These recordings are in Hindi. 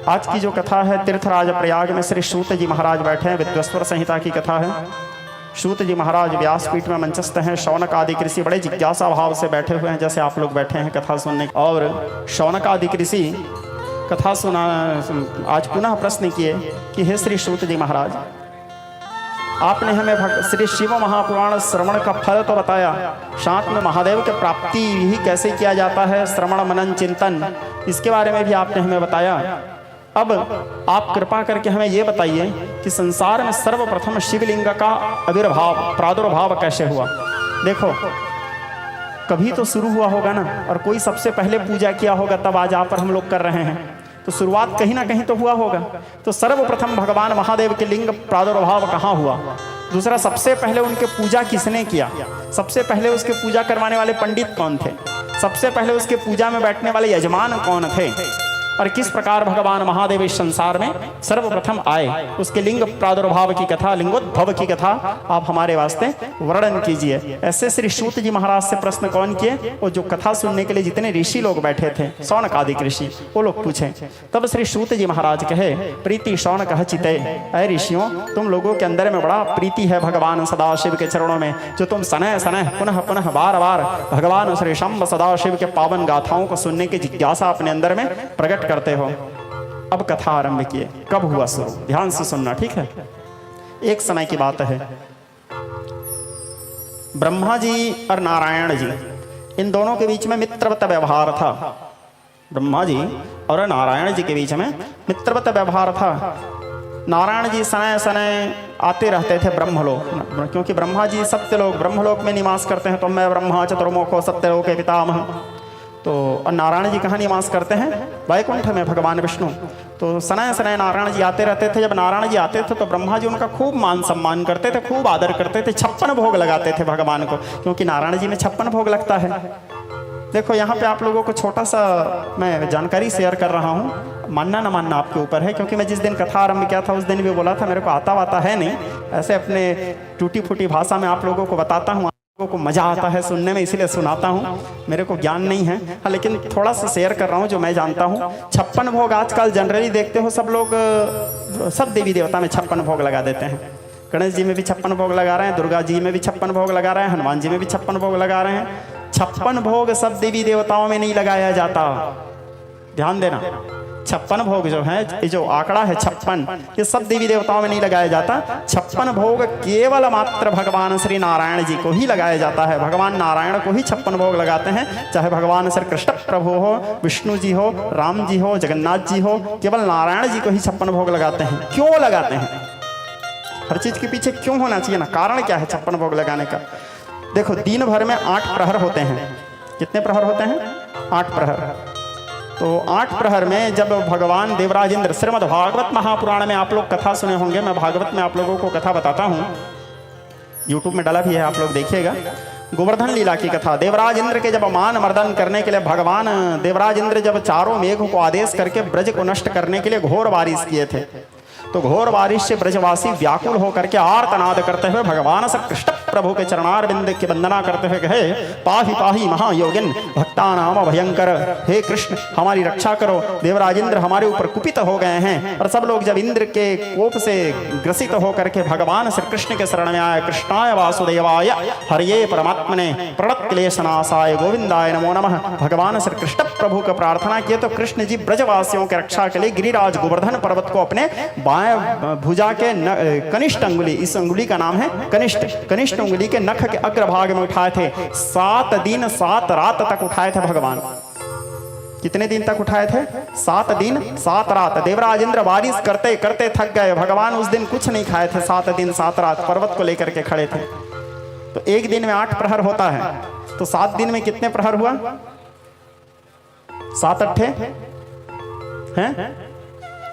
आज की जो कथा है तीर्थराज प्रयाग में श्री सूत जी महाराज बैठे हैं। विद्वस्वर संहिता की कथा है। सूत जी महाराज व्यासपीठ में मंचस्थ हैं। शौनक आदि ऋषि बड़े जिज्ञासा भाव से बैठे हुए हैं, जैसे आप लोग बैठे हैं कथा सुनने। और शौनक आदि ऋषि कथा सुना आज पुनः प्रश्न किए कि हे श्री सूत जी महाराज, आपने हमें श्री शिव महापुराण श्रवण का फल तो बताया, साथ में महादेव के प्राप्ति ही कैसे किया जाता है, श्रवण मनन चिंतन, इसके बारे में भी आपने हमें बताया। अब आप कृपा करके हमें ये बताइए कि संसार में सर्वप्रथम शिवलिंग का आविर्भाव प्रादुर्भाव कैसे हुआ। देखो, कभी तो शुरू हुआ होगा ना, और कोई सबसे पहले पूजा किया होगा, तब आज आप पर हम लोग कर रहे हैं, तो शुरुआत कहीं ना कहीं तो हुआ होगा। तो सर्वप्रथम भगवान महादेव के लिंग प्रादुर्भाव कहाँ हुआ। दूसरा, सबसे पहले उनके पूजा किसने किया, सबसे पहले उसके पूजा करवाने वाले पंडित कौन थे, सबसे पहले उसके पूजा में बैठने वाले यजमान कौन थे, और किस प्रकार भगवान महादेव इस संसार में सर्वप्रथम आए, उसके लिंग प्रादुर्भाव की कथा, लिंगोद्भव की कथा आप हमारे वास्ते वर्णन कीजिए। ऐसे श्री सूत जी महाराज से प्रश्न कौन किए, और जो कथा सुनने के लिए जितने ऋषि लोग बैठे थे, शौनक आदि ऋषि, वो लोग पूछे। तब श्री सूत जी महाराज कहे, प्रीति शौनक चिते, ऐ ऋषियों, तुम लोगों के अंदर में बड़ा प्रीति है भगवान सदाशिव के चरणों में, जो तुम सनह सनह पुनः पुनः बार बार भगवान श्री शंभ सदाशिव के पावन गाथाओं को सुनने की जिज्ञासा अपने अंदर में प्रकट करते हो। अब कथा आरंभ किए। कब हुआ शुरू, ध्यान से सुनना, ठीक है। एक समय की बात है, ब्रह्मा जी और नारायण जी, इन दोनों के बीच में मित्रवत व्यवहार था। ब्रह्मा जी और नारायण जी के बीच में मित्रवत व्यवहार था। नारायण जी सनय सनय आते रहते थे ब्रह्मलोक, क्योंकि ब्रह्मा जी सत्यलोक ब्रह्मलोक में निवास करते हैं। तो मैं ब्रह्मा चतुर्मुखो सत्यलोक के पितामह। तो और नारायण जी कहाँ निवास करते हैं, वैकुंठ में, भगवान विष्णु। तो सनय सनय नारायण जी आते रहते थे। जब नारायण जी आते थे तो ब्रह्मा जी उनका खूब मान सम्मान करते थे, खूब आदर करते थे, 56 भोग लगाते थे भगवान को, क्योंकि नारायण जी में 56 भोग लगता है। देखो, यहाँ पे आप लोगों को छोटा सा मैं जानकारी शेयर कर रहा हूँ, मानना ना मानना आपके ऊपर है। क्योंकि मैं जिस दिन कथा आरंभ किया था उस दिन भी बोला था मेरे को आता वाता है नहीं, ऐसे अपने टूटी फूटी भाषा में आप लोगों को बताता हूँ, को मजा आता है सुनने में, इसीलिए सुनाता हूँ। मेरे को ज्ञान नहीं है, हाँ, लेकिन थोड़ा सा शेयर कर रहा हूँ जो मैं जानता हूँ। 56 भोग आजकल जनरली देखते हो, सब लोग सब देवी देवता में 56 भोग लगा देते हैं। गणेश जी में भी 56 भोग लगा रहे हैं, दुर्गा जी में भी 56 भोग लगा रहे हैं, हनुमान जी में भी 56 भोग लगा रहे हैं। 56 भोग सब देवी देवताओं में नहीं लगाया जाता, ध्यान देना। 56 भोग जो है, ये जो आंकड़ा है 56, ये सब देवी देवताओं में नहीं लगाया जाता। 56 भोग केवल मात्र भगवान श्री नारायण जी को ही लगाया जाता है। भगवान नारायण को ही 56 भोग लगाते हैं, चाहे भगवान श्री कृष्ण प्रभु हो, विष्णु जी हो, राम जी हो, जगन्नाथ जी हो, केवल नारायण जी को ही 56 भोग लगाते हैं। क्यों लगाते हैं, हर चीज के पीछे क्यों होना चाहिए ना, कारण क्या है 56 भोग लगाने का। देखो, दिन भर में 8 प्रहर होते हैं। कितने प्रहर होते हैं, 8 प्रहर। तो 8 प्रहर में जब भगवान देवराज इंद्र, श्रीमद् भागवत महापुराण में आप लोग कथा सुने होंगे, मैं भागवत में आप लोगों को कथा बताता हूँ, यूट्यूब में डाला भी है, आप लोग देखिएगा। गोवर्धन लीला की कथा। देवराज इंद्र के जब मान मर्दन करने के लिए भगवान देवराज इंद्र जब चारों मेघ को आदेश करके ब्रज को नष्ट करने के लिए घोर बारिश किए थे, तो घोर बारिश से ब्रजवासी व्याकुल होकर के आर्तनाद करते हुए भगवान श्री कृष्ण प्रभु के चरणारविंद की वंदना करते हुए कहे, पाहि पाहि महायोगिन भक्तानाम भयंकर, हे कृष्ण हमारी रक्षा करो, देवराज इंद्र हमारे ऊपर कुपित हो गए हैं। और सब लोग जब इंद्र के कोप से ग्रसित होकर के भगवान श्री कृष्ण के शरण में आए, कृष्णाय वासुदेवाय हरिये परमात्मने प्रणतक्लेशनाशाय गोविंदाय नमो नमः, भगवान श्री कृष्ण प्रभु का प्रार्थना किए, तो कृष्ण जी ब्रजवासियों की रक्षा के लिए गिरिराज गोवर्धन पर्वत को अपने भुजा के कनिष्ठ अंगुली, इस अंगुली का नाम है कनिष्ठ, कनिष्ठ अंगुली के नख के अग्रभाग में उठाए थे। 7 दिन 7 रात तक उठाए थे भगवान। कितने दिन तक उठाए थे, 7 दिन 7 रात। देवराज इंद्र बारिश करते करते थक गए, भगवान उस दिन कुछ नहीं खाए थे, 7 दिन 7 रात पर्वत को लेकर के खड़े थे। तो एक दिन में 8 प्रहर होता है, तो 7 दिन में कितने प्रहर हुआ, 7 अट्ठे हैं,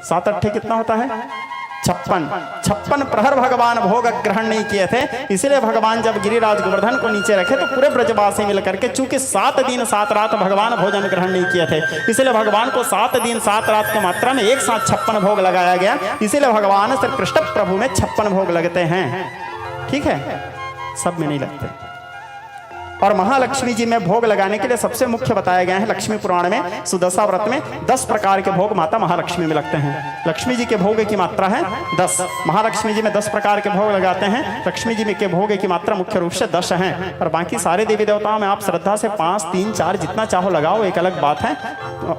7 अट्ठे कितना होता है, 56 प्रहर भगवान भोग ग्रहण नहीं किए थे। इसलिए भगवान जब गिरिराज गोवर्धन को नीचे रखे तो पूरे ब्रजवासी मिलकर के, चूंकि 7 दिन 7 रात भगवान भोजन ग्रहण नहीं किए थे, इसलिए भगवान को 7 दिन 7 रात की मात्रा में एक साथ 56 भोग लगाया गया। इसीलिए भगवान श्री कृष्ण प्रभु में 56 भोग लगते हैं, ठीक है, सब में नहीं लगते। और महालक्ष्मी जी में भोग लगाने के लिए सबसे मुख्य बताया गया है लक्ष्मी पुराण में, सुदशा व्रत में 10 प्रकार के भोग माता महालक्ष्मी में लगते हैं। लक्ष्मी जी के भोग की मात्रा है 10। महालक्ष्मी जी में 10 प्रकार के भोग लगाते हैं। लक्ष्मी जी में के भोग की मात्रा मुख्य रूप से 10 हैं। और बाकी सारे देवी देवताओं में आप श्रद्धा से 5, 3, 4 जितना चाहो लगाओ, एक अलग बात है।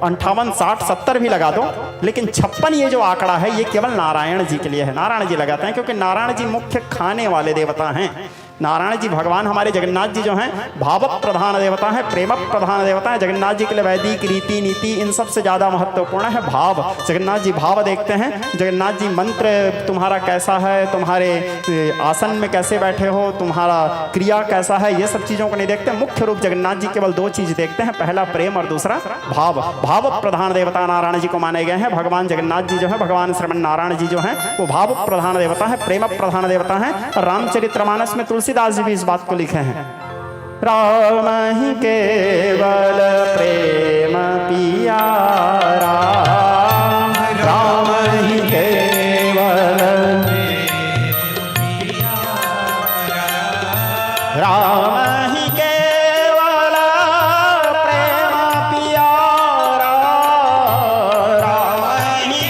58, 60, 70 भी लगा दो, लेकिन 56 ये जो आंकड़ा है ये केवल नारायण जी के लिए है। नारायण जी लगाते हैं क्योंकि नारायण जी मुख्य खाने वाले देवता हैं। नारायण जी भगवान हमारे जगन्नाथ जी जो हैं भाव प्रधान देवता है, प्रेम प्रधान देवता है। जगन्नाथ जी के लिए वैदिक रीति नीति इन सबसे ज़्यादा महत्वपूर्ण है भाव। जगन्नाथ जी भाव देखते हैं। जगन्नाथ जी मंत्र तुम्हारा कैसा है, तुम्हारे आसन में कैसे बैठे हो, तुम्हारा क्रिया कैसा है, ये सब चीज़ों को नहीं देखते। मुख्य रूप जगन्नाथ जी केवल 2 चीज़ देखते हैं, पहला प्रेम और दूसरा भाव। भाव प्रधान देवता नारायण जी को माने गए हैं। भगवान जगन्नाथ जी जो है, भगवान श्रीमन नारायण जी जो हैं वो भाव प्रधान देवता है, प्रेम प्रधान देवता है। और रामचरितमानस में तुलसीदास जी भी इस बात को लिखे हैं, राम ही केवल प्रेम पियारा, राम ही केवल राम ही केवल प्रेम पियारा, राम ही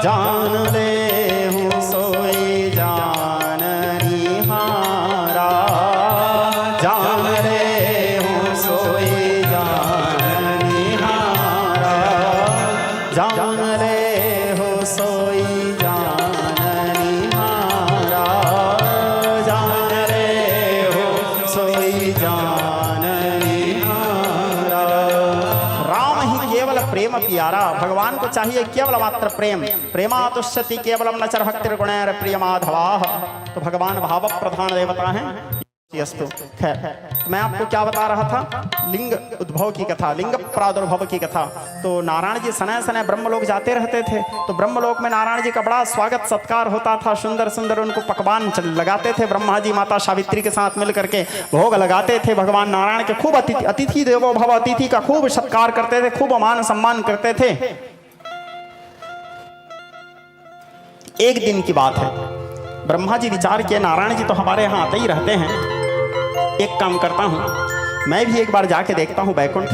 जान ले हूँ सोई जान निहारा, जान ले हूँ सोई जान निहारा, जान ले हूँ सोई जान निहारा, जान ले हूँ सोई जान निहारा। राम ही केवल प्रेम प्यारा। भगवान को चाहिए केवल मात्र प्रेम। प्रेमातुष्यति केवलम न चर भक्तिर गुणैर प्रिय माधवाः। तो भगवान भाव प्रधान देवता हैं। यस्तु खैर, मैं आपको क्या बता रहा था, लिंग उद्भव की कथा, लिंग प्रादुर्भव की कथा। तो नारायण जी सनय सनय ब्रह्मलोक जाते रहते थे। तो ब्रह्मलोक में नारायण जी का बड़ा स्वागत सत्कार होता था, सुंदर सुंदर उनको पकवान लगाते थे। ब्रह्मा जी माता सावित्री के साथ मिल करके भोग लगाते थे। भगवान नारायण के खूब अतिथि देवो भव, अतिथि का खूब सत्कार करते थे, खूब मान सम्मान करते थे। एक दिन की बात है, ब्रह्मा जी विचार किए नारायण जी तो हमारे यहाँ आते ही रहते हैं, एक काम करता हूँ मैं भी एक बार जाके देखता हूँ बैकुंठ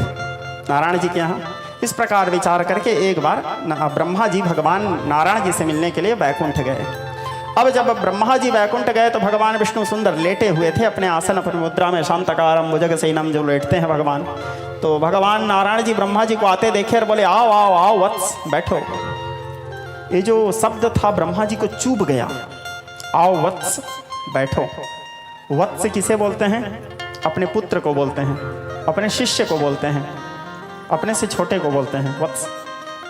नारायण जी के यहाँ। इस प्रकार विचार करके एक बार ब्रह्मा जी भगवान नारायण जी से मिलने के लिए बैकुंठ गए। अब जब ब्रह्मा जी बैकुंठ गए तो भगवान विष्णु सुंदर लेटे हुए थे अपने आसन, अपनी मुद्रा में, शांतकारम भुजगसेनम जो लेटते हैं भगवान। तो भगवान नारायण जी ब्रह्मा जी को आते देखे और बोले आओ आओ आओ वत्स बैठो। ये जो शब्द था ब्रह्मा जी को चुभ गया, आओ वत्स बैठो। वत्स किसे बोलते हैं? अपने पुत्र को बोलते हैं, अपने शिष्य को बोलते हैं, अपने से छोटे को बोलते हैं वत्स।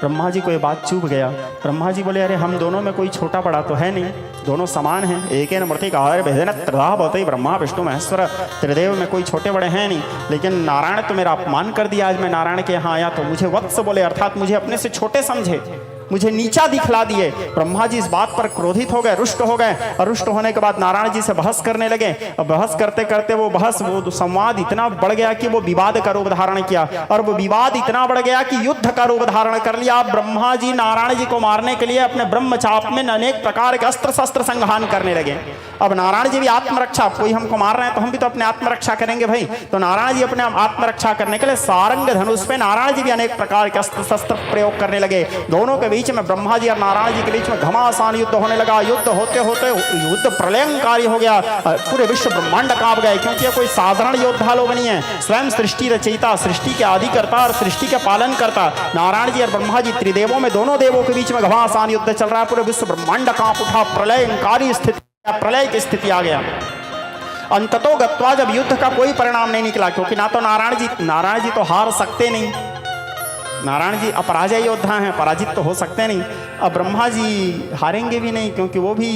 ब्रह्मा जी को ये बात चुभ गया। ब्रह्मा जी बोले अरे हम दोनों में कोई छोटा बड़ा तो है नहीं, दोनों समान हैं। एक न मूर्ति का भेदन त्रिधा बोलते ब्रह्मा विष्णु महेश्वर, त्रिदेव में कोई छोटे बड़े हैं नहीं। लेकिन नारायण तो मेरा अपमान कर दिया, आज मैं नारायण के यहाँ आया तो मुझे वत्स बोले, अर्थात मुझे अपने से छोटे समझे, मुझे नीचा दिखला दिए। ब्रह्मा जी इस बात पर क्रोधित हो गए, रुष्ट हो गए। और रुष्ट होने के बाद नारायण जी से बहस करने लगे। और बहस करते करते वो संवाद इतना बढ़ गया कि वो विवाद का रूप धारण किया। और वो विवाद इतना बढ़ गया कि युद्ध का रूप धारण कर लिया। ब्रह्मा जी नारायण जी को मारने के लिए अपने ब्रह्मचाप में अनेक प्रकार के अस्त्र शस्त्र संघान करने लगे। अब नारायण जी भी आत्मरक्षा, कोई हमको मार रहे हैं तो हम भी तो अपने आत्मरक्षा करेंगे भाई। तो नारायण जी अपने आत्मरक्षा करने के लिए सारंग धनुष पे नारायण जी भी अनेक प्रकार के अस्त्र शस्त्र प्रयोग करने लगे। दोनों के बीच में, ब्रह्मा जी और नारायण जी के बीच में घमासान युद्ध होने लगा। युद्ध होते होते युद्ध प्रलयंकारी हो गया, पूरे विश्व ब्रह्मांड कांप गए। क्योंकि ये कोई साधारण योद्धा लोग नहीं है, स्वयं सृष्टि रचयिता, सृष्टि के आदिकर्ता और सृष्टि के पालन करता नारायण जी और ब्रह्मा जी, त्रिदेवों में, दोनों देवों के बीच में घमासान युद्ध चल रहा है। पूरे विश्व ब्रह्मांड कांप उठा, प्रलयंकारी स्थिति, प्रलय की स्थिति आ गया। अंततो गत्वा जब युद्ध का कोई परिणाम नहीं निकला, क्योंकि ना तो नारायण जी तो हार सकते नहीं, नारायण जी अपराजय योद्धा हैं, पराजित तो हो सकते नहीं। अब ब्रह्मा जी हारेंगे भी नहीं, क्योंकि वो भी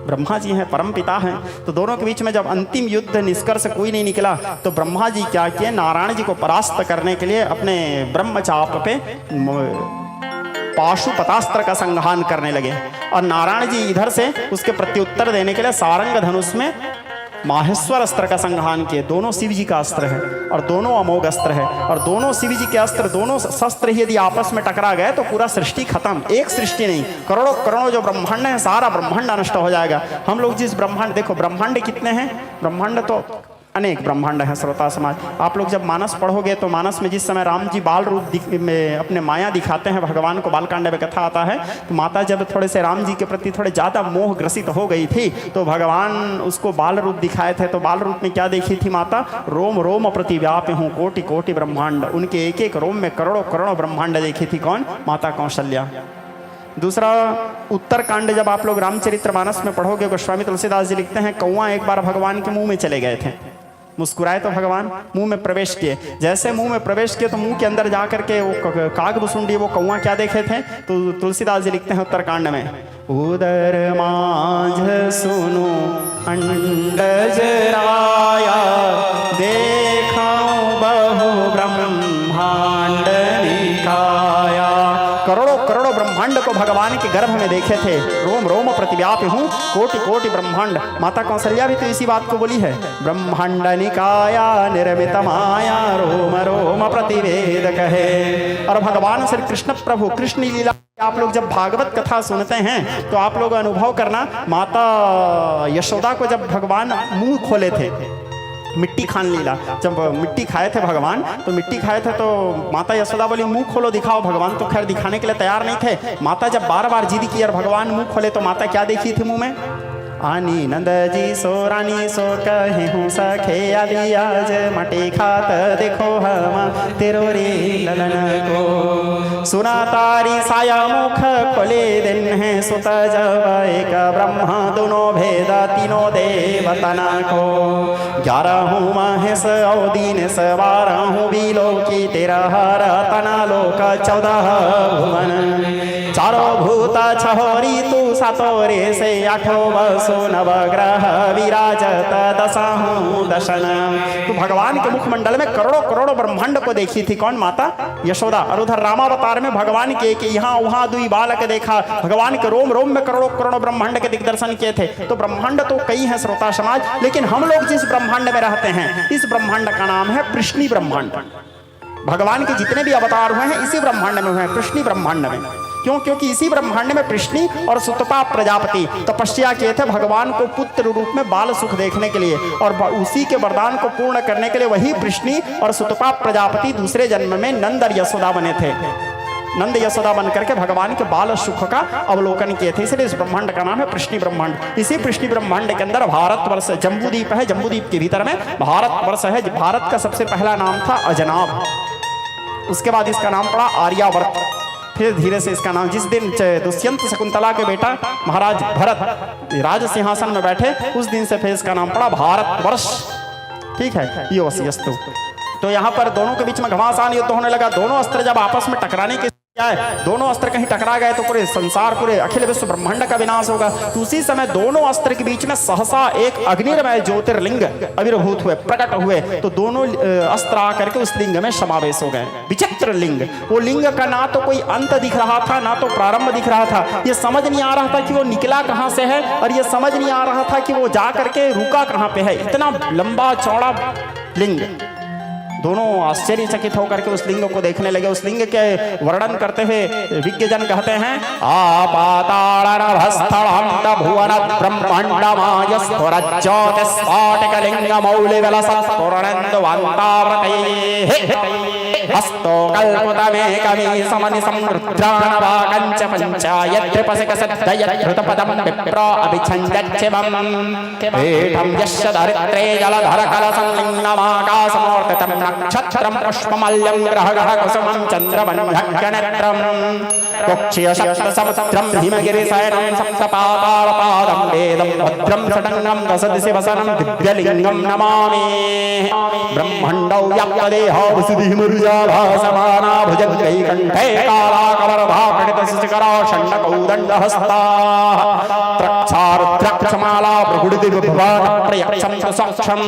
ब्रह्मा जी हैं, परम पिता हैं। तो दोनों के बीच में जब अंतिम युद्ध निष्कर्ष कोई नहीं निकला तो ब्रह्मा जी क्या किए, नारायण जी को परास्त करने के लिए अपने ब्रह्मचाप पे पाशुपतास्त्र का संघान करने लगे। और नारायण जी इधर से उसके प्रत्युत्तर देने के लिए सारंग धनुष में माहेश्वर अस्त्र का संघान किए। दोनों शिव जी का अस्त्र है और दोनों अमोघ अस्त्र है, और दोनों शिव जी के अस्त्र, दोनों शस्त्र यदि आपस में टकरा गए तो पूरा सृष्टि खत्म। एक सृष्टि नहीं, करोड़ों करोड़ों जो ब्रह्मांड है, सारा ब्रह्मांड नष्ट हो जाएगा। हम लोग जिस ब्रह्मांड, देखो ब्रह्मांड कितने हैं, ब्रह्मांड तो अनेक ब्रह्मांड है श्रोता समाज। आप लोग जब मानस पढ़ोगे तो मानस में जिस समय राम जी बाल रूप में अपने माया दिखाते हैं भगवान को, बालकांड में कथा आता है, तो माता जब थोड़े से राम जी के प्रति थोड़े ज़्यादा मोह ग्रसित हो गई थी तो भगवान उसको बाल रूप दिखाए थे। तो बाल रूप में क्या देखी थी माता? रोम रोम प्रति व्याप्य हूँ कोटि कोटि ब्रह्मांड। उनके एक एक रोम में करोड़ों करोड़ों ब्रह्मांड देखी थी। कौन? माता कौशल्या। दूसरा उत्तरकांड जब आप लोग रामचरितमानस में पढ़ोगे, गोस्वामी तुलसीदास जी लिखते हैं, कौआ एक बार भगवान के मुंह में चले गए थे। मुस्कुराए तो भगवान मुंह में प्रवेश किए। जैसे मुंह में प्रवेश किए तो मुंह के अंदर जा करके वो कागभुसुंडी, वो कौआ क्या देखे थे? तो तुलसीदास जी लिखते हैं उत्तरकांड में, उदर माझ सुनो अंडज राया, देखाओ बहु ब्रह्मांड निकाया। करोड़ों करोड़ों ब्रह्मांड को भगवान के गर्भ में देखे थे। रोम रोम प्रतिव्यापी हूँ कोटि कोटि ब्रह्मांड। माता कौशल्या भी तो इसी बात को बोली है, ब्रह्मांड निकाया निर्मित माया, रोम रोम प्रतिवेद कहे। और भगवान श्री कृष्ण प्रभु कृष्ण लीला, आप लोग जब भागवत कथा सुनते हैं तो आप लोग अनुभव करना, माता यशोदा को जब भगवान मुंह खोले थे, मिट्टी खान लीला, जब मिट्टी खाए थे भगवान, तो मिट्टी खाए थे तो माता यशोदा बोली मुंह खोलो दिखाओ। भगवान तो खैर दिखाने के लिए तैयार नहीं थे। माता जब बार बार जिद की और भगवान मुंह खोले तो माता क्या देखी थी मुंह में? आनी नंद जी सो रानी सो कहे हूँ सखे आदि आज मटी खात देखो हम तेरो रे ललन को। सुना तारी साया मुख खोले दिन है सुत जब एक ब्रह्मा दोनों भेद तीनों देवतना को। 11 महेश औ दीन 12 बिलो की 13 तना लोक 14 भुवन। चारों भूत छहोरी तू सतोरे से 8 वसु नवग्रह विराजत 10 दशन। तो भगवान के मुखमंडल में करोड़ों करोड़ों ब्रह्मांड को देखी थी। कौन? माता यशोदा। और उधर रामावतार में भगवान के यहाँ वहाँ दुई बालक देखा। भगवान के रोम रोम में करोड़ों करोड़ों ब्रह्मांड के दिग्दर्शन किए थे। तो ब्रह्मांड तो कई है श्रोता समाज, लेकिन हम लोग जिस ब्रह्मांड में रहते हैं इस ब्रह्मांड का नाम है पृष्णी ब्रह्मांड। भगवान के जितने भी अवतार हुए हैं इसी ब्रह्मांड में हुए हैं, पृष्णी ब्रह्मांड में। क्यों? क्योंकि इसी ब्रह्मांड में पृष्णी और सुतपा प्रजापति तपस्या किए थे भगवान को पुत्र रूप में बाल सुख देखने के लिए, और उसी के वरदान को पूर्ण करने के लिए वही पृष्णी और सुतपा प्रजापति दूसरे जन्म में नंद और यशोदा बने थे। नंद यशोदा बन करके भगवान के बाल सुख का अवलोकन किए थे, इसलिए इस ब्रह्मांड का नाम है पृष्णी ब्रह्मांड। इसी पृष्णी ब्रह्मांड के अंदर भारतवर्ष जम्बूद्वीप है, जम्बूद्वीप के भीतर में भारतवर्ष है। भारत का सबसे पहला नाम था अजनाब, उसके बाद इसका नाम पड़ा आर्यावर्त, फिर धीरे से इसका नाम, जिस दिन दुष्यंत शकुंतला के बेटा महाराज भरत राज सिंहासन में बैठे उस दिन से फिर इसका नाम पड़ा भारतवर्ष। ठीक है, यो वसीयस्तु। तो यहाँ पर दोनों के बीच में घमासान युद्ध होने लगा। दोनों अस्त्र जब आपस में टकराने के क्या है, दोनों अस्त्र कहीं टकरा गए तो पूरे संसार, पूरे अखिल विश्व ब्रह्मांड का विनाश होगा। तो उसी समय दोनों अस्त्र के बीच में सहसा एक अग्निमय ज्योतिर्लिंग आविर्भूत हुए, प्रकट हुए। तो दोनों अस्त्र आकर के उस लिंग में समावेश हो गए। विचित्र लिंग, वो लिंग का ना तो कोई अंत दिख रहा था ना तो प्रारंभ दिख रहा था। ये समझ नहीं आ रहा था कि वो निकला कहाँ से है, और ये समझ नहीं आ रहा था कि वो जा करके रुका कहाँ पे है। इतना लंबा चौड़ा लिंग। दोनों आश्चर्यचकित होकर के उस लिंग को देखने लगे। उस लिंग के वर्णन करते हुए विज्ञजन कहते हैं, आपाताड़नभस्थलम भुवन ब्रह्मांडमायस्फुरज्योतिस्फाटिकलिंगमौलिविलसत्पुरणेन्दुवन्ताव्रतैः हस्तो कल्पतमेकमी समनिसंरुद्राणवाकञ्च पञ्चायत्रिपसिकसद्दयद्धृतपदं विप्र अभिछन्दच्छिवम् पीठं यस्य धरित्रे जलधरकलसंलिङ्गमाकाशमूर्तितं नक्षत्रं पुष्पमल्यं ग्रहगः कुसुमं चन्द्रमन्धग्गनेत्रं कुक्षियशक्तसमुद्रं हिमगिरिशयनं सप्तपातालपादं वेदं भद्रं षडङ्गं वसति शिवसनं दिव्यलिङ्गं नमामि। ब्रह्मण्डौ व्याप्तदेहो वसुधिमरुजाभासमाना भुजङ्गैकण्ठे कालाकवरभाकटितशिखरा षण्डकौदण्डहस्ता त्रक्षारुद्रक्षमाला प्रगुडिदिव्यभुवनप्रयक्षं सुसाक्षं।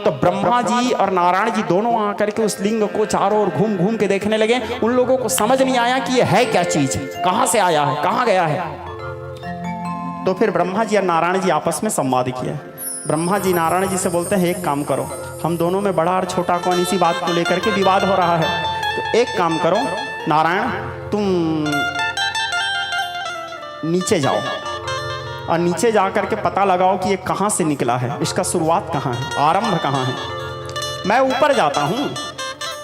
तो ब्रह्मा जी और नारायण जी दोनों आकर के उस लिंग को चारों ओर घूम घूम के देखने लगे। उन लोगों को समझ नहीं आया कि ये है क्या चीज, कहां से आया है, कहां गया है। तो फिर ब्रह्मा जी और नारायण जी आपस में संवाद किया। ब्रह्मा जी नारायण जी से बोलते हैं एक काम करो, हम दोनों में बड़ा और छोटा कौन इसी बात को लेकर के विवाद हो रहा है, तो एक काम करो नारायण, तुम नीचे जाओ और नीचे जा कर के पता लगाओ कि ये कहाँ से निकला है, इसका शुरुआत कहाँ है, आरंभ कहाँ है। मैं ऊपर जाता हूँ,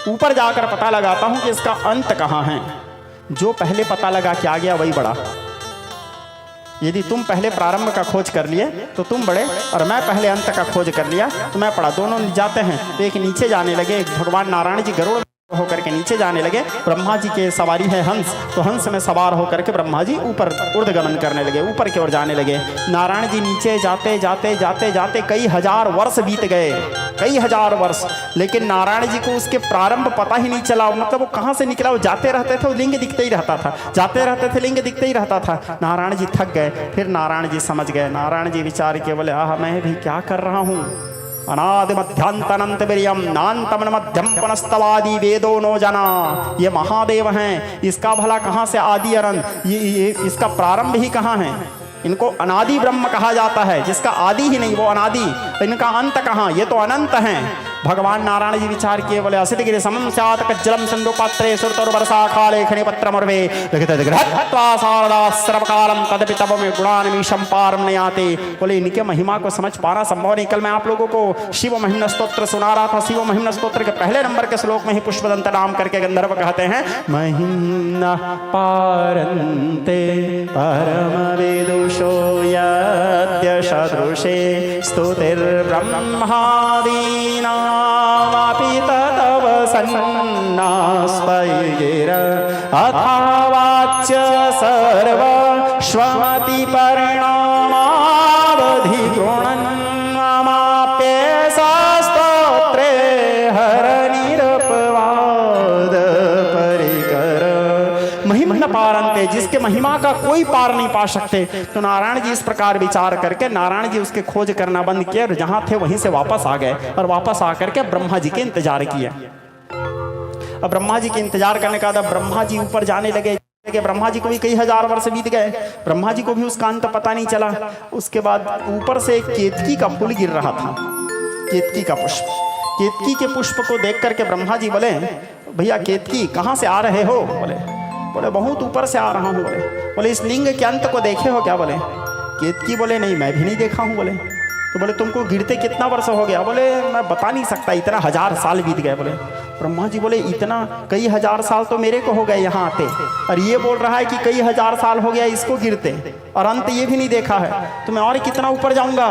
ऊपर जाकर पता लगाता हूँ कि इसका अंत कहाँ है। जो पहले पता लगा के आ गया वही बड़ा। यदि तुम पहले प्रारंभ का खोज कर लिए तो तुम बड़े, और मैं पहले अंत का खोज कर लिया तो मैं पड़ा। दोनों जाते हैं तो एक नीचे जाने लगे, भगवान नारायण जी गरुड़ होकर के नीचे जाने लगे। ब्रह्मा जी के सवारी है हंस, तो हंस में सवार होकर के ब्रह्मा जी ऊपर ऊर्ध्वगमन करने लगे, ऊपर की ओर जाने लगे। नारायण जी नीचे जाते जाते जाते जाते कई हजार वर्ष बीत गए, कई हजार वर्ष, लेकिन नारायण जी को उसके प्रारंभ पता ही नहीं चला। मतलब वो कहाँ से निकला, वो जाते रहते थे, वो लिंग दिखते ही रहता था, जाते रहते थे, लिंग दिखते ही रहता था। नारायण जी थक गए, फिर नारायण जी समझ गए। नारायण जी विचार के बोले आह, मैं भी क्या कर रहा हूँ। अनादि मध्यांतनंत वीर्यम नान्तम मध्यम पुनस्तवादि वेदो नो जना। ये महादेव हैं, इसका भला कहाँ से आदि अनंत, ये इसका प्रारंभ ही कहाँ है। इनको अनादि ब्रह्म कहा जाता है, जिसका आदि ही नहीं वो अनादि, इनका अंत कहाँ, ये तो अनंत हैं। भगवान नारायण जी विचार किए, बोले असित गिरि समम स्यात् कज्जलम सिंधु पात्रे सुरतोर वर्षा काले खनि पत्रमर्वे लिखितग्रहत्वा शारदा सर्वकालम तदपि तब में गुणान्मीशम पारम नयाते। बोले इनके महिमा को समझ पाना संभव नहीं। कल मैं आप लोगों को शिव महिम्न स्तोत्र सुना रहा था। शिव महिम्न स्तोत्र के पहले नंबर के श्लोक में ही पुष्पदंत नाम करके गंधर्व कहते हैं महिम्न पारन्ते परम विदुषो यद्य सदृशे स्तुतिर्ब्रह्मादीना मापि तव सन्नास्पैगिर अथा वाच्य सर्व स्वमति परिणामावधि गुणन्माप्ये स्तोत्रे हर निरपवाद परिकर। महिम्न पारन्ते, जिसके महिमा का कोई पार नहीं पा सकते। तो नारायण जी इस प्रकार विचार करके नारायण जी उसके खोज करना बंद किए और जहां थे वहीं से वापस आ गए, और वापस आकर के ब्रह्मा जी के इंतजार किया। अब ब्रह्मा जी के इंतजार करने का बाद ब्रह्मा जी ऊपर जाने लगे। ब्रह्मा जी को भी कई हजार वर्ष बीत गए, ब्रह्मा जी को भी उसका अंत पता नहीं चला। उसके बाद ऊपर से एक केतकी का फूल गिर रहा था, केतकी का पुष्प। केतकी के पुष्प को देख करके ब्रह्मा जी बोले भैया केतकी कहाँ से आ रहे हो। बोले बहुत ऊपर से आ रहा हूँ। बोले इस लिंग के अंत को देखे हो क्या। बोले केतकी बोले नहीं मैं भी नहीं देखा हूँ। बोले तो बोले तुमको गिरते कितना वर्ष हो गया। बोले मैं बता नहीं सकता, इतना हजार साल बीत गए। बोले ब्रह्मा जी बोले इतना कई हजार साल तो मेरे को हो गए यहाँ आते, और ये बोल रहा है कि कई हजार साल हो गया इसको गिरते, और अंत ये भी नहीं देखा है, तो मैं और कितना ऊपर जाऊँगा।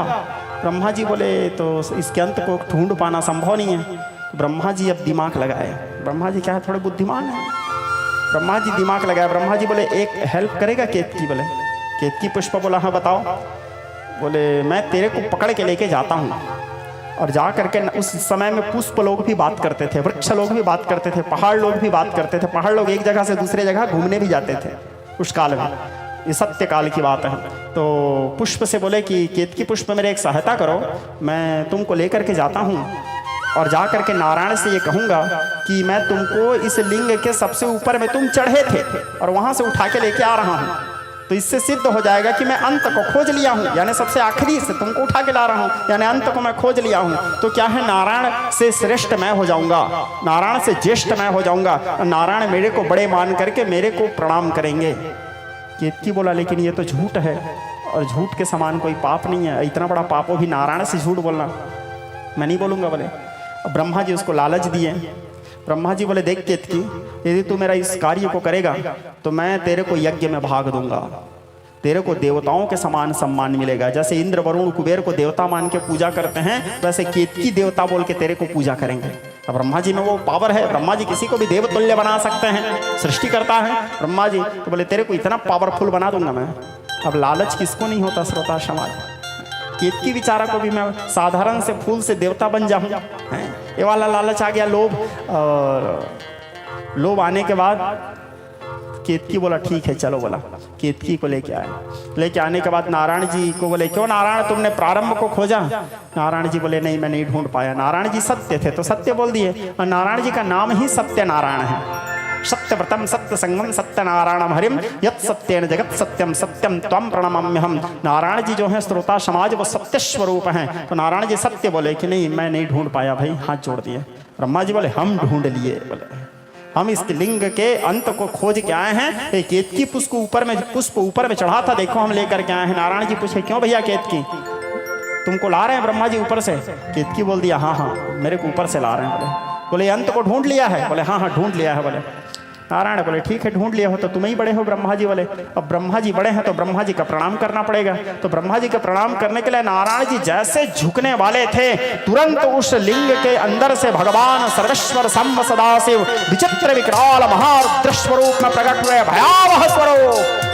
ब्रह्मा जी बोले तो इसके अंत को ढूंढ पाना संभव नहीं है। ब्रह्मा जी अब दिमाग लगाए, ब्रह्मा जी क्या है थोड़े बुद्धिमान है। ब्रह्मा जी दिमाग लगाया। ब्रह्मा जी बोले एक हेल्प करेगा केतकी। बोले केतकी पुष्प। बोला हाँ बताओ। बोले मैं तेरे को पकड़ के लेके जाता हूँ, और जा करके उस समय में पुष्प लोग भी बात करते थे, वृक्ष लोग भी बात करते थे, पहाड़ लोग भी बात करते थे। पहाड़ लोग एक जगह से दूसरे जगह घूमने भी जाते थे उस काल में, ये सत्य काल की बात है। तो पुष्प से बोले कि केतकी पुष्प मेरे एक सहायता करो, मैं तुमको लेकर के जाता हूँ और जा करके नारायण से ये कहूँगा कि मैं तुमको इस लिंग के सबसे ऊपर में तुम चढ़े थे और वहाँ से उठा के लेके आ रहा हूँ। तो इससे सिद्ध हो जाएगा कि मैं अंत को खोज लिया हूँ, यानी सबसे आखिरी से तुमको उठा के ला रहा हूँ, यानी अंत को मैं खोज लिया हूँ। तो क्या है नारायण से श्रेष्ठ मैं हो जाऊँगा, नारायण से ज्येष्ठ मैं हो जाऊँगा, नारायण मेरे को बड़े मान करके मेरे को प्रणाम करेंगे। केतकी बोला लेकिन ये तो झूठ है, और झूठ के समान कोई पाप नहीं है, इतना बड़ा पाप हो भी नारायण से झूठ बोलना, मैं नहीं बोलूँगा। बोले ब्रह्मा जी उसको लालच दिए। ब्रह्मा जी बोले देख केतकी, यदि तू मेरा इस कार्य को करेगा तो मैं तेरे को यज्ञ में भाग दूंगा, तेरे को देवताओं के समान सम्मान मिलेगा। जैसे इंद्र वरुण कुबेर को देवता मान के पूजा करते हैं, वैसे केतकी देवता बोल के तेरे को पूजा करेंगे। अब ब्रह्मा जी में वो पावर है, ब्रह्मा जी किसी को भी देवतुल्य बना सकते हैं, सृष्टि करता है ब्रह्मा जी। तो बोले तेरे को इतना पावरफुल बना दूंगा मैं। अब लालच किसको नहीं होता श्रोता समाज। केतकी विचारा को भी मैं साधारण से फूल से देवता बन जाऊं, ये वाला लालच आ गया, लोभ। और लोभ आने के बाद केतकी बोला ठीक है चलो। बोला केतकी को लेके आए। लेके आने के बाद नारायण जी को बोले क्यों नारायण तुमने प्रारंभ को खोजा। नारायण जी बोले नहीं मैं नहीं ढूंढ पाया। नारायण जी सत्य थे तो सत्य बोल दिए, और नारायण जी का नाम ही सत्य नारायण है। सत्यव्रतम सत्यसंगम सत्यनारायणम हरिम यत् सत्येन जगत सत्यम सत्यम त्वं प्रणमाम्यहम। नारायण जी जो है श्रोता समाज वो सत्य स्वरूप हैं। तो नारायण जी सत्य बोले कि नहीं मैं नहीं ढूंढ पाया भाई, हाथ जोड़ दिए। ब्रह्मा जी बोले हम ढूंढ लिए, बोले हम इस लिंग के अंत को खोज के आए हैं। एक केतकी पुष्प ऊपर में चढ़ा था, देखो हम लेकर के आए हैं। नारायण जी पूछे क्यों भैया केतकी तुमको ला रहे हैं ब्रह्मा जी ऊपर से? केतकी बोल दिया हाँ हाँ मेरे को ऊपर से ला रहे हैं। बोले अंत को ढूंढ लिया है? बोले हाँ हाँ ढूंढ लिया है। बोले नारायण बोले ठीक है ढूंढ लिया हो तो तुम ही बड़े हो ब्रह्मा जी। बोले अब ब्रह्मा जी बड़े हैं तो ब्रह्मा जी का प्रणाम करना पड़ेगा। तो ब्रह्मा जी का प्रणाम करने के लिए नारायण जी जैसे झुकने वाले थे, तुरंत उस लिंग के अंदर से भगवान सर्वेश्वर संब सदाशिव विचित्र विकराल महारुद्र स्वरूप में प्रकट हुए। भयावह स्वरूप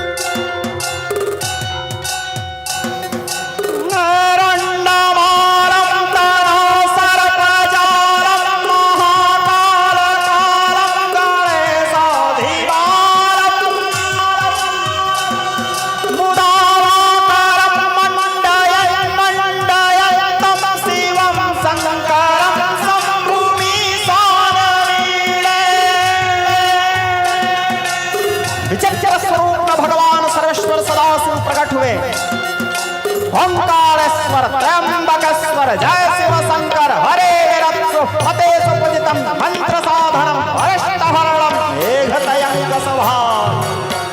ओंकारेश्वर त्र्यंबकेश्वर जय शिव शंकर हरे रत्सु फते सुपूजितम मंत्र साधनम हरिष्टहरणम मेघतयंक सभाम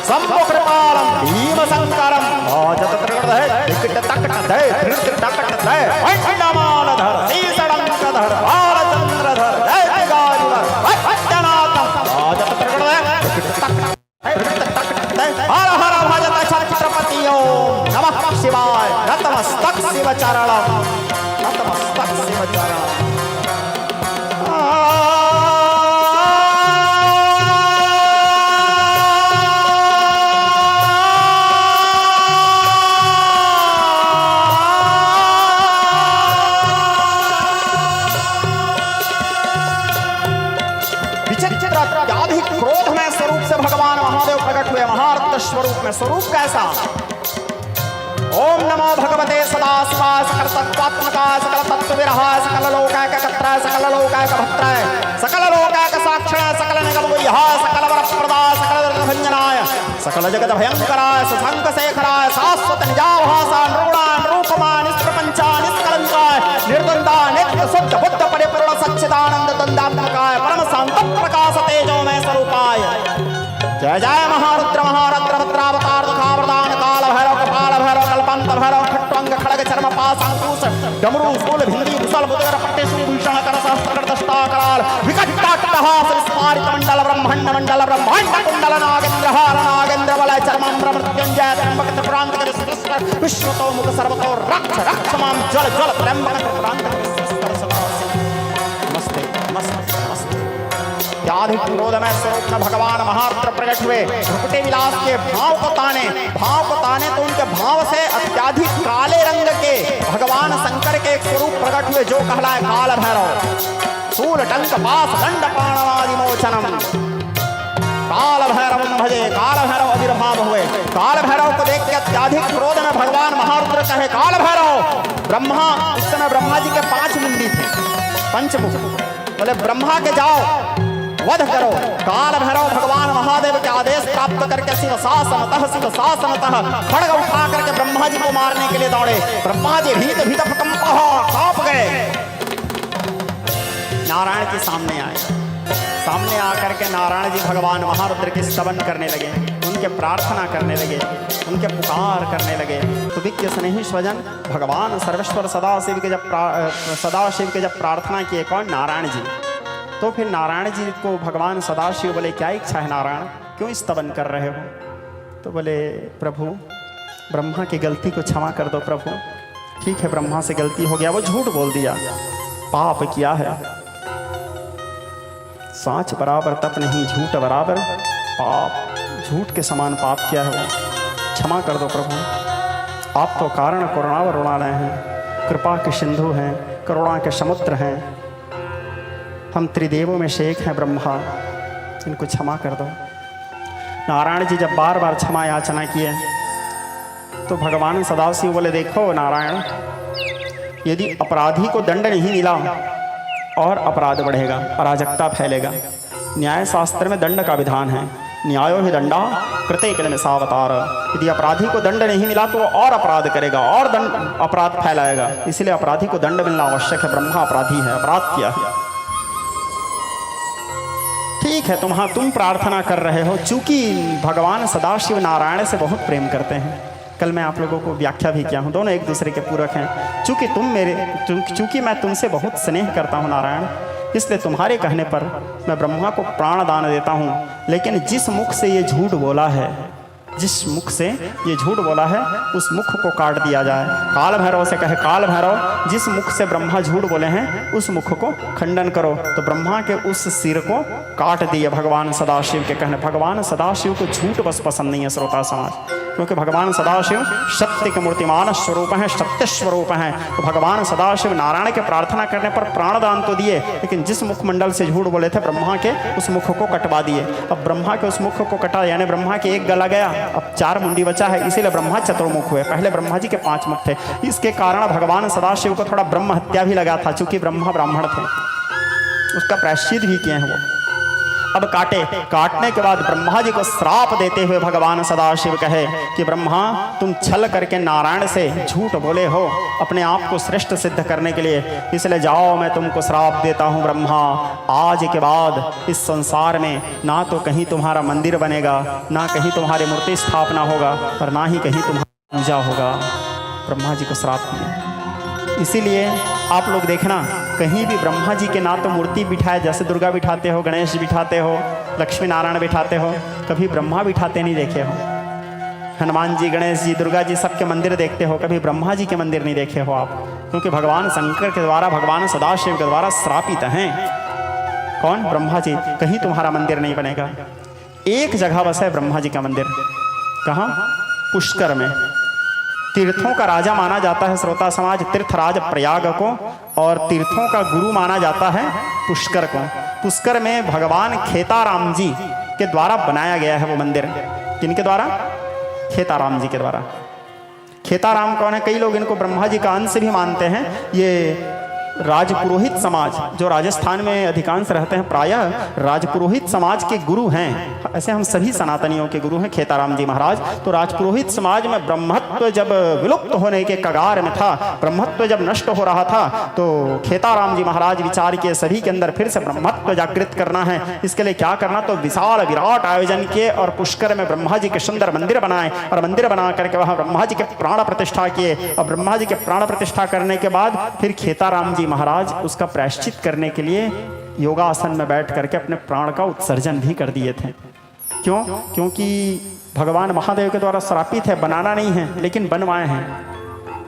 शंभु कृपालम भीम शंकरम भजत त्रिगुणधर विकट तकटधर धृत तकटधर अंडमानधर शीसडंकधर बालचंद्रधर जय गारिवर वैद्यनाथम भजत त्रिगुणधर विकट तकटधर हर हर भजत छत्रपतियो नमः शिवाय। नतमस्तक शिव चरणम, नतमस्तक शिव चरणम। विचित्र अत्याधिक क्रोध में स्वरूप से भगवान महादेव प्रकट हुए। महारुद्र स्वरूप में। स्वरूप कैसा? ओम नमो भगवते सदाशिवाय सकल तत्वात्मकाय सकल तत्वविरहाय सकल लोकाय कत्राय सकल लोकाय भद्राय सकल लोकाय साक्षाय सकल निगम गुह्याय सकल वरप्रदाय सकल भंजनाय सकल जगत भयंकराय सशंक शेखराय शाश्वत निजाभासा नृणाय रूपमान निष्प्रपंचाय निष्कलंकाय निर्द्वंदाय नित्य शुद्ध बुद्ध परिपूर्ण सच्चिदानंद द्वंदात्मकाय परम शांत प्रकाश तेजोमय स्वरूपाय। जय जय महारुद्र महारुद्र भद्रावतार दुखावरदान काल भैरव कपाल भैरव कल्पांत भैरव खट्टंग खड़ग चर्म पास अंकुश डमरू शूल भिंदी कुशल मुदगर पट्टेश्वरी भूषण कर सहस्त्र दष्टा कराल विकटाट्टहास विस्फारित मंडल ब्रह्मांड मंडल ब्रह्मांड कुंडल नागेंद्र हार नागेंद्र वलय चर्माम्र मृत्युंजय त्र्यंबक त्रिपुरांतक विश्वतो मुख सर्वतो रक्ष रक्ष माम जल जल त्र्यंबक त्रिपुरांतक नमस्ते नमस्ते नमस्ते। अत्याधिक क्रोधमय स्वरूप में भगवान महारुद्र प्रकट हुए। भ्रुकुटी विलास के भाव को ताने तो उनके भाव से अत्याधिक काले रंग के भगवान शंकर के एक स्वरूप प्रकट हुए जो कहलाए काल भैरव। शूल टंक पास दंड पाणवादि मोचनम काल भैरव भजे। काल भैरव आविर्भाव हुए। काल भैरव को देख के अत्याधिक क्रोध में भगवान महारुद्र कहे काल भैरव। ब्रह्मा उस समय ब्रह्मा जी के 5 मुंडी थे, पंचमुख। बोले ब्रह्मा के जाओ वध करो। काल भैरव भगवान महादेव के आदेश प्राप्त करके शिव शासनतः खड्ग उठा करके ब्रह्मा जी को मारने के लिए दौड़े। ब्रह्मा जी भीत भीत भूकंपः कांप गए। नारायण के सामने आए। सामने आकर के नारायण जी भगवान महारुद्र के स्तवन करने लगे, उनके प्रार्थना करने लगे, उनके पुकार करने लगे। तो विज्ञ स्नेही स्वजन भगवान सर्वेश्वर सदाशिव के जब प्रार्थना किए, कौन? नारायण जी। तो फिर नारायण जी को भगवान सदाशिव बोले क्या इच्छा है नारायण, क्यों स्तवन कर रहे हो? तो बोले प्रभु ब्रह्मा की गलती को क्षमा कर दो प्रभु। ठीक है ब्रह्मा से गलती हो गया, वो झूठ बोल दिया, पाप किया है। सांच बराबर तप नहीं, झूठ बराबर पाप, झूठ के समान पाप किया है वो, क्षमा कर दो प्रभु। आप तो कारण करुणावरुणालय हैं, कृपा के सिंधु हैं, करुणा के समुद्र हैं। हम त्रिदेवों में शेख हैं ब्रह्मा, इनको क्षमा कर दो। नारायण जी जब बार बार क्षमा याचना किए तो भगवान सदाशिव बोले देखो नारायण, यदि अपराधी को दंड नहीं मिला और अपराध बढ़ेगा, अराजकता फैलेगा। न्याय शास्त्र में दंड का विधान है। न्यायो ही दंडा कृते किलमिषावतार। यदि अपराधी को दंड नहीं मिला तो वो और अपराध करेगा और दंड अपराध फैलाएगा, इसलिए अपराधी को दंड मिलना आवश्यक है। ब्रह्मा अपराधी है, अपराध किया है। ठीक है, तुम प्रार्थना कर रहे हो, चूंकि भगवान सदाशिव नारायण से बहुत प्रेम करते हैं। कल मैं आप लोगों को व्याख्या भी किया हूँ, दोनों एक दूसरे के पूरक हैं। चूंकि मैं तुमसे बहुत स्नेह करता हूँ नारायण, इसलिए तुम्हारे कहने पर मैं ब्रह्मा को प्राण दान देता हूँ। लेकिन जिस मुख से ये झूठ बोला है, जिस मुख से ये झूठ बोला है, उस मुख को काट दिया जाए। काल भैरव से कहे, काल भैरव जिस मुख से ब्रह्मा झूठ बोले हैं उस मुख को खंडन करो। तो ब्रह्मा के उस सिर को काट दिए भगवान सदाशिव के कहने। भगवान सदाशिव को झूठ बस पसंद नहीं है श्रोता समाज, क्योंकि भगवान सदाशिव सत्य के मूर्तिमान स्वरूप हैं, सत्य स्वरूप हैं। तो भगवान सदाशिव नारायण के प्रार्थना करने पर प्राणदान तो दिए, लेकिन जिस मुखमंडल से झूठ बोले थे ब्रह्मा के, उस मुख को कटवा दिए। अब ब्रह्मा के उस मुख को कटा, यानी ब्रह्मा के एक गला गया, अब 4 मुंडी बचा है, इसीलिए ब्रह्मा चतुर्मुख हुए। पहले ब्रह्मा जी के 5 मुख थे। इसके कारण भगवान सदाशिव को थोड़ा ब्रह्म हत्या भी लगा था, चूंकि ब्रह्मा ब्राह्मण थे। उसका प्रायश्चित भी किए हैं वो। अब काटने के बाद ब्रह्मा जी को श्राप देते हुए भगवान सदाशिव कहे कि ब्रह्मा, तुम छल करके नारायण से झूठ बोले हो अपने आप को श्रेष्ठ सिद्ध करने के लिए, इसलिए जाओ मैं तुमको श्राप देता हूँ ब्रह्मा। आज के बाद इस संसार में ना तो कहीं तुम्हारा मंदिर बनेगा, ना कहीं तुम्हारी मूर्ति स्थापना होगा, और ना ही कहीं तुम्हारी पूजा होगा। ब्रह्मा जी को श्राप दिया। इसीलिए आप लोग देखना, कहीं भी ब्रह्मा जी के ना तो मूर्ति बिठाए, जैसे दुर्गा बिठाते हो, गणेश बिठाते हो, लक्ष्मी नारायण बिठाते हो, कभी ब्रह्मा बिठाते नहीं देखे हो। हनुमान जी, गणेश जी, दुर्गा जी सबके मंदिर देखते हो, कभी ब्रह्मा जी के मंदिर नहीं देखे हो आप, क्योंकि भगवान शंकर के द्वारा, भगवान सदाशिव के द्वारा श्रापित हैं। कौन? ब्रह्मा जी। कहीं तुम्हारा मंदिर नहीं बनेगा। एक जगह बस है ब्रह्मा जी का मंदिर। कहाँ? पुष्कर में। तीर्थों का राजा माना जाता है श्रोता समाज तीर्थराज प्रयाग को, और तीर्थों का गुरु माना जाता है पुष्कर को। पुष्कर में भगवान खेताराम जी के द्वारा बनाया गया है वो मंदिर। किनके द्वारा? खेताराम जी के द्वारा। खेताराम कौन है? कई लोग इनको ब्रह्मा जी का अंश भी मानते हैं। ये राजपुरोहित समाज जो राजस्थान में अधिकांश रहते हैं, प्रायः राजपुरोहित समाज के गुरु हैं। ऐसे हम सभी सनातनियों के गुरु हैं खेताराम जी महाराज। तो राजपुरोहित समाज में ब्रह्मत्व जब विलुप्त होने के कगार में था, ब्रह्मत्व जब नष्ट हो रहा था, तो खेताराम जी महाराज विचार किए सभी के अंदर फिर से ब्रह्मत्व जागृत करना है। इसके लिए क्या करना? तो विशाल विराट आयोजन किए और पुष्कर में ब्रह्मा जी के सुंदर मंदिर बनाए, और मंदिर बना करके वहाँ ब्रह्मा जी के प्राण प्रतिष्ठा किए। और ब्रह्मा जी के प्राण प्रतिष्ठा करने के बाद फिर खेताराम जी महाराज उसका प्रायश्चित करने के लिए योगासन में बैठ करके अपने प्राण का उत्सर्जन भी कर दिए थे। क्यों? क्योंकि भगवान महादेव के द्वारा श्रापित है, बनाना नहीं है, लेकिन बनवाए हैं।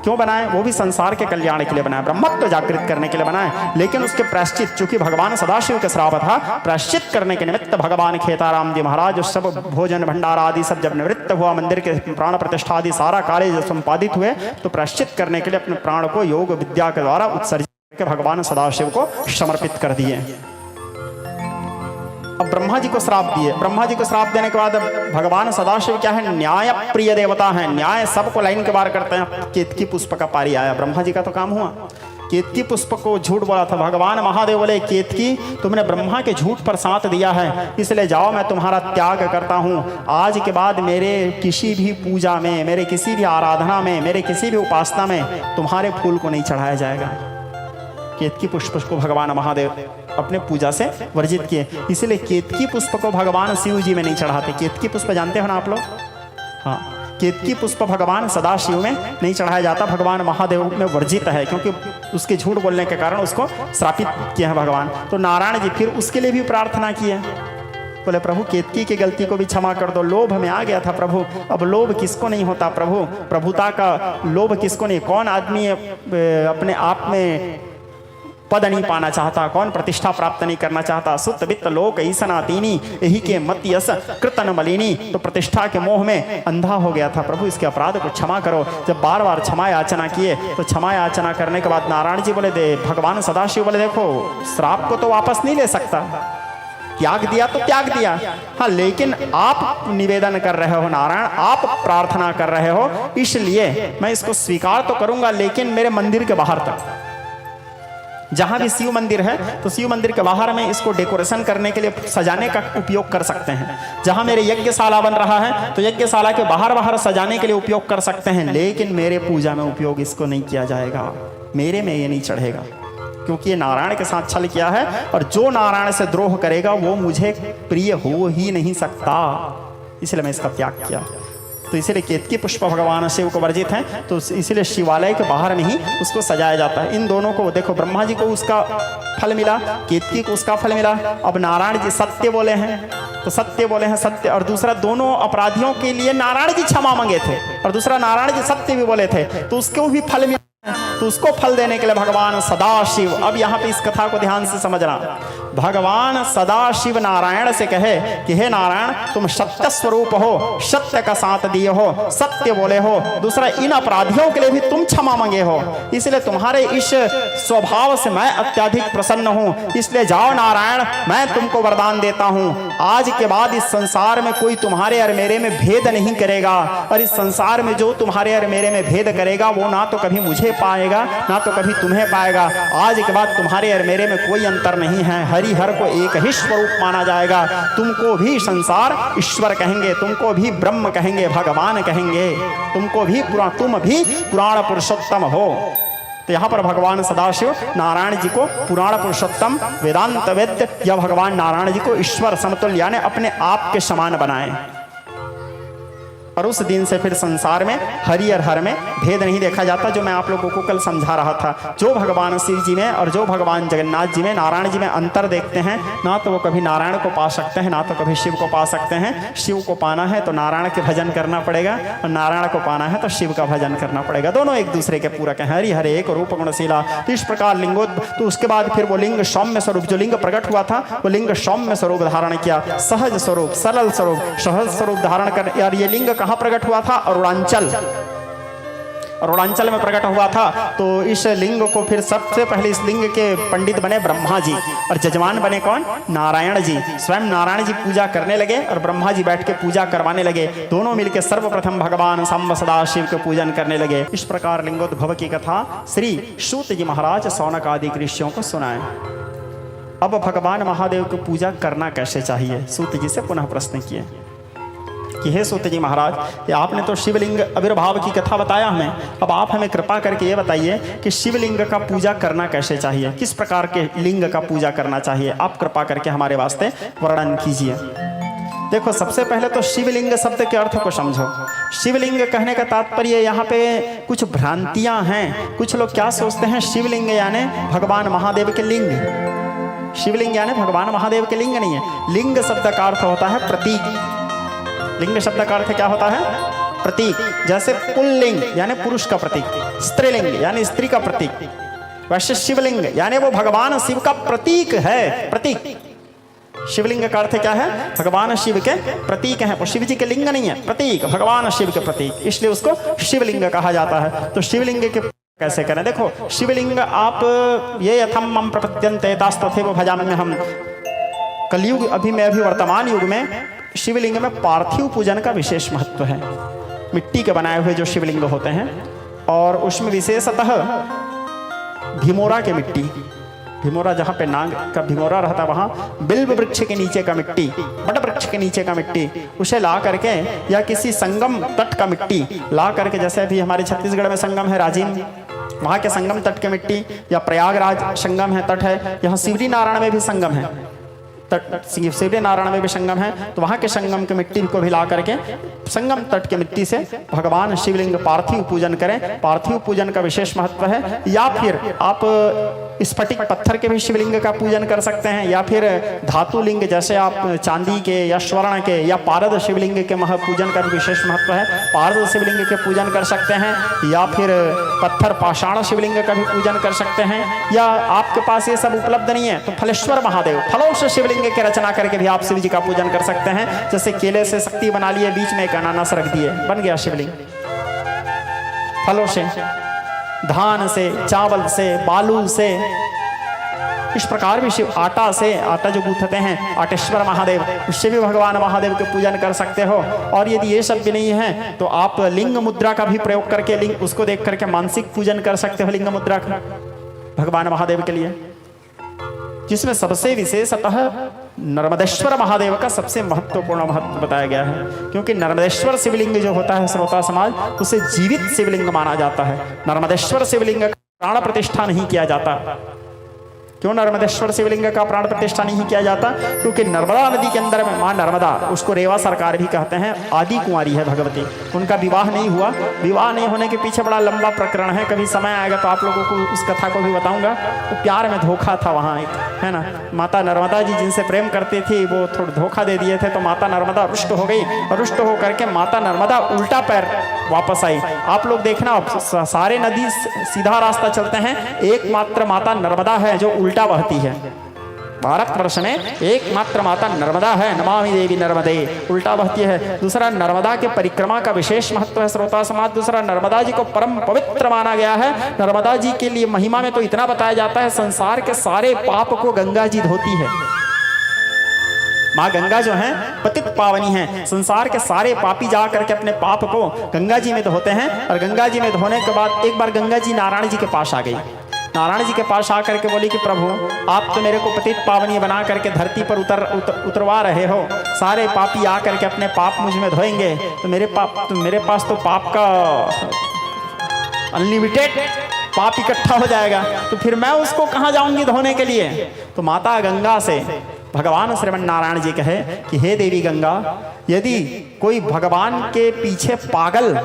क्यों बनाए? वो भी संसार के कल्याण के लिए बनाए, ब्रह्मत्व जागृत करने के लिए बनाए। लेकिन उसके प्रायश्चित, चूंकि भगवान सदाशिव के श्राप था, प्रायश्चित करने के निमित्त भगवान खेताराम जी महाराज सब भोजन भंडारा आदि सब जब निवृत्त हुआ, मंदिर के प्राण प्रतिष्ठा आदि सारा कार्य जब संपादित हुए, तो प्रायश्चित करने के लिए अपने प्राण को योग विद्या के द्वारा उत्सर्जित के भगवान सदाशिव को समर्पित कर दिए। अब ब्रह्मा जी को श्राप दिए। ब्रह्मा जी को श्राप देने के बाद भगवान सदाशिव क्या है? न्याय प्रिय देवता हैं। न्याय सबको लाइन के बाहर करते हैं। केतकी पुष्प का पारी आया, ब्रह्मा जी का तो काम हुआ। केतकी पुष्प को झूठ बोला था भगवान महादेव, बोले केतकी तुमने ब्रह्मा के झूठ पर साथ दिया है, इसलिए जाओ मैं तुम्हारा त्याग करता हूँ। आज के बाद मेरे किसी भी पूजा में, मेरे किसी भी आराधना में, मेरे किसी भी उपासना में तुम्हारे फूल को नहीं चढ़ाया जाएगा। केतकी पुष्प को भगवान महादेव अपने पूजा से वर्जित किए, इसलिए केतकी पुष्प को भगवान शिव जी में नहीं चढ़ाते। केतकी पुष्प जानते हो ना आप लोग? हाँ, केतकी पुष्प भगवान सदाशिव में नहीं चढ़ाया जाता, भगवान महादेव में वर्जित है, क्योंकि उसके झूठ बोलने के कारण उसको श्रापित किए हैं भगवान। तो नारायण जी फिर उसके लिए भी प्रार्थना की है। बोले प्रभु केतकी की गलती को भी क्षमा कर दो, लोभ में आ गया था प्रभु। अब लोभ किसको नहीं होता प्रभु? प्रभुता का लोभ किसको नहीं? कौन आदमी अपने आप में पद नहीं पाना चाहता? कौन प्रतिष्ठा प्राप्त नहीं करना चाहता? सुत वित्त लोक ईसना तीनी यही के मत यस कृतन मलिनी। तो प्रतिष्ठा के मोह में अंधा हो गया था प्रभु, इसके अपराध को क्षमा करो। जब बार बार क्षमा याचना किए, तो क्षमा याचना करने के बाद नारायण जी बोले, भगवान सदाशिव बोले देखो श्राप को तो वापस नहीं ले सकता, त्याग दिया तो त्याग दिया, हाँ, लेकिन आप निवेदन कर रहे हो नारायण, आप प्रार्थना कर रहे हो, इसलिए मैं इसको स्वीकार तो करूंगा, लेकिन मेरे मंदिर के बाहर तक। जहाँ भी शिव मंदिर है तो शिव मंदिर के बाहर में इसको डेकोरेशन करने के लिए, सजाने का उपयोग कर सकते हैं। जहाँ मेरे यज्ञशाला बन रहा है तो यज्ञशाला के बाहर सजाने के लिए उपयोग कर सकते हैं, लेकिन मेरे पूजा में उपयोग इसको नहीं किया जाएगा, मेरे में ये नहीं चढ़ेगा, क्योंकि ये नारायण के साथ छल किया है और जो नारायण से द्रोह करेगा वो मुझे प्रिय हो ही नहीं सकता, इसलिए मैं इसका त्याग किया। तो इसीलिए केतकी पुष्प भगवान शिव को वर्जित हैं, तो इसीलिए शिवालय के बाहर में ही उसको सजाया जाता है। इन दोनों को देखो, ब्रह्मा जी को उसका फल मिला, केतकी को उसका फल मिला। अब नारायण जी सत्य बोले हैं तो सत्य बोले हैं, सत्य, और दूसरा दोनों अपराधियों के लिए नारायण जी क्षमा मांगे थे और दूसरा नारायण जी सत्य भी बोले थे, तो उसको भी फल मिला। तो उसको फल देने के लिए भगवान सदाशिव, अब यहाँ पे इस कथा को ध्यान से समझना, भगवान सदाशिव नारायण से कहे कि हे नारायण तुम सत्य स्वरूप हो, सत्य का साथ दिए हो, सत्य बोले हो, दूसरा इन अपराधियों के लिए भी तुम क्षमा मांगे हो, इसलिए तुम्हारे इस स्वभाव से मैं अत्यधिक प्रसन्न हूँ, इसलिए जाओ नारायण मैं तुमको वरदान देता हूँ, आज के बाद इस संसार में कोई तुम्हारे और मेरे में भेद नहीं करेगा, और इस संसार में जो तुम्हारे और मेरे में भेद करेगा वो ना तो कभी मुझे पाएगा ना तो कभी तुम्हें पाएगा। आज के बाद तुम्हारे और मेरे में कोई अंतर नहीं है, हरिहर को एक ही स्वरूप माना जाएगा। तुमको भी संसार ईश्वर कहेंगे, तुमको भी ब्रह्म कहेंगे, भगवान कहेंगे, तुम भी पुराण पुरुषोत्तम हो। तो यहाँ पर भगवान सदाशिव नारायण जी को पुराण पुरुषोत्तम वेदांत वेद्य या भगवान नारायण जी को ईश्वर समतुल्य यानी अपने आप के समान बनाए, और उस दिन से फिर संसार में हरि और हर में भेद नहीं देखा जाता, जो मैं आप लोगों को कल समझा रहा था। जो भगवान शिव जी में और जो भगवान जगन्नाथ जी में, नारायण जी में अंतर देखते हैं, ना तो वो कभी नारायण को पा सकते हैं ना तो कभी शिव को पा सकते हैं। शिव को पाना है तो नारायण के भजन करना पड़ेगा, और नारायण को पाना है तो शिव का भजन करना पड़ेगा, दोनों एक दूसरे के पूरक हैं। हरि हरे एक रूप गुणशीला, तो इस प्रकार लिंगोद, तो उसके बाद फिर वो लिंग सौम्य स्वरूप, जो लिंग प्रकट हुआ था वो लिंग सौम्य स्वरूप धारण किया, सहज स्वरूप, सरल स्वरूप, सहज स्वरूप धारण कर। यार ये लिंग कहाँ प्रकट हुआ था? अरुणाचल में प्रकट हुआ था। तो इस लिंग को फिर सबसे पहले इस लिंग के पंडित बने ब्रह्मा जी, और जजमान बने कौन? नारायण जी। स्वयं नारायण जी पूजा करने लगे और ब्रह्मा जी बैठ के पूजा करवाने लगे। दोनों मिलकर सर्वप्रथम भगवान सांब सदाशिव के पूजन करने लगे। इस प्रकार लिंगोद्भव की कथा श्री सूत जी महाराज सौनक आदि ऋषियों को सुनाए। अब भगवान महादेव की पूजा करना कैसे चाहिए? सूत जी से पुनः प्रश्न किए कि हे सूत जी महाराज, ये आपने तो शिवलिंग आविर्भाव की कथा बताया हमें, अब आप हमें कृपा करके ये बताइए कि शिवलिंग का पूजा करना कैसे चाहिए, किस प्रकार के लिंग का पूजा करना चाहिए, आप कृपा करके हमारे वास्ते वर्णन कीजिए। देखो, सबसे पहले तो शिवलिंग शब्द के अर्थ को समझो। शिवलिंग कहने का तात्पर्य यहाँ पे कुछ भ्रांतियाँ हैं। कुछ लोग क्या सोचते हैं, शिवलिंग यानी भगवान महादेव के लिंग। शिवलिंग यानी भगवान महादेव के लिंग नहीं है। लिंग शब्द का अर्थ होता है प्रतीक। लिंग शब्द का अर्थ क्या होता है? प्रतीक। जैसे पुल्लिंग यानी पुरुष का प्रतीक, स्त्रीलिंग यानी स्त्री का प्रतीक, वैसे शिवलिंग यानी वो भगवान शिव का प्रतीक है। प्रतीक, शिवलिंग का अर्थ क्या है? भगवान शिव के प्रतीक हैं। वो शिव जी के लिंग नहीं है, प्रतीक, भगवान शिव के प्रतीक, इसलिए उसको शिवलिंग कहा जाता है। तो शिवलिंग के कैसे करें? देखो, शिवलिंग आप ये यथम मम प्रपद्यन्ते तास्तथैव भजाम्य हम, कलयुग अभी वर्तमान युग में शिवलिंग में पार्थिव पूजन का विशेष महत्व है। मिट्टी के बनाए हुए जो शिवलिंग होते हैं, और उसमें विशेषतः भीमोरा के मिट्टी, भीमोरा जहाँ पे नाग का भीमोरा रहता है, वहाँ बिल्व वृक्ष के नीचे का मिट्टी, बट वृक्ष के नीचे का मिट्टी, उसे ला करके, या किसी संगम तट का मिट्टी ला करके, जैसे अभी हमारे छत्तीसगढ़ में संगम है राजीव, वहाँ के संगम तट के मिट्टी, या प्रयागराज संगम है, तट है, यहाँ शिवरी नारायण में भी संगम है, शिवरी नारायण में भी संगम है, तो वहाँ के संगम के मिट्टी को भी ला करके संगम तट के मिट्टी से भगवान शिवलिंग पार्थिव पूजन करें। पार्थिव पूजन का विशेष महत्व है। या फिर आप स्फटिक पत्थर के भी शिवलिंग का पूजन कर सकते हैं, या फिर धातु लिंग जैसे आप चांदी के या स्वर्ण के या पारद शिवलिंग के पूजन का भी विशेष महत्व है, पारद शिवलिंग के पूजन कर सकते हैं, या फिर पत्थर पाषाण शिवलिंग का भी पूजन कर सकते हैं। या आपके पास ये सब उपलब्ध नहीं है तो फलेश्वर महादेव, फलों से शिवलिंग की रचना करके भी आप शिव जी का पूजन कर सकते हैं। जैसे केले से शक्ति बना लिए, बीच में एक अनानास रख दिए, बन गया शिवलिंग। फलों से, धान से, चावल से, बालू से, इस प्रकार भी शिव, आटा से, आटा जो गूंथते हैं आटेश्वर महादेव, उससे भी भगवान महादेव के पूजन कर सकते हो। और यदि ये सब भी नहीं है तो आप लिंग मुद्रा का भी प्रयोग करके, लिंग उसको देख करके मानसिक पूजन कर सकते हो लिंग मुद्रा का। भगवान महादेव के लिए, जिसमें सबसे विशेषतः नर्मदेश्वर महादेव का सबसे महत्वपूर्ण महत्व बताया गया है। क्योंकि नर्मदेश्वर शिवलिंग जो होता है श्रोता समाज, उसे जीवित शिवलिंग माना जाता है। नर्मदेश्वर शिवलिंग का प्राण प्रतिष्ठा नहीं किया जाता। क्यों नर्मदेश्वर शिवलिंग का प्राण प्रतिष्ठा नहीं किया जाता? क्योंकि नर्मदा नदी के अंदर में माँ नर्मदा, उसको रेवा सरकार भी कहते हैं, आदि कुंवारी है भगवती, उनका विवाह नहीं हुआ। विवाह नहीं होने के पीछे बड़ा लंबा प्रकरण है, कभी समय आएगा तो आप लोगों को उस कथा को भी बताऊंगा। तो प्यार में धोखा था वहाँ एक, है ना। माता नर्मदा जी जिनसे प्रेम करती थी वो थोड़ा धोखा दे दिए थे, तो माता नर्मदा रुष्ट हो गई, और रुष्ट होकर के माता नर्मदा उल्टा पैर वापस आई। आप लोग देखना, सारे नदी सीधा रास्ता चलते हैं, एकमात्र माता नर्मदा है जो उल्टा बहती है। भारतवर्ष में एकमात्र माता नर्मदा है, नमामि देवी नर्मदे, उल्टा बहती है। दूसरा, नर्मदा के परिक्रमा का विशेष महत्व है श्रोता समाज। दूसरा, नर्मदा जी को परम पवित्र माना गया है। नर्मदा जी के लिए महिमा में तो इतना बताया जाता है, संसार के सारे पाप को गंगा जी धोती है। माँ गंगा जो है पतित पावनी है, संसार के सारे पापी जा करके अपने पाप को गंगा जी में धोते हैं। और गंगा जी में धोने के बाद एक बार गंगा जी नारायण जी के पास आ गई। नारायण जी के पास आकर के बोली कि प्रभु, आप तो मेरे को पतित पावनी बना करके धरती पर उतरवा रहे हो, सारे पापी आकर के अपने पाप मुझ में धोएंगे, तो मेरे पास तो पाप का अनलिमिटेड पाप इकट्ठा हो जाएगा, तो फिर मैं उसको कहाँ जाऊंगी धोने के लिए। तो माता गंगा से भगवान श्रीमन नारायण जी कहे कि हे देवी गंगा, यदि कोई भगवान के पीछे पागल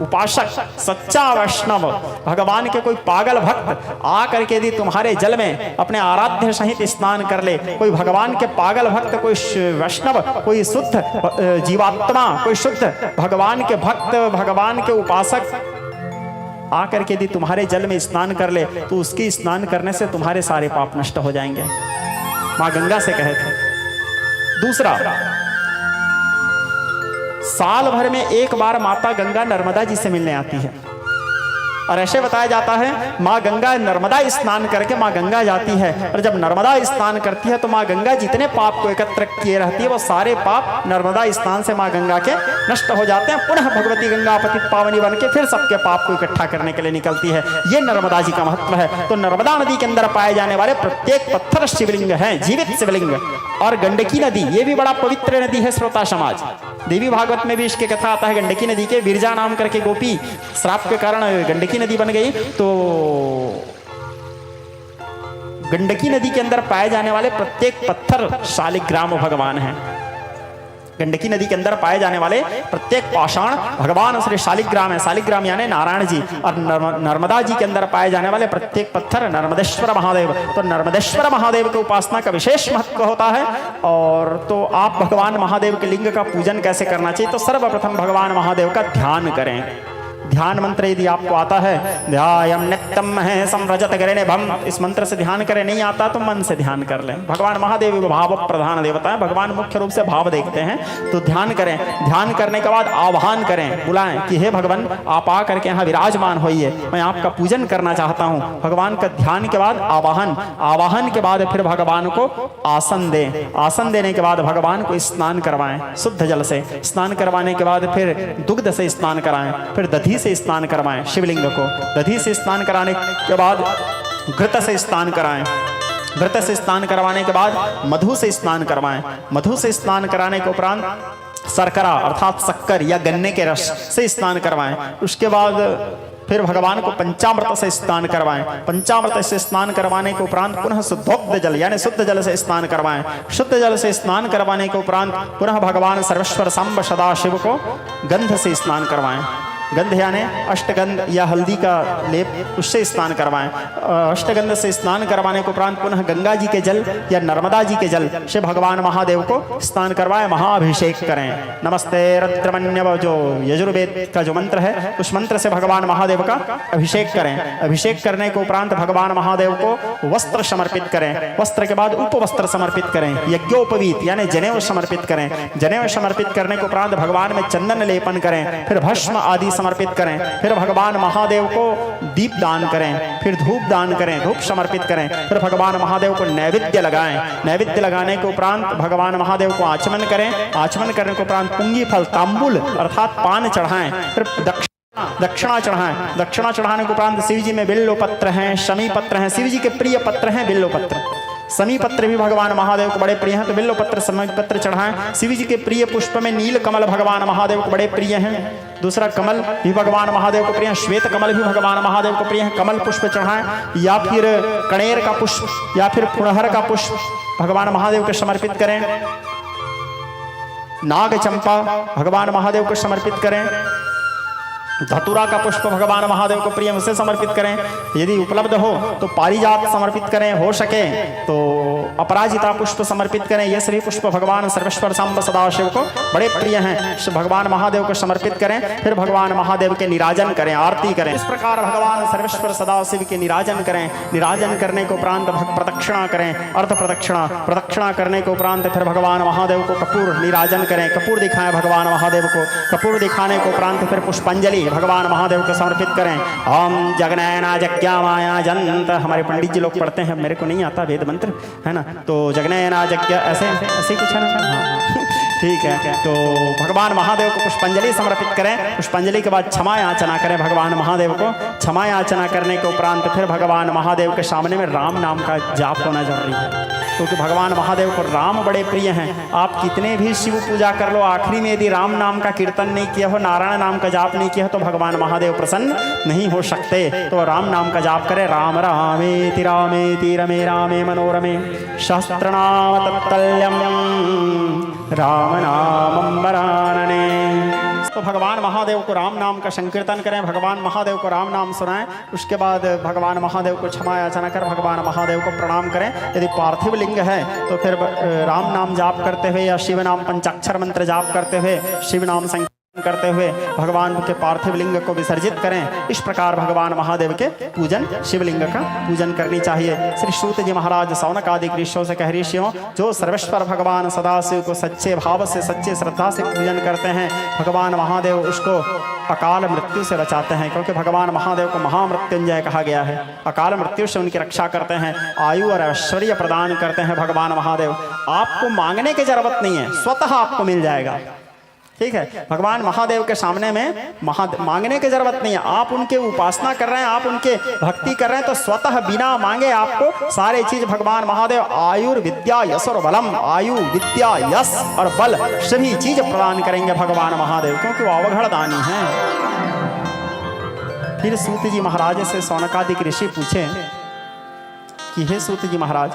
उपासक, सच्चा वैष्णव, भगवान के कोई पागल भक्त आकर के यदि तुम्हारे जल में अपने आराध्य सहित स्नान कर ले, कोई भगवान के पागल भक्त, कोई वैष्णव, कोई शुद्ध जीवात्मा, कोई शुद्ध भगवान के भक्त, भगवान के उपासक आकर के यदि तुम्हारे जल में स्नान कर ले, तो उसके स्नान करने से तुम्हारे सारे पाप नष्ट हो जाएंगे। माँ गंगा से कहे थे। दूसरा, साल भर में एक बार माता गंगा नर्मदा जी से मिलने आती है, और ऐसे बताया जाता है माँ गंगा नर्मदा स्नान करके माँ गंगा जाती है, और जब नर्मदा स्नान करती है तो माँ गंगा जितने पाप को एकत्र किए रहती है, वो सारे पाप नर्मदा स्नान से माँ गंगा के नष्ट हो जाते हैं। पुनः भगवती गंगा पतित पावनी बन के फिर सबके पाप को इकट्ठा करने के लिए निकलती है। ये नर्मदा जी का महत्व है। तो नर्मदा नदी के अंदर पाए जाने वाले प्रत्येक पत्थर शिवलिंग है, जीवित शिवलिंग। और गंडकी नदी, ये भी बड़ा पवित्र नदी है श्रोता समाज। देवी भागवत में भी इसकी कथा आता है। गंडकी नदी के विरजा नाम करके गोपी श्राप के कारण गंडकी नदी बन गई। तो गंडकी नदी के अंदर पाए जाने वाले प्रत्येक पत्थर शालिग्राम भगवान हैं। गंडकी नदी के अंदर पाए जाने वाले प्रत्येक पाषाण भगवान श्री शालिग्राम है। शालिग्राम यानी नारायण जी। और नर्मदा जी के अंदर पाए जाने वाले प्रत्येक पत्थर नर्मदेश्वर महादेव। तो नर्मदेश्वर महादेव की उपासना का विशेष महत्व होता है। और तो आप भगवान महादेव के लिंग का पूजन कैसे करना चाहिए? तो सर्वप्रथम भगवान महादेव का ध्यान करें। ध्यान मंत्र यदि आपको आता है, ध्यायं नित्यं है संव्रजत गणेभम, इस मंत्र से ध्यान करें। नहीं आता तो मन से ध्यान कर लें। भगवान महादेव भाव प्रधान देवता है, भगवान मुख्य रूप से भाव देखते हैं। तो ध्यान करें। ध्यान करने के बाद आह्वान करें, बुलाएं कि हे भगवान, आप आ करके यहाँ विराजमान होइए, मैं आपका पूजन करना चाहता हूँ। भगवान का ध्यान के बाद आवाहन, आवाहन के बाद फिर भगवान को आसन दें। आसन देने के बाद भगवान को स्नान करवाएं शुद्ध जल से। स्नान करवाने के बाद फिर दुग्ध से स्नान कराएं, फिर दधी से स्नान करवाएं शिवलिंग को। दधी से स्नान कराने के बाद घृत से स्नान कराएं। घृत से स्नान करवाने के बाद मधु से स्नान करवाएं। मधु से स्नान कराने के उपरांत शर्करा अर्थात शक्कर या गन्ने के रस से स्नान करवाएं। उसके बाद फिर भगवान को पंचामृत से स्नान करवाएं। पंचामृत से स्नान करवाने के उपरांत पुनः शुद्धोक्त जल यानी शुद्ध जल से स्नान करवाएं। शुद्ध जल से स्नान करवाने के उपरांत पुनः भगवान सर्वेश्वर सांब सदाशिव को गंध से स्नान करवाएं। गंध यानी अष्टगंध या हल्दी का लेप, उससे स्नान करवाएं। अष्टगंध से स्नान करवाने के उपरांत पुनः गंगा जी के जल या नर्मदा जी के जल से भगवान महादेव को स्नान करवाएं, महाअभिषेक करें। नमस्ते रुद्रमन्यव जो यजुर्वेद का जो मंत्र है, उस मंत्र से भगवान महादेव का अभिषेक करें। अभिषेक करने के उपरांत भगवान महादेव को वस्त्र समर्पित करें। वस्त्र के बाद उपवस्त्र समर्पित करें। यज्ञोपवीत यानी जनेऊ समर्पित करें। जनेऊ समर्पित करने के उपरांत भगवान में चंदन लेपन करें। फिर भस्म आदि समर्पित करें। फिर भगवान महादेव को दीप दान करें। फिर धूप दान करें, धूप समर्पित करें। फिर भगवान महादेव को नैवेद्य लगाएं। नैवेद्य लगाने के उपरांत भगवान महादेव को आचमन करें। आचमन करने के उपरांत पुंगी फल तांबुल अर्थात पान चढ़ाएं। फिर दक्षिणा चढ़ाएं। दक्षिणा चढ़ाने के उपरांत शिव जी में बिल्व पत्र हैं, शमी पत्र हैं, शिव जी के प्रिय पत्र हैं बिल्व पत्र। शमी पत्र भी भगवान महादेव को बड़े प्रिय हैं, तो बिल्व पत्र शमी पत्र चढ़ाएं। शिव जी के प्रिय पुष्प में नील कमल भगवान महादेव को बड़े प्रिय हैं। दूसरा कमल भी भगवान महादेव को प्रिय है, श्वेत कमल भी भगवान महादेव को प्रिय है। कमल पुष्प चढ़ाएं या फिर कणेर का पुष्प या फिर पुनहर का पुष्प भगवान महादेव को समर्पित करें। नाग चंपा भगवान महादेव को समर्पित करें। धतुरा का पुष्प भगवान महादेव को प्रिय उसे समर्पित करें। यदि उपलब्ध हो तो पारिजात समर्पित करें, हो सके तो अपराजिता पुष्प समर्पित करें। ये सभी पुष्प भगवान सर्वेश्वर सांब सदाशिव को बड़े प्रिय हैं, भगवान महादेव को समर्पित करें। फिर भगवान महादेव के निराजन करें, आरती करें। इस प्रकार भगवान सर्वेश्वर सदाशिव के निराजन करें। निराजन करने के उपरांत प्रदक्षिणा करें, अर्थ प्रदक्षिणा। प्रदक्षिणा करने के उपरांत फिर भगवान महादेव को कपूर निराजन करें, कपूर दिखाएं भगवान महादेव को। कपूर दिखाने के उपरांत फिर पुष्पांजलि भगवान महादेव को समर्पित करें। ओम जगनयना जज्ञामाया जंत, हमारे पंडित जी लोग पढ़ते हैं, मेरे को नहीं आता वेद मंत्र, है ना। तो जगनयना यज्ञ ऐसे ऐसे कुछ है ना, ठीक है। तो भगवान महादेव को पुष्पांजलि समर्पित करें। पुष्पांजलि के बाद क्षमा याचना करें भगवान महादेव को। क्षमा याचना करने के उपरांत फिर भगवान महादेव के सामने में राम नाम का जाप होना जरूरी है, क्योंकि भगवान महादेव को राम बड़े प्रिय हैं। आप कितने भी शिव पूजा कर लो, आखिरी में यदि राम नाम का कीर्तन नहीं किया हो, नारायण नाम का जाप नहीं किया हो, तो भगवान महादेव प्रसन्न नहीं हो सकते। तो राम नाम का जाप करें। राम रामेति रामेति रमे रामे मनोरमे सहस्रनाम तत्तल्यम राम नामंबरानने। तो भगवान महादेव को राम नाम का संकीर्तन करें, भगवान महादेव को राम नाम सुनाएं। उसके बाद भगवान महादेव को क्षमा याचना कर भगवान महादेव को प्रणाम करें। यदि पार्थिव लिंग है तो फिर राम नाम जाप करते हुए या शिव नाम पंचाक्षर मंत्र जाप करते हुए, शिव नाम करते हुए भगवान के पार्थिव लिंग को विसर्जित करें। इस प्रकार भगवान महादेव के पूजन, शिवलिंग का पूजन करनी चाहिए। श्री सूत जी महाराज सौनक आदि ऋषियों से कह, ऋषियों जो सर्वेश्वर भगवान सदाशिव को सच्चे भाव से, सच्चे श्रद्धा से पूजन करते हैं, भगवान महादेव उसको अकाल मृत्यु से बचाते हैं, क्योंकि भगवान महादेव को महामृत्युंजय कहा गया है। अकाल मृत्यु से उनकी रक्षा करते हैं, आयु और ऐश्वर्य प्रदान करते हैं भगवान महादेव। आपको मांगने की जरूरत नहीं है, स्वतः आपको मिल जाएगा, ठीक है। भगवान महादेव के सामने में मांगने की जरूरत नहीं है। आप उनके उपासना कर रहे हैं, आप उनके भक्ति कर रहे हैं, तो स्वतः बिना मांगे आपको सारे चीज भगवान महादेव आयुर विद्या यश और बलम, आयु विद्या यश और बल सभी चीज प्रदान करेंगे भगवान महादेव, क्योंकि वो अवघड़ दानी हैं। फिर सूत जी महाराज से सौनकादिक ऋषि पूछे कि हे सूत जी महाराज,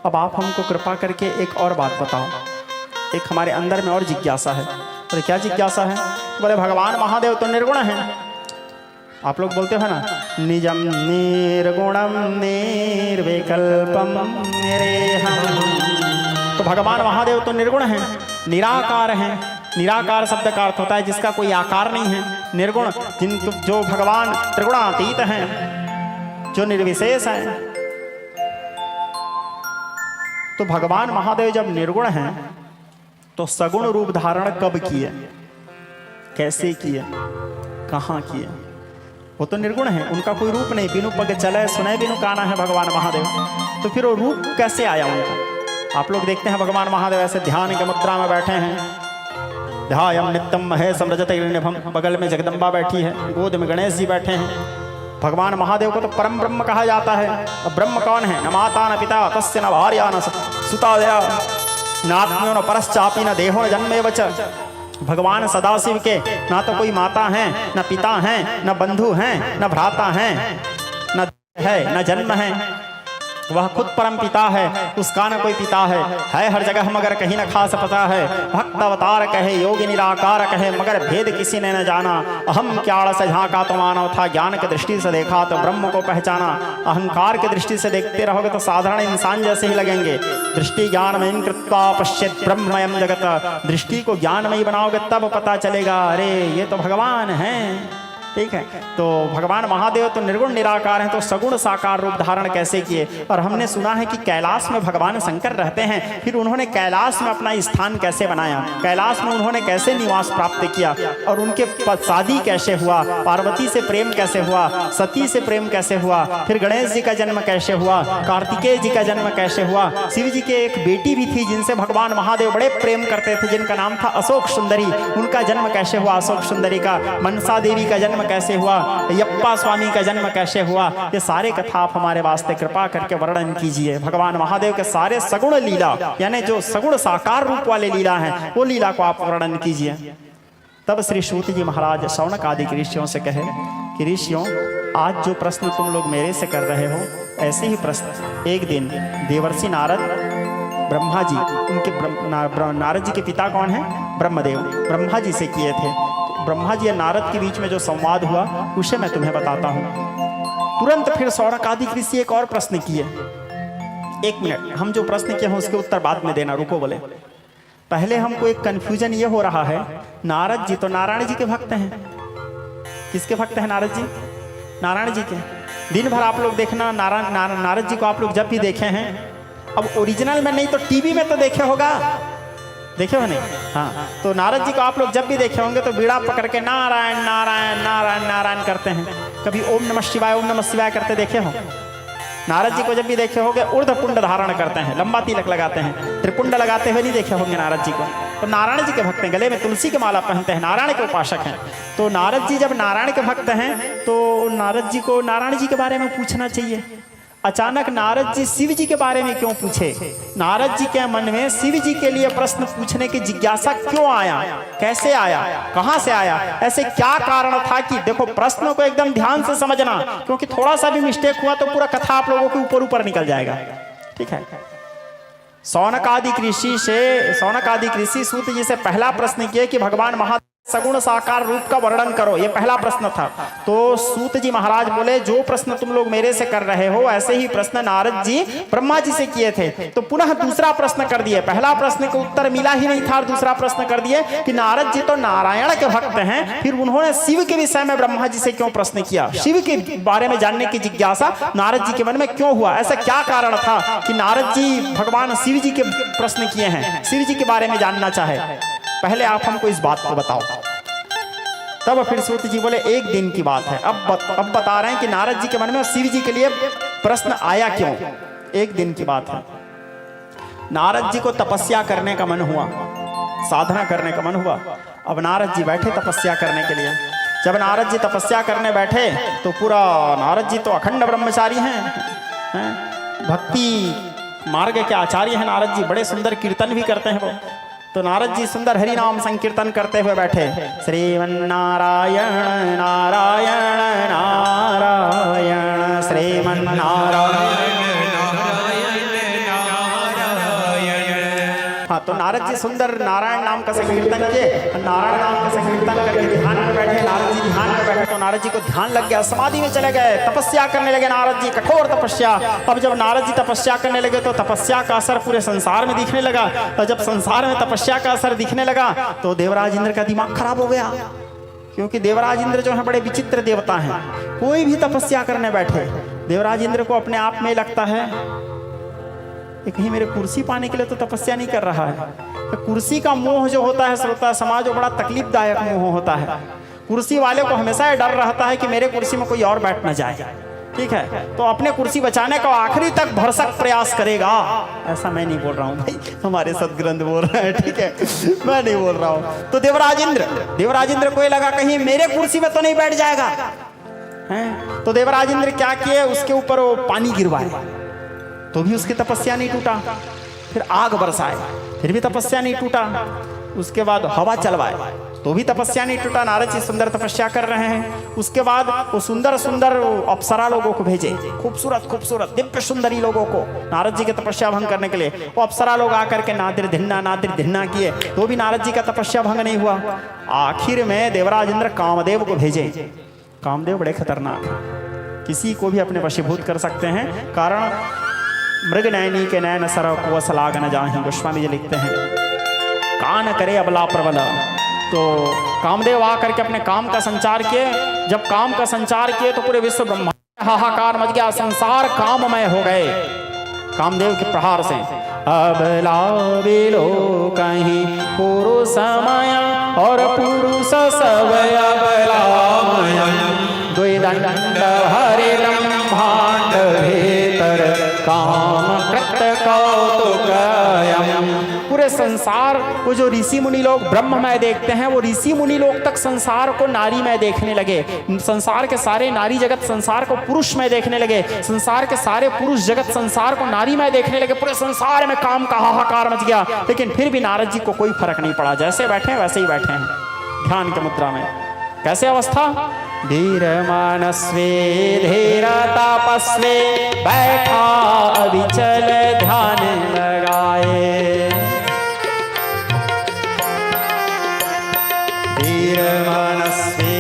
अब आप हमको कृपा करके एक और बात बताओ। एक हमारे अंदर में और जिज्ञासा है। बोले क्या जिज्ञासा है? बोले भगवान महादेव तो निर्गुण हैं। आप लोग बोलते हो ना, निजम निर्गुणम निर्विकल्पम निरेहम। तो भगवान महादेव तो निर्गुण हैं, निराकार हैं। निराकार शब्द का अर्थ होता है जिसका कोई आकार नहीं है। निर्गुण जो भगवान त्रिगुणातीत हैं, जो निर्विशेष हैं। तो भगवान महादेव जब निर्गुण हैं तो सगुण रूप धारण कब किए, कैसे किए, कहाँ किए? वो तो निर्गुण है, उनका कोई रूप नहीं। बिनु पग चले सुने बिनु काना है भगवान महादेव। तो फिर वो रूप कैसे आया उनका? आप लोग देखते हैं भगवान महादेव ऐसे ध्यान के मुद्रा में बैठे हैं। ध्यायम नित्यम महेशम रजतैर्निभम, बगल में जगदम्बा बैठी है, गोद में गणेश जी बैठे हैं। भगवान महादेव को तो परम ब्रह्म कहा जाता है। अब ब्रह्म कौन है? न माता न पिता तस्य न भार्या न सुता नात्म्यो न परश्चापि न देहो न जन्मेव च। भगवान सदाशिव के ना तो कोई माता है, न पिता हैं, न बंधु हैं, न भ्राता हैं, न है न जन्म है। वह खुद परम पिता है, उसका न कोई पिता है हर जगह मगर कहीं न खास पता है। भक्त अवतार कहे योगी निराकार कहे, मगर भेद किसी ने न जाना। अहम क्याड़ से झांका तो मानव था, ज्ञान की दृष्टि से देखा तो ब्रह्म को पहचाना। अहंकार की दृष्टि से देखते रहोगे तो साधारण इंसान जैसे ही लगेंगे। दृष्टि ज्ञानमयी कृत्वा पश्येत् ब्रह्ममयं जगत। दृष्टि को ज्ञानमयी बनाओगे तब पता चलेगा, अरे ये तो भगवान हैं। ठीक है, तो भगवान महादेव तो निर्गुण निराकार हैं, तो सगुण साकार रूप धारण कैसे किए? और हमने सुना है कि कैलाश में भगवान शंकर रहते हैं, फिर उन्होंने कैलाश में अपना स्थान कैसे बनाया, कैलाश में उन्होंने कैसे निवास प्राप्त किया, और उनके शादी कैसे हुआ, पार्वती से प्रेम कैसे हुआ, सती से प्रेम कैसे हुआ, फिर गणेश जी का जन्म कैसे हुआ, कार्तिकेय जी का जन्म कैसे हुआ। शिव जी के एक बेटी भी थी जिनसे भगवान महादेव बड़े प्रेम करते थे, जिनका नाम था अशोक सुंदरी। उनका जन्म कैसे हुआ अशोक सुंदरी का? मनसा देवी का जन्म कैसे हुआ, यप्पा स्वामी का जन्म कैसे हुआ, ये सारे कथा आप हमारे वास्ते कृपा करके वर्णन कीजिए। भगवान महादेव के सारे सगुण लीला, यानी जो सगुण साकार रूप वाले लीला हैं, वो लीला को आप वर्णन कीजिए। तब श्री सूत जी महाराज शौनक आदि ऋषियों से कहे कि ऋषियों, आज जो प्रश्न तुम लोग मेरे से कर रहे हो, ऐसे ही प्रश्न एक दिन देवर्षि नारद ब्रह्मा जी, उनके नारद जी के पिता कौन है, ब्रह्मदेव, ब्रह्मा जी से किए थे। तो ब्रह्मा जी और नारद के बीच में जो संवाद हुआ उसे मैं तुम्हें बताता हूँ। तुरंत फिर शौनक आदि ऋषि एक और प्रश्न किए। एक मिनट, हम जो प्रश्न किए हैं उसके उत्तर बाद में देना, रुको बोले। पहले हमको एक कंफ्यूजन ये हो रहा है, नारद जी तो नारायण जी के भक्त हैं। किसके भक्त हैं नारद जी? नारायण जी के। दिन भर आप लोग देखना नारद जी को आप लोग जब भी देखे हैं, अब ओरिजिनल में नहीं तो टीवी में तो देखे होगा, देखे हो नहीं? हाँ, तो नारद जी को आप लोग जब भी देखे होंगे तो बीड़ा पकड़ के नारायण नारायण नारायण नारायण करते हैं। कभी ओम नमः शिवाय करते देखे हो? नारद जी को जब भी देखे होंगे ऊर्ध्व पुंड धारण करते हैं, लंबा तिलक लगाते हैं, त्रिपुंड लगाते हुए नहीं देखे होंगे नारद जी को। तो नारायण जी के भक्त हैं, गले में तुलसी की माला पहनते हैं, नारायण के उपासक हैं। तो नारद जी जब नारायण के भक्त हैं तो नारद जी को नारायण जी के बारे में पूछना चाहिए। अचानक नारद जी शिव जी के बारे में क्यों पूछे? नारद जी के मन में शिव जी के लिए प्रश्न पूछने की जिज्ञासा क्यों आया, कैसे आया, कहां से आया, ऐसे क्या कारण था? कि देखो, प्रश्नों को एकदम ध्यान से समझना, क्योंकि थोड़ा सा भी मिस्टेक हुआ तो पूरा कथा आप लोगों के ऊपर निकल जाएगा। ठीक है। शौनक आदि ऋषि सूत जी से पहला प्रश्न किया कि भगवान महा सगुण साकार रूप का वर्णन करो, ये पहला प्रश्न था। तो सूत जी महाराज बोले, जो प्रश्न तुम लोग मेरे से कर रहे हो ऐसे ही प्रश्न नारद जी ब्रह्मा जी से किए थे। तो पुनः दूसरा प्रश्न कर दिए, पहला प्रश्न का उत्तर मिला ही नहीं था, दूसरा प्रश्न कर दिए कि नारद जी तो नारायण के भक्त हैं, फिर उन्होंने शिव के विषय में ब्रह्मा जी से क्यों प्रश्न किया, शिव के बारे में जानने की जिज्ञासा नारद जी के मन में क्यों हुआ, ऐसा क्या कारण था कि नारद जी भगवान शिव जी के प्रश्न किए हैं, शिव जी के बारे में जानना चाहे। पहले आप हमको इस बात को बताओ। तब फिर सूत जी बोले, एक दिन की बात है, अब बता रहे हैं कि नारद जी के मन में शिव जी के लिए प्रश्न आया क्यों। एक दिन की बात है, नारद जी को तपस्या करने का मन हुआ, साधना करने का मन हुआ। अब नारद जी बैठे तपस्या करने के लिए। जब नारद जी तपस्या करने बैठे तो पूरा नारद जी तो अखंड ब्रह्मचारी हैं, भक्ति मार्ग के आचार्य हैं नारद जी, बड़े सुंदर कीर्तन भी करते हैं वो। तो नारद जी सुंदर हरि नाम संकीर्तन करते हुए बैठे, श्रीमन्नारायण नारायण नारायण श्रीमन्नारायण। हाँ, तो नारद जी सुंदर नारायण नाम का संकीर्तन किए, नारायण नाम का संकीर्तन करके ध्यान में बैठे। नारद जी ध्यान में बैठे तो नारद जी को ध्यान लग गया, समाधि में चले गए, तपस्या करने लगे नारद जी, कठोर तपस्या। अब जब नारद जी तपस्या करने लगे तो तपस्या का असर पूरे संसार में दिखने लगा। और जब संसार में तपस्या का असर दिखने लगा तो देवराज इंद्र का दिमाग खराब हो गया, क्योंकि देवराज इंद्र जो है बड़े विचित्र देवता हैं। कोई भी तपस्या करने बैठे, देवराज इंद्र को अपने आप में लगता है कि कहीं मेरे कुर्सी पाने के लिए तो तपस्या नहीं कर रहा है। तो कुर्सी का मोह जो होता है श्रोता समाज, वो बड़ा तकलीफदायक मोह होता है। कुर्सी वाले को हमेशा डर रहता है कि मेरे कुर्सी में कोई और बैठ ना जाए। ठीक है, तो अपने कुर्सी बचाने का आखिरी तक भरसक प्रयास करेगा। ऐसा मैं नहीं बोल रहा हूँ भाई, हमारे सदग्रंथ बोल रहे हैं, ठीक है, मैं नहीं बोल रहा हूँ। तो देवराज इंद्र को ये लगा कहीं मेरे कुर्सी में तो नहीं बैठ जाएगा हैं। तो देवराज इंद्र क्या किए, उसके ऊपर वो पानी गिरवाए तो भी उसकी तपस्या नहीं टूटा। फिर आग बरसाए फिर भी तपस्या नहीं टूटा। उसके बाद हवा चलवाए तो भी तपस्या नहीं टूटा। नारद जी सुंदर तपस्या कर रहे हैं। उसके बाद वो सुंदर सुंदर अप्सरा लोगों को भेजे, खूबसूरत दिव्य सुंदरी लोगों को नारद जी के तपस्या भंग करने के लिए। वो अप्सरा लोग आकर के नादिर धिन्ना किए तो भी नारद जी का तपस्या भंग नहीं हुआ। आखिर में देवराज इंद्र कामदेव को भेजे। कामदेव बड़े खतरनाक हैं, किसी को भी अपने वशीभूत कर सकते हैं। कारण मृग नैनी के नैन सरव को सलाग न जाहि, गोस्वामी जी लिखते हैं, कान करे अबला प्रबल। तो कामदेव आकर के अपने काम का संचार किए। जब काम का संचार किए तो पूरे विश्व ब्रह्मांड हाहाकार मच गया, संसार काममय हो गए कामदेव के प्रहार से। अबला बिलो कहीं पुरुष माया और पुरुष सवय अबलामय, द्विदंड हरे ब्रह्मांड भीतर काम कृत कौतुकयम्। पूरे पूरे संसार को जो ऋषि मुनि लोग ब्रह्ममय देखते हैं, वो ऋषि मुनि लोग तक संसार को नारीमय देखने लगे। संसार के सारे नारी जगत संसार को पुरुषमय देखने लगे, संसार के सारे पुरुष जगत संसार को नारीमय देखने लगे। पूरे संसार में काम का हाहाकार मच गया, लेकिन फिर भी नारद जी को कोई फर्क नहीं पड़ा। जैसे बैठे हैं वैसे ही बैठे हैं ध्यान की मुद्रा में। कैसे अवस्था? धीर मानस्वे धीर तापस्वे बैठा अविचल ध्यान लगाए। धीर मानस्वे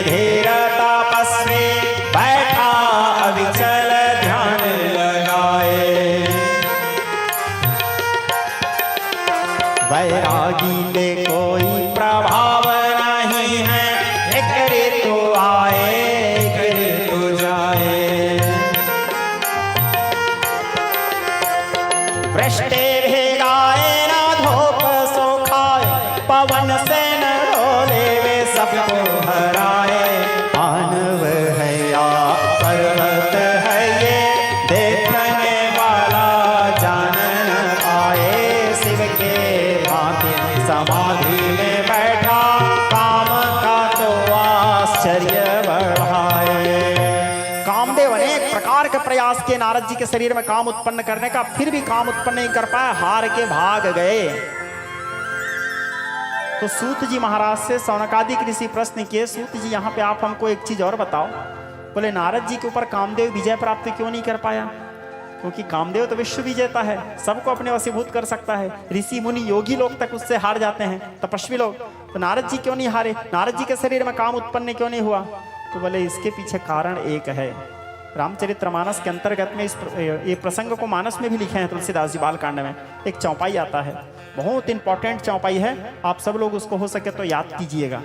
धीर तापस्वे बैठा अविचल ध्यान लगाए। वैरागी में कोई प्रभाव नहीं है, एक ऋतु आए एक ऋतु जाए। वृष्टि भिगाए ना धूप सुखाए, पवन से न डोले वे सबको हराए। मानव है या पर्वत है ये, देखने वाला जान न पाए। शिव के भांति समाधि में बैठा, काम का तो आश्चर्य बढ़ाए। कामदेव अनेक प्रकार के प्रयास किए नारद जी के शरीर में काम उत्पन्न करने का, फिर भी काम उत्पन्न नहीं कर पाए, हार के भाग गए। तो सूत जी महाराज से सौनकादिक ऋषि प्रश्न किए, सूत जी यहाँ पे आप हमको एक चीज और बताओ। बोले नारद जी के ऊपर कामदेव विजय प्राप्त क्यों नहीं कर पाया? क्योंकि कामदेव तो विश्व विजेता है, सबको अपने वशीभूत कर सकता है। ऋषि मुनि योगी लोग तक उससे हार जाते हैं, तपस्वी लोग। तो नारद जी क्यों नहीं हारे? नारद जी के शरीर में काम उत्पन्न क्यों नहीं हुआ? तो बोले इसके पीछे कारण एक है। रामचरितमानस के अंतर्गत में ये प्रसंग को मानस में भी लिखे हैं तुलसीदास जी बालकांड में। एक चौपाई आता है, बहुत इंपॉर्टेंट चौपाई है, आप सब लोग उसको हो सके तो याद कीजिएगा,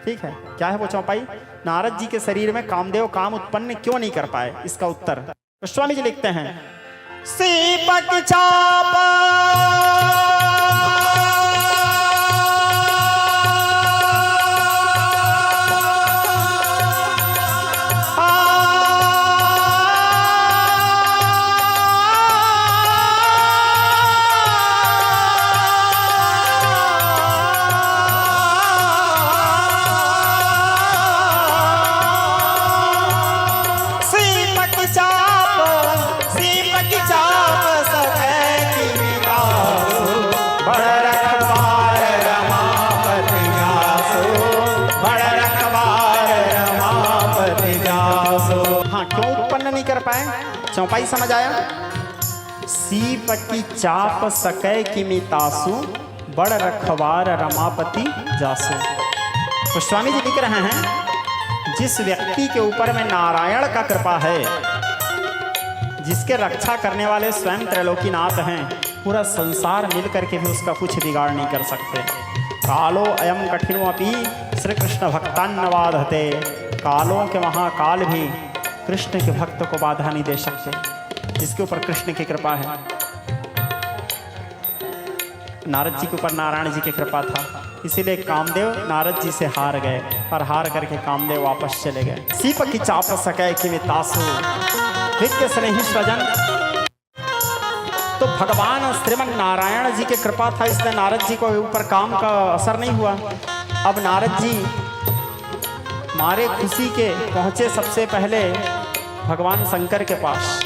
ठीक है? क्या है वो चौपाई? नारद जी के शरीर में कामदेव काम उत्पन्न क्यों नहीं कर पाए, इसका उत्तर गोस्वामी जी लिखते हैं। सीपक चाप चौपाई समझ आया? सीप की चाप सकै की मितासु, बड़ रखवार रमापति जासु। गोस्वामी जी लिख रहे हैं, जिस व्यक्ति के ऊपर में नारायण का कृपा है, जिसके रक्षा करने वाले स्वयं त्रैलोकीनाथ हैं, पूरा संसार मिलकर के भी उसका कुछ बिगाड़ नहीं कर सकते। कालो अयम कठिनो अपि श्री कृष्ण भक्तान्नवाधते। कालों के महाकाल भी कृष्ण के भक्त को बाधा नहीं दे सकते, जिसके ऊपर कृष्ण की कृपा है। नारद जी के ऊपर नारायण जी की कृपा था, इसीलिए कामदेव नारद जी से हार गए, और हार करके कामदेव वापस चले गए। सीप की चाप सकै कि मितासु विद्य स्नेही स्वजन। तो भगवान श्रीमन नारायण जी की कृपा था, इसलिए नारद जी को ऊपर काम का असर नहीं हुआ। अब नारद जी मारे खुशी के पहुंचे सबसे पहले भगवान शंकर के पास।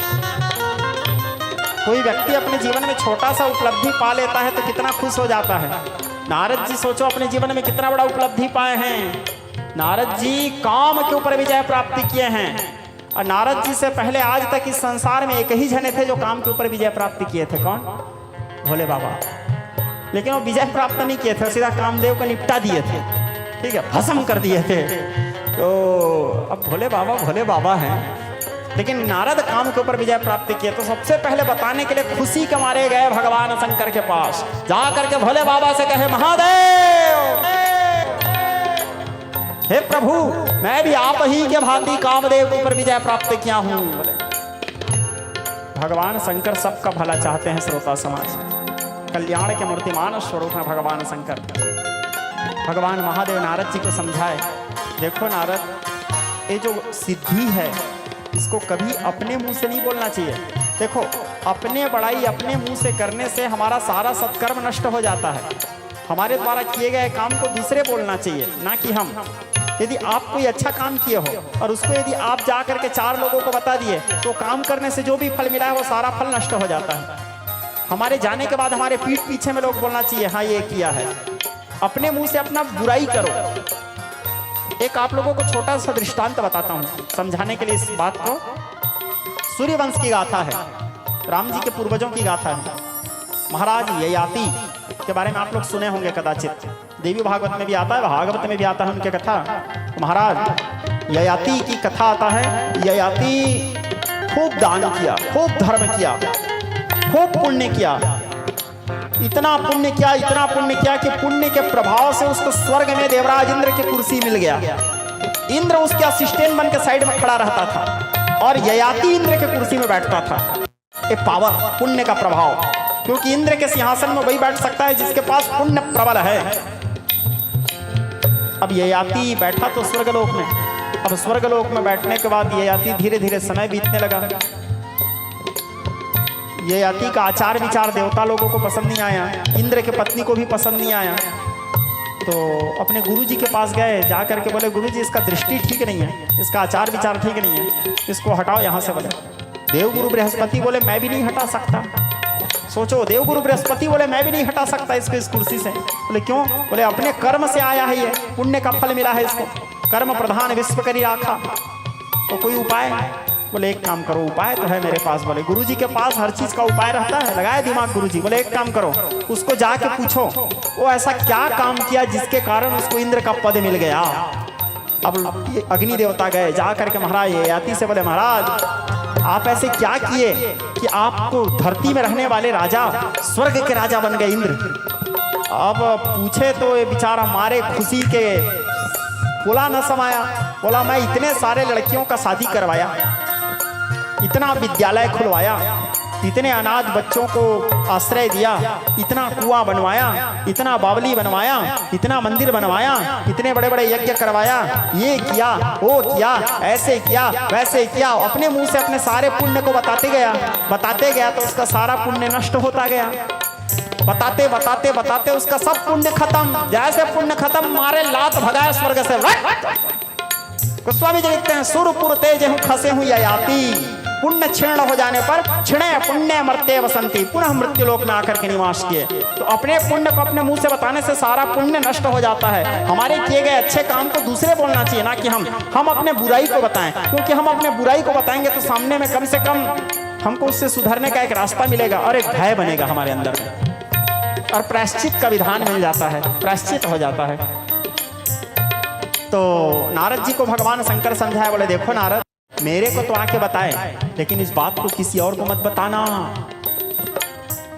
कोई व्यक्ति अपने जीवन में छोटा सा उपलब्धि पा लेता है तो कितना खुश हो जाता है। नारद जी सोचो अपने जीवन में कितना बड़ा उपलब्धि पाए हैं। नारद जी काम के ऊपर विजय प्राप्ति किए हैं, और नारद जी से पहले आज तक इस संसार में एक ही जने थे जो काम के ऊपर विजय प्राप्ति किए थे। कौन? भोले बाबा। लेकिन वो विजय प्राप्त नहीं किए थे, सीधा कामदेव को निपटा दिए थे, ठीक है, भस्म कर दिए थे। तो अब भोले बाबा हैं, लेकिन नारद काम के ऊपर विजय प्राप्ति किए। तो सबसे पहले बताने के लिए खुशी के मारे गए भगवान शंकर के पास, जा करके भोले बाबा से कहे, महादेव, हे प्रभु, मैं भी आप ही के भांति कामदेव के ऊपर विजय प्राप्त किया हूं। भगवान शंकर सबका भला चाहते हैं। श्रोता समाज, कल्याण के मूर्तिमान स्वरूप है भगवान शंकर। भगवान महादेव नारद जी को समझाए, देखो नारद, ये जो सिद्धि है इसको कभी अपने मुंह से नहीं बोलना चाहिए। देखो अपने बड़ाई अपने मुंह से करने से हमारा सारा सत्कर्म नष्ट हो जाता है। हमारे द्वारा किए गए काम को दूसरे बोलना चाहिए, ना कि हम। यदि आप कोई अच्छा काम किए हो और उसको यदि आप जा करके 4 लोगों को बता दिए तो काम करने से जो भी फल मिला है वो सारा फल नष्ट हो जाता है। हमारे जाने के बाद हमारे पीठ पीछे में लोग बोलना चाहिए हाँ ये किया है। अपने मुंह से अपना बुराई करो। एक आप लोगों को छोटा सा दृष्टांत बताता हूँ समझाने के लिए इस बात को। सूर्यवंश की गाथा है, राम जी के पूर्वजों की गाथा है। महाराज ययाति के बारे में आप लोग सुने होंगे कदाचित, देवी भागवत में भी आता है, भागवत में भी आता है उनके कथा। महाराज ययाति की कथा आता है। ययाति खूब दान किया, खूब धर्म किया, खूब पुण्य किया, इतना पुण्य किया, इतना पुण्य किया कि पुण्य के प्रभाव से उसको स्वर्ग में देवराज इंद्र की कुर्सी मिल गया। इंद्र उसके असिस्टेंट बन के साइड में खड़ा रहता था और ययाति इंद्र के कुर्सी में बैठता था। एक पावर, पुण्य का प्रभाव, क्योंकि इंद्र के सिंहासन में वही बैठ सकता है जिसके पास पुण्य प्रबल है। अब ययाति बैठा तो स्वर्गलोक में। अब स्वर्गलोक में बैठने के बाद ययाति धीरे धीरे समय बीतने लगा। ययाति का आचार विचार देवता लोगों को पसंद नहीं आया, इंद्र के पत्नी को भी पसंद नहीं आया। तो अपने गुरुजी के पास गए, जा करके बोले गुरुजी इसका दृष्टि ठीक नहीं है, इसका आचार विचार ठीक नहीं है, इसको हटाओ यहाँ से। बोले देवगुरु बृहस्पति बोले मैं भी नहीं हटा सकता। सोचो, देवगुरु बृहस्पति बोले मैं भी नहीं हटा सकता इसको इस कुर्सी से। बोले क्यों? बोले अपने कर्म से आया है, ये पुण्य का फल मिला है इसको, कर्म प्रधान विश्व करी राखा। तो कोई उपाय? बोले एक काम करो, उपाय तो है मेरे पास। बोले गुरुजी के पास हर चीज का उपाय रहता है, लगाए दिमाग गुरुजी। बोले एक काम करो, उसको जाके पूछो वो ऐसा क्या काम किया जिसके कारण उसको इंद्र का पद मिल गया। अब अग्नि देवता गए, जा करके महाराज ययाति से बोले महाराज आप ऐसे क्या किए कि आपको धरती में रहने वाले राजा स्वर्ग के राजा बन गए इंद्र। अब पूछे तो ये बेचारा मारे खुशी के बोला न समाया। बोला मैं इतने सारे लड़कियों का शादी करवाया, इतना विद्यालय खुलवाया, इतने अनाथ बच्चों को आश्रय दिया, इतना कुआं बनवाया, इतना बावली बनवाया, इतना मंदिर बनवाया, इतने बड़े बड़े यज्ञ करवाया, ये किया वो किया, ऐसे किया वैसे किया। अपने मुंह से अपने सारे पुण्य को बताते गया तो उसका सारा पुण्य नष्ट होता गया। बताते बताते बताते उसका सब पुण्य खत्म। जैसे पुण्य खत्म, मारे लात भगाए स्वर्ग से। गोस्वामी जी लिखते हैं सुरपुर तेज हूँ खसे हूँ ययाति। पुण्य क्षीण हो जाने पर क्षीणे पुण्य मर्त्य वसंती, पुनः मृत्यु लोक में आकर के निवास किए। तो अपने पुण्य को अपने मुंह से बताने से सारा पुण्य नष्ट हो जाता है। हमारे किए गए अच्छे काम को दूसरे बोलना चाहिए, ना कि हम अपने बुराई को बताएं। क्योंकि हम अपने बुराई को बताएंगे तो सामने में कम से कम हमको उससे सुधरने का एक रास्ता मिलेगा और एक भय बनेगा हमारे अंदर में, और प्रायश्चित का विधान मिल जाता है, प्रायश्चित हो जाता है। तो नारद जी को भगवान शंकर समझाए, बोले देखो नारद मेरे को तो आके बताए, लेकिन इस बात को किसी और को मत बताना।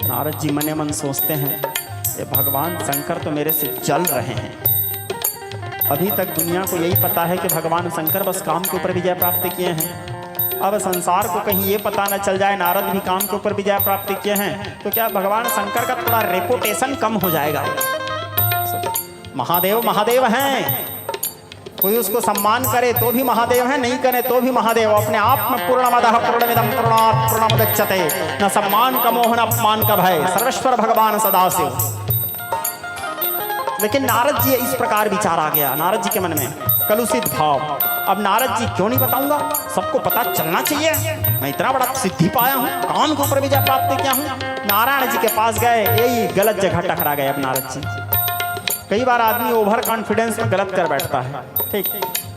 नारद जी मने मन सोचते हैं ये भगवान शंकर तो मेरे से जल रहे हैं। अभी तक दुनिया को यही पता है कि भगवान शंकर बस काम के ऊपर विजय प्राप्त किए हैं। अब संसार को कहीं ये पता न चल जाए नारद भी काम के ऊपर विजय प्राप्त किए हैं, तो क्या भगवान शंकर का थोड़ा रेपुटेशन कम हो जाएगा। महादेव महादेव हैं, कोई उसको सम्मान करे तो भी महादेव है, नहीं करे तो भी महादेव। अपने आप में पूर्णमदः पूर्णमिदं पूर्णात् पूर्णमुदच्यते, न सम्मान का मोह न अपमान का भय, सर्वेश्वर भगवान सदाशिव। लेकिन नारद जी इस प्रकार विचार आ गया नारद जी के मन में, कलुषित भाव। अब नारद जी क्यों नहीं बताऊंगा, सबको पता चलना चाहिए, मैं इतना बड़ा सिद्धि पाया हूँ, काम के ऊपर विजय प्राप्त किया हूँ। नारायण जी के पास गए, यही गलत जगह टकरा गए। अब नारद जी, कई बार आदमी ओवर कॉन्फिडेंस में गलत कर बैठता है। ठीक,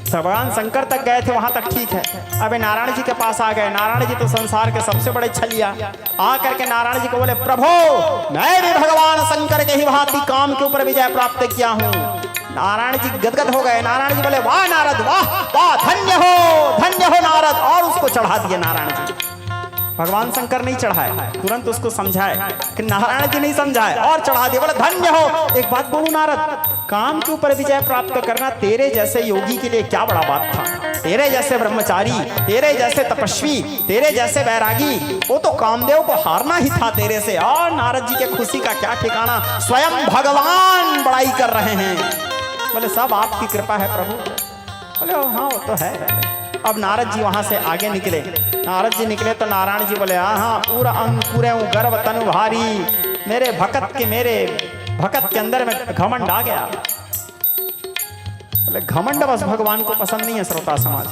भगवान शंकर तक गए थे वहां तक ठीक है, अबे नारायण जी के पास आ गए। नारायण जी तो संसार के सबसे बड़े छलिया। आ करके नारायण जी को बोले प्रभु मैं भी भगवान शंकर के ही भांति काम के ऊपर विजय प्राप्त किया हूँ। नारायण जी गदगद हो गए। नारायण जी बोले वाह नारद वाह वाह, धन्य हो नारद, और उसको चढ़ा दिए नारायण जी। भगवान शंकर नहीं चढ़ाए, तुरंत उसको समझाए कि नारायण जी नहीं समझाए और चढ़ा दिया। बोले धन्य हो। एक बात बोलूं नारद, काम के ऊपर विजय प्राप्त करना तेरे जैसे योगी के लिए क्या बड़ा बात था। तेरे जैसे ब्रह्मचारी, तेरे जैसे तपस्वी, तेरे जैसे वैरागी, वो तो कामदेव को हारना ही था तेरे से। और नारद जी के खुशी का क्या ठिकाना, स्वयं भगवान बड़ाई कर रहे हैं। बोले सब आपकी कृपा है प्रभु। बोले हाँ वो तो है। अब नारद जी वहां से आगे निकले। नारद जी निकले तो नारायण जी बोले हाँ पूरा अंग पूरे गर्भ तनु भारी, मेरे भक्त के अंदर में घमंड आ गया। बोले घमंड बस भगवान को पसंद नहीं है। श्रोता समाज,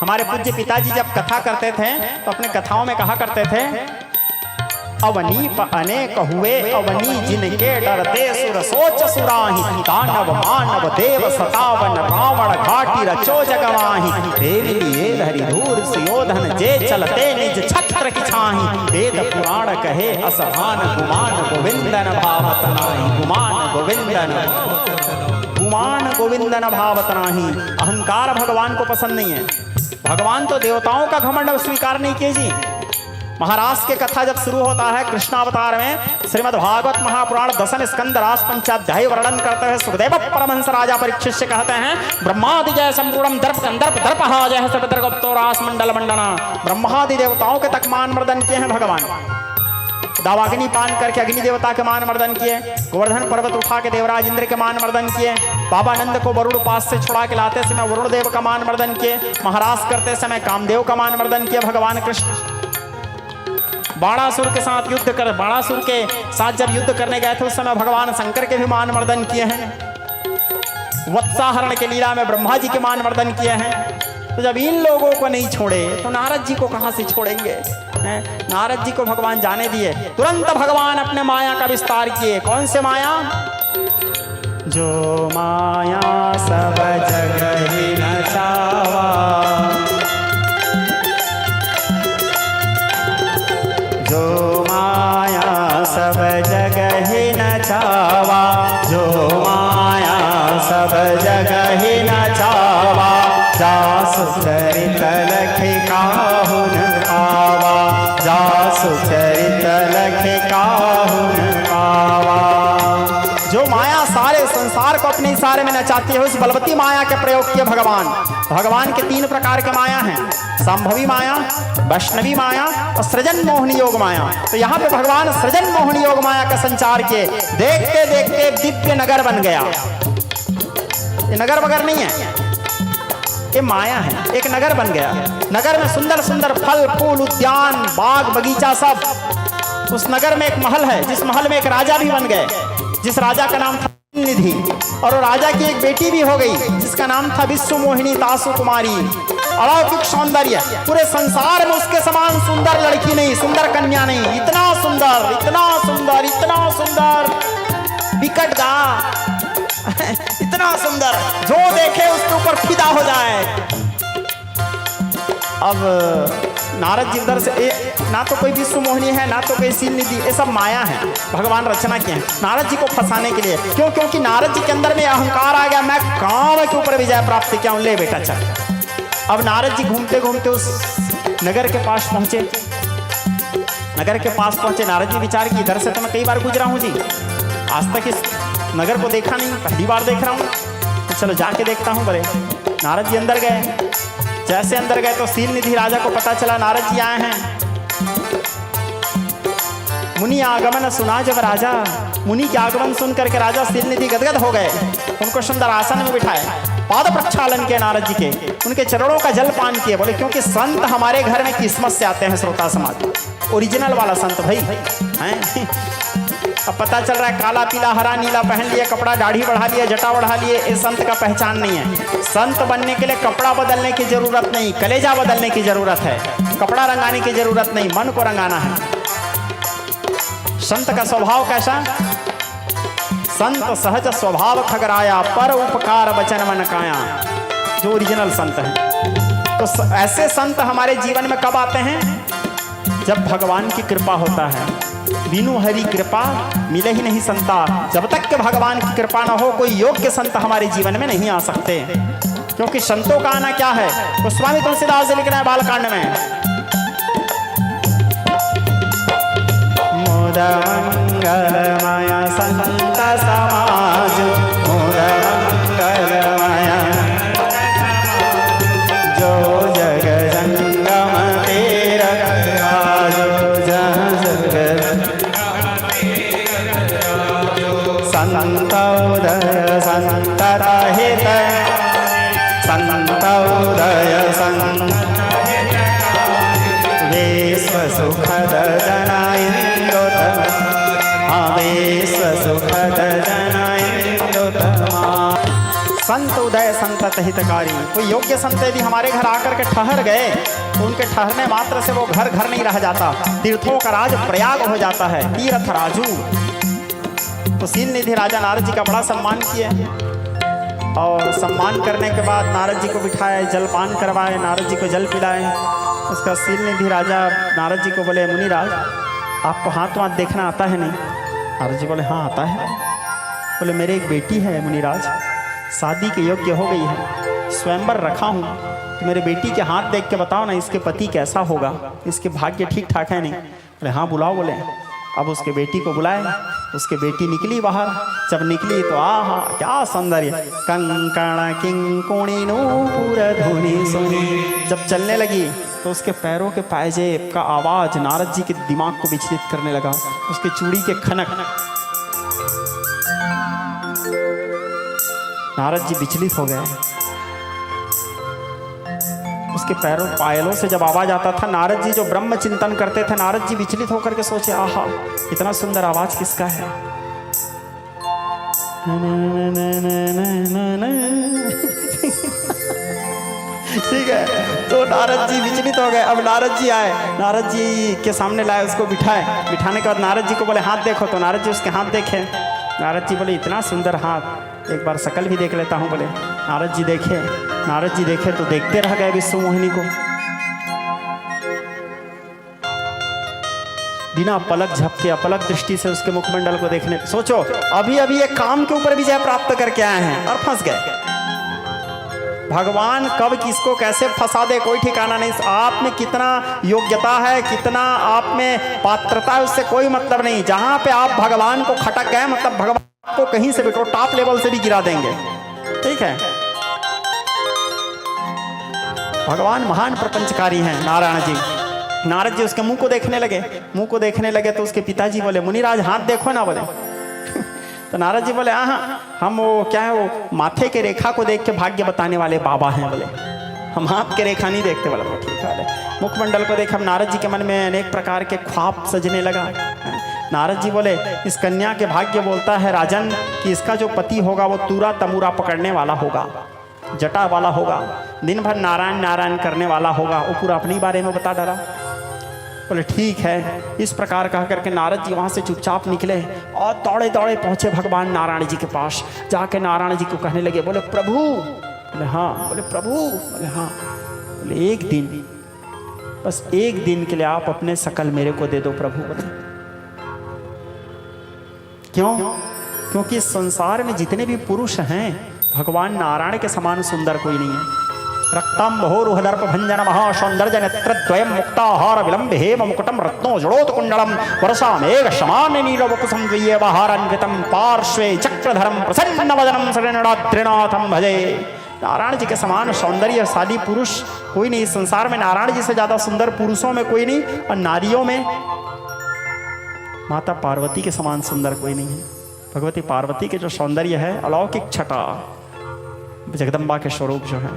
हमारे पूज्य पिताजी जब कथा करते थे तो अपने कथाओं में कहा करते थे अवनीप अनेक हुए अवनी जिनके डरते सुर सोच सुराही, दानव मानव देव सतावन रावण घाटी रचो जगवाही, देवी लिए हरिधूर सुयोधन जे चलते निज छत्र की छाही, वेद पुराण कहे असहान गुमान गोविंदन भावत नाही, गुमान गोविंदन भावत नाही। अहंकार भगवान को पसंद नहीं है। भगवान तो देवताओं का घमंड स्वीकार नहीं कीजिए। महाराष्ट्र के कथा जब शुरू होता है कृष्णावतार में, श्रीमद् भागवत महापुराण 10 स्कंद रास 5 वर्णन करते हैं। सुखदेव परमहंस राजा परीक्षित से कहते हैं ब्रह्मादि जय संपूर्णम दर्प कंदर्प दर्पहा जय सर्वद्रगुप्तो रास मंडल मंडना। ब्रह्मादि देवताओं के तक मान मर्दन किए हैं भगवान। दावाग्नि पान करके अग्नि देवता के मान मर्दन किए, गोवर्धन पर्वत उठा के देवराज इंद्र के मान मर्दन किए, बाबा नंद को वरुण पास से छुड़ा के लाते समय वरुण देव का मान मर्दन किए, महाराज करते समय कामदेव का मान मर्दन किए भगवान कृष्ण। बाणासुर के साथ बाणासुर के साथ जब युद्ध करने गए थे उस समय भगवान शंकर के भी मान मर्दन किए हैं। वत्साहरण के लीला में ब्रह्मा जी के मान मर्दन किए हैं। तो जब इन लोगों को नहीं छोड़े तो नारद जी को कहां से छोड़ेंगे? नारद जी को भगवान जाने दिए, तुरंत भगवान अपने माया का विस्तार किए। कौन से माया? जो माया सब जगह ही नचावा, जो माया सब जगह ही नचावा, जो माया सब जगह ही नचावा, जासु चरित लखे काहुन आवा, जासु चरित लखे काहुन आवा। जो माया सारे संसार को अपने इशारे में नचाती है, उस बलवती माया के प्रयोग किए भगवान। भगवान के 3 प्रकार के माया हैं, संभवी माया, वैष्णवी माया और सृजन मोहनी योग माया। तो यहाँ पे भगवान सृजन मोहनी योग माया का संचार किए। देखते देखते दिव्य नगर बन गया। ये नगर वगर नहीं है, ये माया है। एक नगर बन गया। नगर में सुंदर सुंदर फल फूल उद्यान बाग बगीचा सब। उस नगर में एक महल है, जिस महल में एक राजा भी बन गए, जिस राजा का नाम था निधि। और राजा की एक बेटी भी हो गई जिसका नाम था विश्व मोहिनी तासु कुमारी। अलौकिक सौंदर्य, पूरे संसार में उसके समान सुंदर लड़की नहीं, सुंदर कन्या नहीं। इतना सुंदर, इतना सुंदर, इतना सुंदर, विकट गा इतना सुंदर, जो देखे उसके ऊपर फिदा हो जाए। अब नारद जी उधर से ना तो कोई विश्व मोहिनी है, ना तो कोई सील निधि, ये सब माया है, भगवान रचना किए हैं नारद जी को फंसाने के लिए। क्यों? क्योंकि नारद जी के अंदर में अहंकार आ गया, मैं काम के ऊपर विजय प्राप्त किया हूं, ले बेटा चल। अब नारद जी घूमते घूमते उस नगर के पास पहुंचे। नगर के पास पहुंचे, नारद जी विचार की इधर से तो मैं कई बार गुजरा हूं जी, आज तक इस नगर को देखा नहीं, पहली बार देख रहा हूं, तो चलो जाके देखता हूं। बोले नारद जी अंदर गए। जैसे अंदर गए तो सील निधि राजा को पता चला नारद जी आए हैं। मुनि आगमन सुना जब राजा, मुनि के आगमन सुन करके राजा सील निधि गदगद हो गए। उनको सुंदर आसन में बिठाए, पाद प्रक्षालन किए नारद जी के, उनके चरणों का जल पान किए। बोले क्योंकि संत हमारे घर में किस्मत से आते हैं। श्रोता समाज, ओरिजिनल वाला संत भाई हैं। अब पता चल रहा है काला पीला हरा नीला पहन लिया कपड़ा, दाढ़ी बढ़ा लिया, जटा बढ़ा लिए, ये संत का पहचान नहीं है। संत बनने के लिए कपड़ा बदलने की जरूरत नहीं, कलेजा बदलने की जरूरत है। कपड़ा रंगाने की जरूरत नहीं, मन को रंगाना है। संत का स्वभाव कैसा? संत सहज स्वभाव खगराया, पर उपकार वचन मन काया। जो ओरिजिनल संत है। तो ऐसे संत हमारे जीवन में कब आते हैं? जब भगवान की कृपा होता है। बिनु हरि कृपा मिले ही नहीं संता। जब तक के भगवान की कृपा न हो, कोई योग्य संत हमारे जीवन में नहीं आ सकते। क्योंकि संतों का आना क्या है? तो स्वामी तुलसीदास जी लिख रहे हैं बालकांड में, मोद मंगलमय संत समाज, मोद मंगलमय जो जग जंगम तेरा राज, संतोदय संतरहित, संतोदय संत संत उदय संतत हितकारी। कोई योग्य संत यदि हमारे घर आकर के ठहर गए तो उनके ठहरने मात्र से वो घर घर नहीं रह जाता, तीर्थों का राज प्रयाग हो जाता है, तीर्थ राजू। तो शील निधि राजा नारद जी का बड़ा सम्मान किए और सम्मान करने के बाद नारद जी को बिठाए, जलपान करवाए, नारद जी को जल पिलाए। उसका शील निधि राजा नारद जी को बोले, मुनिराज आपको हाथ वाथ देखना आता है नहीं? नारद जी बोले, हाँ आता है। बोले, मेरे एक बेटी है मुनिराज, शादी के योग्य हो गई है, स्वयंवर रखा हूँ, तो मेरे बेटी के हाथ देख के बताओ ना इसके पति कैसा होगा, इसके भाग्य ठीक ठाक है नहीं? बोले, हाँ बुलाओ। बोले, अब उसके बेटी को बुलाए। उसके बेटी निकली बाहर। जब निकली तो आहा क्या सौंदर्य, कंकण किंकुणिनो पुरधुनि सुनि। जब चलने लगी तो उसके पैरों के पायजेब का आवाज नारद जी के दिमाग को विचलित करने लगा। उसके चूड़ी के खनक, नारद जी विचलित हो गए। उसके पैरों पायलों से जब आवाज आता था, नारद जी जो ब्रह्म चिंतन करते थे, नारद जी विचलित होकर के सोचे, आहा इतना सुंदर आवाज किसका है? ठीक है, तो नारद जी विचलित हो गए। अब नारद जी आए, नारद जी के सामने लाए, उसको बिठाए। बिठाने के बाद नारद जी को बोले, हाथ देखो। तो नारद जी उसके हाथ देखे। नारद जी बोले, इतना सुंदर हाथ, एक बार शकल भी देख लेता हूँ। बोले, नारद जी देखे। नारद जी देखे तो देखते रह गए विश्व मोहिनी को, बिना पलक झपके अपलक दृष्टि से उसके मुखमंडल को देखने। सोचो, अभी अभी एक काम के ऊपर विजय प्राप्त करके आए हैं और फंस गए। भगवान कब किसको कैसे फंसा दे कोई ठिकाना नहीं। आप में कितना योग्यता है, कितना आप में पात्रता है, उससे कोई मतलब नहीं। जहां पे आप भगवान को खटक गए, मतलब भगवान को कहीं से भी टॉप लेवल से भी गिरा देंगे। ठीक है, भगवान महान प्रपंचकारी हैं नारायण जी। नारद जी उसके मुंह को देखने लगे। मुंह को देखने लगे तो उसके पिताजी बोले, मुनिराज हाथ देखो ना। बोले तो नारद जी बोले, हाँ हम वो क्या है, वो माथे के रेखा को देख के भाग्य बताने वाले बाबा हैं। बोले, हम हाथ के रेखा नहीं देखते। बोला, ठीक है। मुखमंडल को देख हम नारद जी के मन में अनेक प्रकार के ख्वाब सजने लगा। नारद जी बोले, इस कन्या के भाग्य बोलता है राजन कि इसका जो पति होगा वो तूरा तमूरा पकड़ने वाला होगा, जटा वाला होगा, दिन भर नारायण नारायण करने वाला होगा। वो पूरा अपने बारे में बता डाला। बोले, ठीक है। इस प्रकार कह करके नारद जी वहाँ से चुपचाप निकले और दौड़े दौड़े पहुँचे भगवान नारायण जी के पास। जाके नारायण जी को कहने लगे, बोले प्रभु। बोले, हाँ। बोले, प्रभु। बोले, हाँ। बोले, एक दिन, बस एक दिन के लिए आप अपने शकल मेरे को दे दो प्रभु। बोले, क्यों? क्योंकि संसार में जितने भी पुरुष हैं, भगवान नारायण के समान सुंदर कोई नहीं है। रक्तम बहोरुहदर्प भंजन महासौंदर्य नेत्रद्वयम मुक्ताहार विलंब हेम मुकुटम रत्नो जड़ोत कुंडलम वर्षा मेघ शमान्य नीलवकुसं द्वियेवहारान्वितं पार्श्वे चक्रधरम प्रसन्न वदनम शरणनाथ्रिनाथम भजे। नारायण जी के समान सौंदर्यशाली पुरुष कोई नहीं इस संसार में। नारायण जी से ज्यादा सुंदर पुरुषों में कोई नहीं, और नारियों में माता पार्वती के समान सुंदर कोई नहीं है। भगवती पार्वती के जो सौंदर्य है, अलौकिक छटा, जगदम्बा के स्वरूप जो है।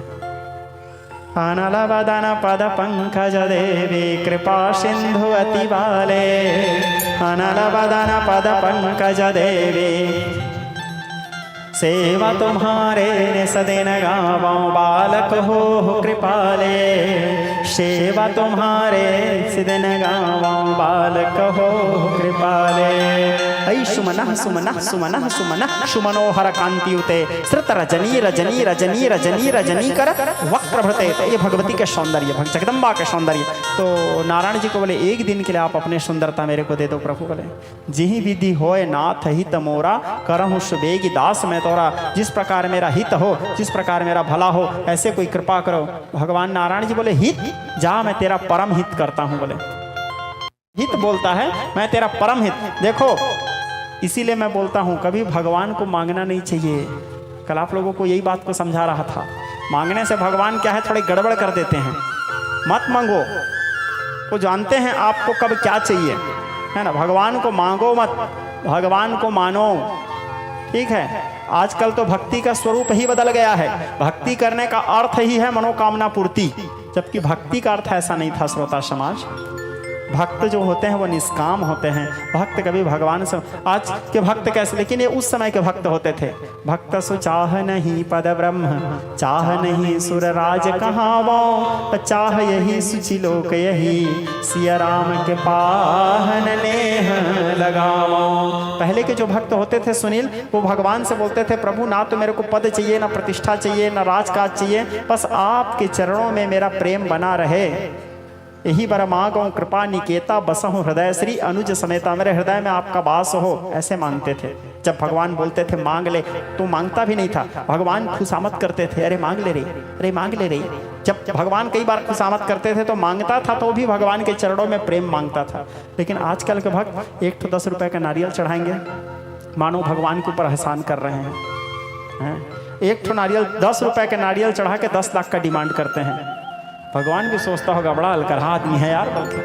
अनल वदन पद पंकज देवी कृपा सिंधु अति बाले। अनल वदन पद पंकज देवी सेवा तुम्हारे निसदिन गावों बालक हो कृपाले। सेवा तुम्हारे सिदिन गावों बालक हो कृपाले। ऐ सुमनः सुमनः सुमनः सुमनः सुमनोहर कांतियुते श्रुत रजनी रजनी रजनी रजनी रजनी कर वक्रभृते। तो ये भगवती के सौंदर्य, जगदम्बा के सौंदर्य। तो नारायण जी को बोले, एक दिन के लिए आप अपने सुंदरता मेरे को दे दो प्रभु। बोले, जिहि विधि होए नाथ हित मोरा करहु सुबेगी दास में तोरा। जिस प्रकार मेरा हित हो, जिस प्रकार मेरा भला हो, ऐसे कोई कृपा करो। भगवान नारायण जी बोले, हित जा, मैं तेरा परम हित करता हूं। बोले, हित बोलता है, मैं तेरा परम हित। देखो, इसीलिए मैं बोलता हूं कभी भगवान को मांगना नहीं चाहिए। कल आप लोगों को यही बात को समझा रहा था। मांगने से भगवान क्या है, थोड़े गड़बड़ कर देते हैं। मत मांगो, वो जानते हैं आपको कब क्या चाहिए, है ना। भगवान को मांगो मत, भगवान को मानो। ठीक है, आजकल तो भक्ति का स्वरूप ही बदल गया है। भक्ति करने का अर्थ ही है मनोकामना पूर्ति, जबकि भक्ति का अर्थ ऐसा नहीं था श्रोता समाज। भक्त जो होते हैं वो निष्काम होते हैं। भक्त कभी भगवान से, आज के भक्त कैसे, लेकिन ये उस समय के भक्त होते थे। भक्त सु चाह नहीं पद ब्रह्म, चाह नहीं सुर राज कहावो, चाह यही सुचिलोक यही, सिया राम के पाहन नेह लगावो। पहले के जो भक्त होते थे सुनील, वो भगवान से बोलते थे प्रभु ना तो मेरे को पद चाहिए, ना प्रतिष्ठा चाहिए, ना राजकाज चाहिए, बस आपके चरणों में मेरा प्रेम बना रहे। यही बर मांगो कृपा निकेता, बसहु हृदय श्री अनुज समेता, मेरे हृदय में आपका वास हो, ऐसे मांगते थे। जब भगवान बोलते थे मांग ले, तो मांगता भी नहीं था, भगवान खुशामद करते थे, अरे मांग ले रे, अरे मांग ले रे। जब भगवान कई बार खुशामद करते थे तो मांगता था, तो भी भगवान के चरणों में प्रेम मांगता था। लेकिन आजकल के भक्त एक तो 10 रुपए का नारियल चढ़ाएंगे, मानो भगवान के ऊपर एहसान कर रहे हैं। एक तो नारियल 10 रुपए के नारियल चढ़ा के 10 लाख का डिमांड करते हैं। भगवान भी सोचता होगा बड़ा अलकरहा आदमी है यार, बल्कि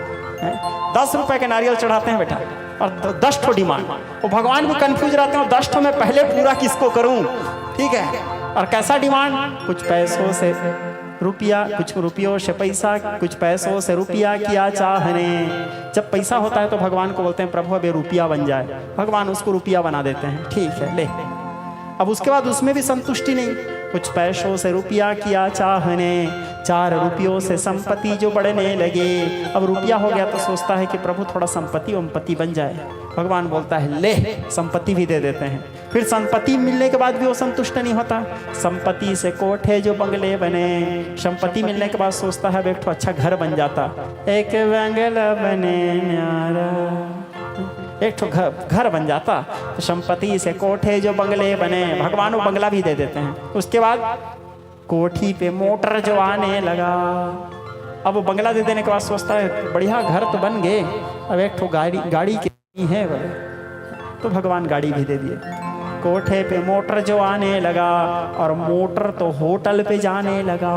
10 रुपए के नारियल चढ़ाते हैं बेटा और 10 ठो डिमांड। वो भगवान भी कंफ्यूज रहते हैं, 10 ठो में पहले पूरा किसको करूं, ठीक है। और कैसा डिमांड, कुछ पैसों से रुपया, कुछ रुपयों से पैसा, कुछ पैसों से रुपया किया चाहने। जब पैसा होता है तो भगवान को बोलते हैं प्रभु अब ये रुपया बन जाए, भगवान उसको रुपया बना देते हैं, ठीक है ले। अब उसके बाद उसमें भी संतुष्टि नहीं, कुछ पैसों से रुपया किया चाहने, 4 रुपयों से संपत्ति जो बढ़ने लगे। अब रुपया हो गया तो सोचता है कि प्रभु थोड़ा संपत्ति बन जाए। भगवान बोलता है ले, संपत्ति भी दे देते हैं। फिर संपत्ति मिलने के बाद भी वो संतुष्ट नहीं होता, संपत्ति से कोठे जो बंगले बने। संपत्ति मिलने के बाद सोचता है एक तो अच्छा घर बन जाता, एक बंगला बने न्यारा, एक तो घर बन जाता। तो संपत्ति से कोठे जो बंगले बने, भगवान वो बंगला भी दे देते हैं। उसके बाद कोठी पे मोटर जो आने लगा। अब वो बंगला दे देने के बाद सोचता है बढ़िया घर तो बन गए, अब एक तो गाड़ी कितनी है बोले, तो भगवान गाड़ी भी दे दिए। कोठे पे मोटर जो आने लगा, और मोटर तो होटल पे जाने लगा।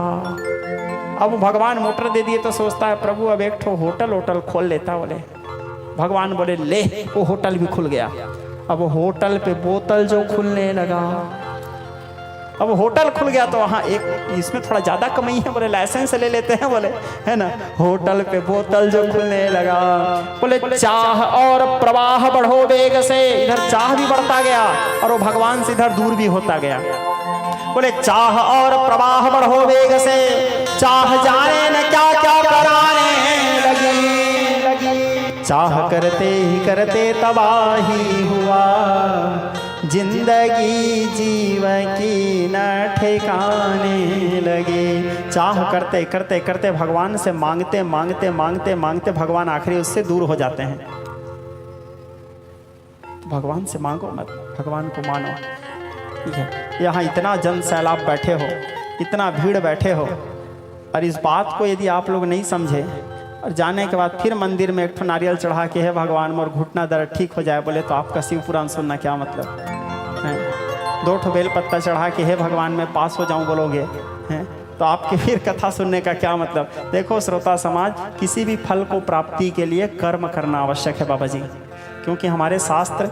अब भगवान मोटर दे दिए तो सोचता है प्रभु अब एक तो होटल खोल लेता बोले। भगवान बोले ले, वो होटल भी खुल गया। अब होटल पे बोतल जो खुलने लगा। अब होटल खुल गया तो वहाँ एक इसमें थोड़ा ज़्यादा कमाई है बोले, लाइसेंस ले लेते हैं बोले, है ना। होटल पे बोतल जो खुलने लगा, बोले चाह और प्रवाह बढ़ो वेग से, इधर चाह भी बढ़ता गया और वो भगवान से इधर दूर भी होता गया। बोले चाह और प्रवाह बढ़ो वेग से, चाह जाने न क्या क्या कराने लगी। चाह करते ही करते तबाही हुआ, जिंदगी जीव की न ठिकाने लगे। चाह करते करते करते भगवान से मांगते मांगते मांगते मांगते भगवान आखिरी उससे दूर हो जाते हैं। तो भगवान से मांगो मत, भगवान को मानो, ठीक है। यहाँ इतना जन सैलाब बैठे हो, इतना भीड़ बैठे हो, और इस बात को यदि आप लोग नहीं समझे और जाने के बाद फिर मंदिर में एक ठो नारियल चढ़ा के है भगवान मोर घुटना दर्द ठीक हो जाए बोले, तो आपका शिव पुराण सुनना क्या मतलब है। 2 ठो बेल पत्ता चढ़ा के है भगवान में पास हो जाऊं बोलोगे हैं, तो आपके फिर कथा सुनने का क्या मतलब। देखो श्रोता समाज, किसी भी फल को प्राप्ति के लिए कर्म करना आवश्यक है बाबा जी, क्योंकि हमारे शास्त्र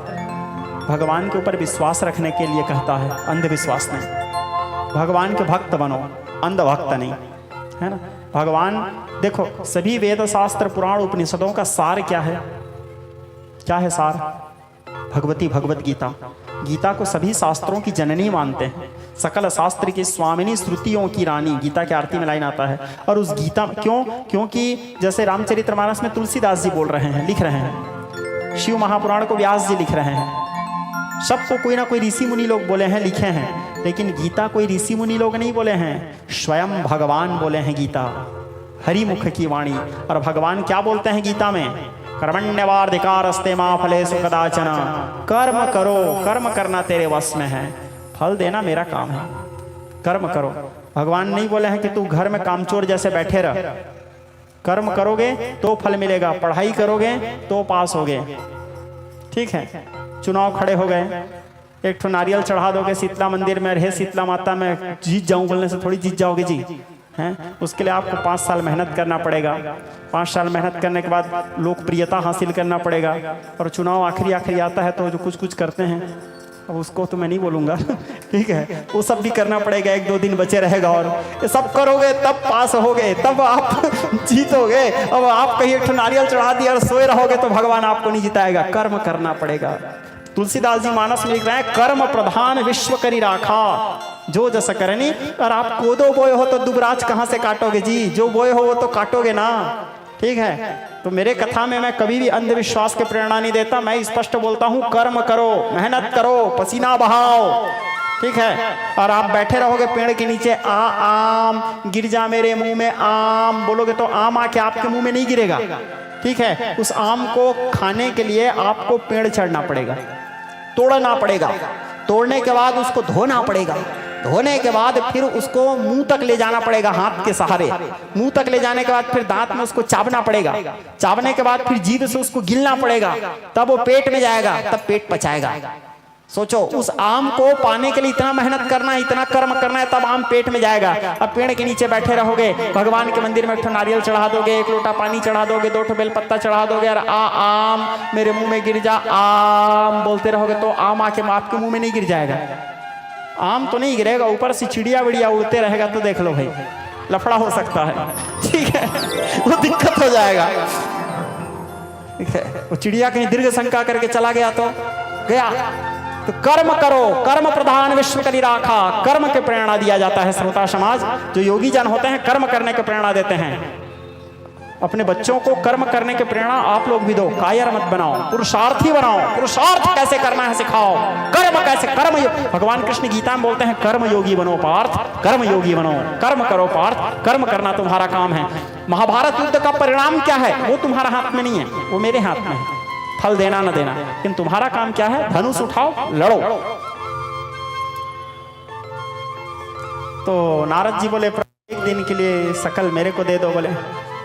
भगवान के ऊपर विश्वास रखने के लिए कहता है, अंधविश्वास नहीं। भगवान के भक्त बनो, अंधभक्त नहीं, है ना। भगवान देखो, सभी वेद शास्त्र पुराण उपनिषदों का सार क्या है, क्या है सार? भगवत गीता। गीता को सभी शास्त्रों की जननी मानते हैं, सकल शास्त्र की स्वामिनी, श्रुतियों की रानी। गीता के आरती में लाइन आता है। और उस गीता क्योंकि जैसे रामचरितमानस में तुलसीदास जी बोल रहे हैं, लिख रहे हैं, शिव महापुराण को व्यास जी लिख रहे हैं, सबको कोई ना कोई ऋषि मुनि लोग बोले हैं, लिखे हैं। लेकिन गीता कोई ऋषि मुनि लोग नहीं बोले हैं, स्वयं भगवान बोले हैं गीता, हरिमुख की वाणी। और भगवान क्या बोलते हैं गीता में? कर्मण्यवाधिकारस्ते मा फलेषु कदाचन। कर्म करो, कर्म करना तेरे वश में है, फल देना मेरा काम है, कर्म करो। भगवान नहीं बोले हैं कि तू घर में कामचोर जैसे बैठे रह, कर्म करोगे तो फल मिलेगा, पढ़ाई करोगे तो पास होगे, ठीक है। चुनाव खड़े हो गए, एक ठो नारियल चढ़ा दोगे शीतला मंदिर में, अरे शीतला माता मैं जीत जाऊं बोलने से थोड़ी जीत जाओगे जी, हैं। उसके लिए आपको 5 साल मेहनत करना पड़ेगा। 5 साल मेहनत करने के बाद लोकप्रियता हासिल करना पड़ेगा। और चुनाव आखिरी आता है तो जो कुछ करते हैं, अब उसको तो मैं नहीं बोलूँगा ठीक है, वो सब भी करना पड़ेगा, 1-2 दिन बचे रहेगा और ये सब करोगे तब पास होगे, तब आप जीतोगे। अब आप कहीं एक नारियल चढ़ा दिया और सोए रहोगे तो भगवान आपको नहीं जिताएगा, कर्म करना पड़ेगा। तुलसीदास जी मानस में लिख रहे हैं, कर्म प्रधान विश्व करी राखा जो जस करनी। और आप कोदो बोए हो तो दुबराज कहाँ से काटोगे जी, जो बोए हो वो तो काटोगे ना, ठीक है। तो मेरे कथा में मैं कभी भी अंधविश्वास के प्रेरणा नहीं देता, मैं स्पष्ट बोलता हूँ कर्म करो, मेहनत करो, पसीना बहाओ, ठीक है। और आप बैठे रहोगे पेड़ के नीचे, आम गिर जा मेरे मुंह में आम बोलोगे तो आम आके आपके मुंह में नहीं गिरेगा, ठीक है। उस आम को खाने के लिए आपको पेड़ चढ़ना पड़ेगा, तोड़ना पड़ेगा, तोड़ने के बाद उसको धोना पड़ेगा, धोने के बाद फिर उसको मुंह तक ले जाना पड़ेगा हाथ के सहारे, मुंह तक ले जाने के बाद फिर दांत में उसको चाबना पड़ेगा, चाबने के बाद फिर जीभ से उसको गिलना पड़ेगा, तब वो पेट में जाएगा, तब पेट पचाएगा। सोचो, उस आम को पाने के लिए इतना मेहनत करना है, इतना कर्म करना है, तब आम पेट में जाएगा। अब पेड़ के नीचे बैठे रहोगे, भगवान के मंदिर में 1 नारियल चढ़ा दोगे, 1 लोटा पानी चढ़ा दोगे, 2 बेलपत्ता चढ़ा दोगे, और आम मेरे मुंह में गिर जा आम बोलते रहोगे तो आम आके आपके मुंह में नहीं गिर जाएगा। आम तो नहीं गिरेगा, ऊपर से चिड़िया विड़िया उड़ते रहेगा तो देख लो भाई, लफड़ा हो सकता है, ठीक है, वो दिक्कत हो जाएगा, ठीक है। वो चिड़िया कहीं दीर्घ शंका करके चला गया तो गया। तो कर्म करो, कर्म प्रधान विश्व करी राखा, कर्म के प्रेरणा दिया जाता है। श्रोता समाज, जो योगी जन होते हैं कर्म करने के प्रेरणा देते हैं। अपने बच्चों को कर्म करने के प्रेरणा आप लोग भी दो, कायर मत बनाओ, पुरुषार्थी बनाओ, पुरुषार्थ कैसे करना है सिखाओ, कर्म कैसे, कर्म भगवान कृष्ण गीता में बोलते हैं कर्म योगी बनो पार्थ, कर्म योगी बनो, कर्म करो पार्थ, कर्म करना तुम्हारा काम है। महाभारत युद्ध का परिणाम क्या है वो तुम्हारा हाथ में नहीं है, वो मेरे हाथ में है, फल देना न देना, लेकिन तुम्हारा काम क्या है, धनुष उठाओ लड़ो। तो नारद जी बोले एक दिन के लिए शकल मेरे को दे दो। बोले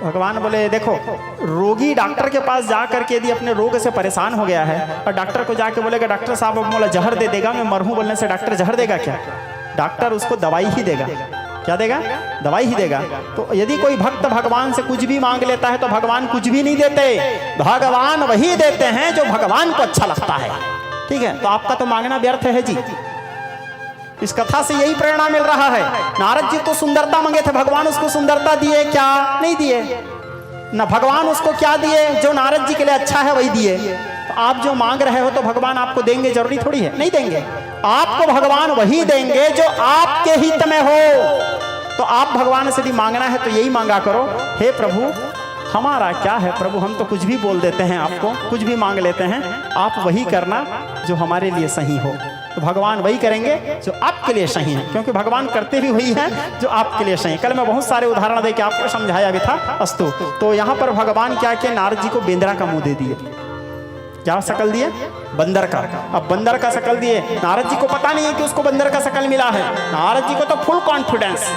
भगवान बोले देखो, रोगी डॉक्टर के पास जा करके यदि अपने रोग से परेशान हो गया है और डॉक्टर को जाके बोलेगा डॉक्टर साहब अब मोला जहर दे देगा, मैं मरहूं बोलने से डॉक्टर जहर देगा क्या? डॉक्टर उसको दवाई ही देगा। क्या देगा? दवाई ही देगा। तो यदि कोई भक्त भगवान से कुछ भी मांग लेता है तो भगवान कुछ भी नहीं देते, भगवान वही देते हैं जो भगवान को अच्छा लगता है, ठीक है। तो आपका तो मांगना व्यर्थ है जी। इस कथा से यही प्रेरणा मिल रहा है। नारद जी तो सुंदरता मांगे थे, भगवान उसको सुंदरता दिए क्या? नहीं दिए ना। भगवान उसको क्या दिए? जो नारद जी के लिए अच्छा है वही दिए। तो आप जो मांग रहे हो तो भगवान आपको देंगे, जरूरी थोड़ी है, नहीं देंगे। आपको भगवान वही देंगे जो आपके हित में हो। तो आप भगवान से यदि मांगना है तो यही मांगा करो, हे प्रभु हमारा क्या है प्रभु, हम तो कुछ भी बोल देते हैं, आपको कुछ भी मांग लेते हैं, आप वही करना जो हमारे लिए सही हो। तो भगवान वही करेंगे जो आपके लिए सही है, क्योंकि भगवान करते भी वही हैं जो आपके लिए सही है। कल मैं बहुत सारे उदाहरण देके आपको समझाया भी था, अस्तु। तो यहाँ पर भगवान क्या किया, नारद जी को बेंदरा का मुंह दे दिए। क्या शकल दिए? बंदर का। अब बंदर का शकल दिए, नारद जी को पता नहीं है कि उसको बंदर का शकल मिला है। नारद जी को तो फुल कॉन्फिडेंस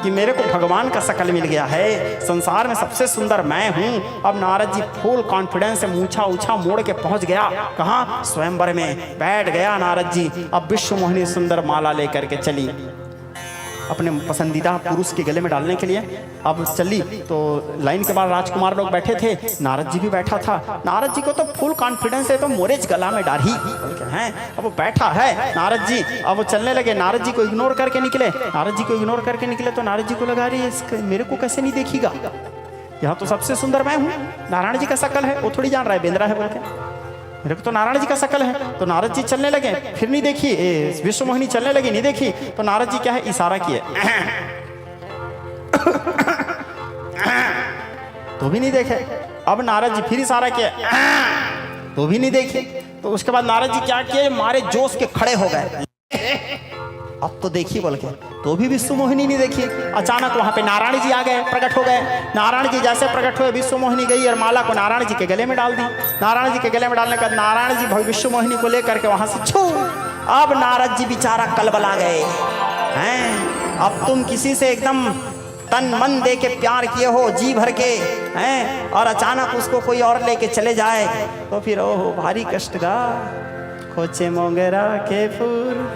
कि मेरे को भगवान का शकल मिल गया है, संसार में सबसे सुंदर मैं हूं। अब नारद जी फुल कॉन्फिडेंस से मूछा ऊछा मोड़ के पहुंच गया, कहाँ? स्वयंवर में बैठ गया नारद जी। अब विश्व मोहिनी सुंदर माला लेकर के चली अपने पसंदीदा पुरुष के गले में डालने के लिए। अब चली तो लाइन के बाद राजकुमार लोग बैठे थे, नारद जी भी बैठा था। नारद जी को तो फुल कॉन्फिडेंस है, तो मोरेज गला में डाली हैं। अब वो बैठा है नारद जी, अब वो चलने लगे, नारद जी को इग्नोर करके निकले। नारद जी को इग्नोर करके निकले तो नारद जी को लगा रही मेरे को कैसे नहीं देखिएगा, यहाँ तो सबसे सुंदर मैं हूँ, नारायण जी का शकल है, वो थोड़ी जान रहा है बेंदरा है बोल के, मेरे को तो नारायण जी का शकल है। तो नारद जी चलने लगे, फिर नहीं देखी, विश्व मोहिनी चलने लगी, नहीं देखी। तो नारद जी क्या है, इशारा किए तो भी नहीं देखे। अब नारद जी फिर इशारा किए तो भी नहीं देखे। तो उसके बाद नारद जी क्या किए, मारे जोश के खड़े हो गए, अब तो देखी बोल के, तो भी विश्व मोहिनी नहीं देखी। अचानक वहां पे नारायण जी आ गए, प्रकट हो गए। नारायण जी जैसे प्रकट हुए, विश्व मोहिनी गई और माला को नारायण जी के गले में डाल दी। नारायण जी के गले में डालने के बाद नारायण जी विश्व मोहिनी को लेकर के वहां से छू। अब नारद जी बेचारा कलबला गए हैं। अब तुम किसी से एकदम तन मन दे के प्यार किए हो, जी भर के हैं, और अचानक उसको कोई और लेके चले जाए तो फिर ओहो भारी कष्ट गा। खोचे मोगरा के फूल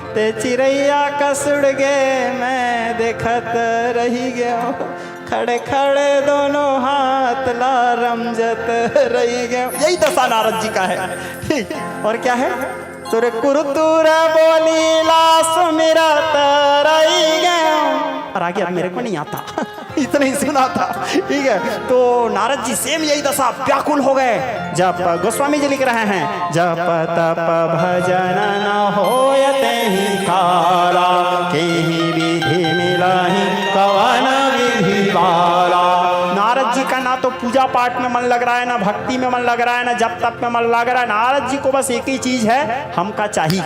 ते चिड़ैया कसुड़ गे, मैं देखत रही गया, खड़े खड़े दोनों हाथ ला रमजत रही गए। यही दशा नारद जी का है, ठीक। और क्या है, तुर कुरतुर बोलीला सुमिरत रही गए। और आगे अब मेरे को नहीं आता इतना ही सुना था, ठीक है। तो नारद जी सेम यही दशा, व्याकुल हो गए। जब गोस्वामी जी लिख रहे हैं, जप तप भजन न होयते ही काला, केहि विधि मिलाहि कवन विधि वाला। नारद जी का ना तो पूजा पाठ में मन लग रहा है, ना भक्ति में मन लग रहा है, ना जप तप में मन लग रहा है। नारद जी को बस एक ही चीज है, हमका चाहिए,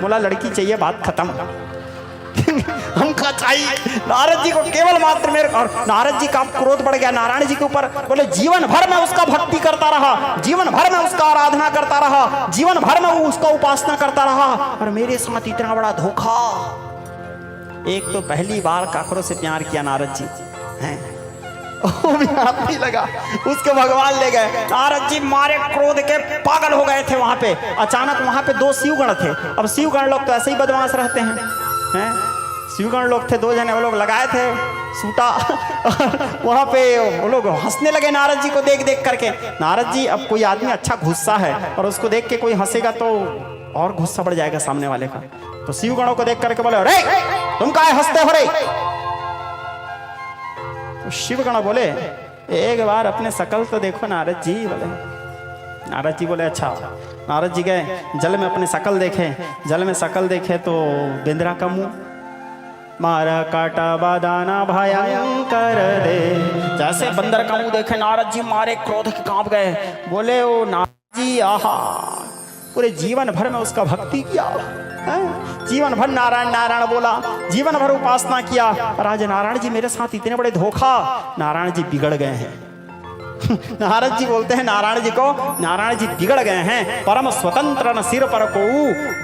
बोला लड़की चाहिए, बात खत्म हमका चाहिए। नारद जी को केवल मात्र मेरे, और नारद जी का क्रोध बढ़ गया नारायण जी के ऊपर। बोले जीवन भर में उसका भक्ति करता रहा, जीवन भर में उसका आराधना करता रहा, जीवन भर में वो उसका उपासना करता रहा, और मेरे साथ इतना बड़ा धोखा। एक तो पहली बार काकरों से प्यार किया नारद जी हैं, वो भी हाथ नहीं लगा, उसके भगवान ले गए। नारद जी मारे क्रोध के पागल हो गए थे। वहां पे अचानक वहां पे दो शिवगण थे। अब शिवगण लोग तो ऐसे ही बदमाश रहते हैं, शिवगण लोग थे, दो जने वो लोग लगाए थे सूटा वहां पे वो लोग हंसने लगे नारद जी को देख देख करके। नारद जी, अब कोई आदमी अच्छा गुस्सा है और उसको देख के कोई हंसेगा तो और गुस्सा बढ़ जाएगा सामने वाले का। तो शिवगणों को देख करके बोले, अरे तुम काहे हंसते हो रे? तो शिवगण बोले, एक बार अपने शकल तो देखो नारद जी। बोले, नारद जी बोले अच्छा। नारद जी गए जल में अपने शकल देखे, जल में शकल देखे तो बेंद्रा का मुंह, मारा काटा बादाना भयंकर दे। जैसे बंदर का मुंह देखे नारद जी मारे क्रोध के कांप गए। बोले ओ नारद जी, आहा, पूरे जीवन भर में उसका भक्ति किया, जीवन भर नारायण नारायण बोला, जीवन भर उपासना किया, और आज नारायण जी मेरे साथ इतने बड़े धोखा। नारायण जी बिगड़ गए हैं नारद जी बोलते हैं नारायण जी को, नारायण जी बिगड़ गए हैं। परम स्वतंत्र न सिर पर को,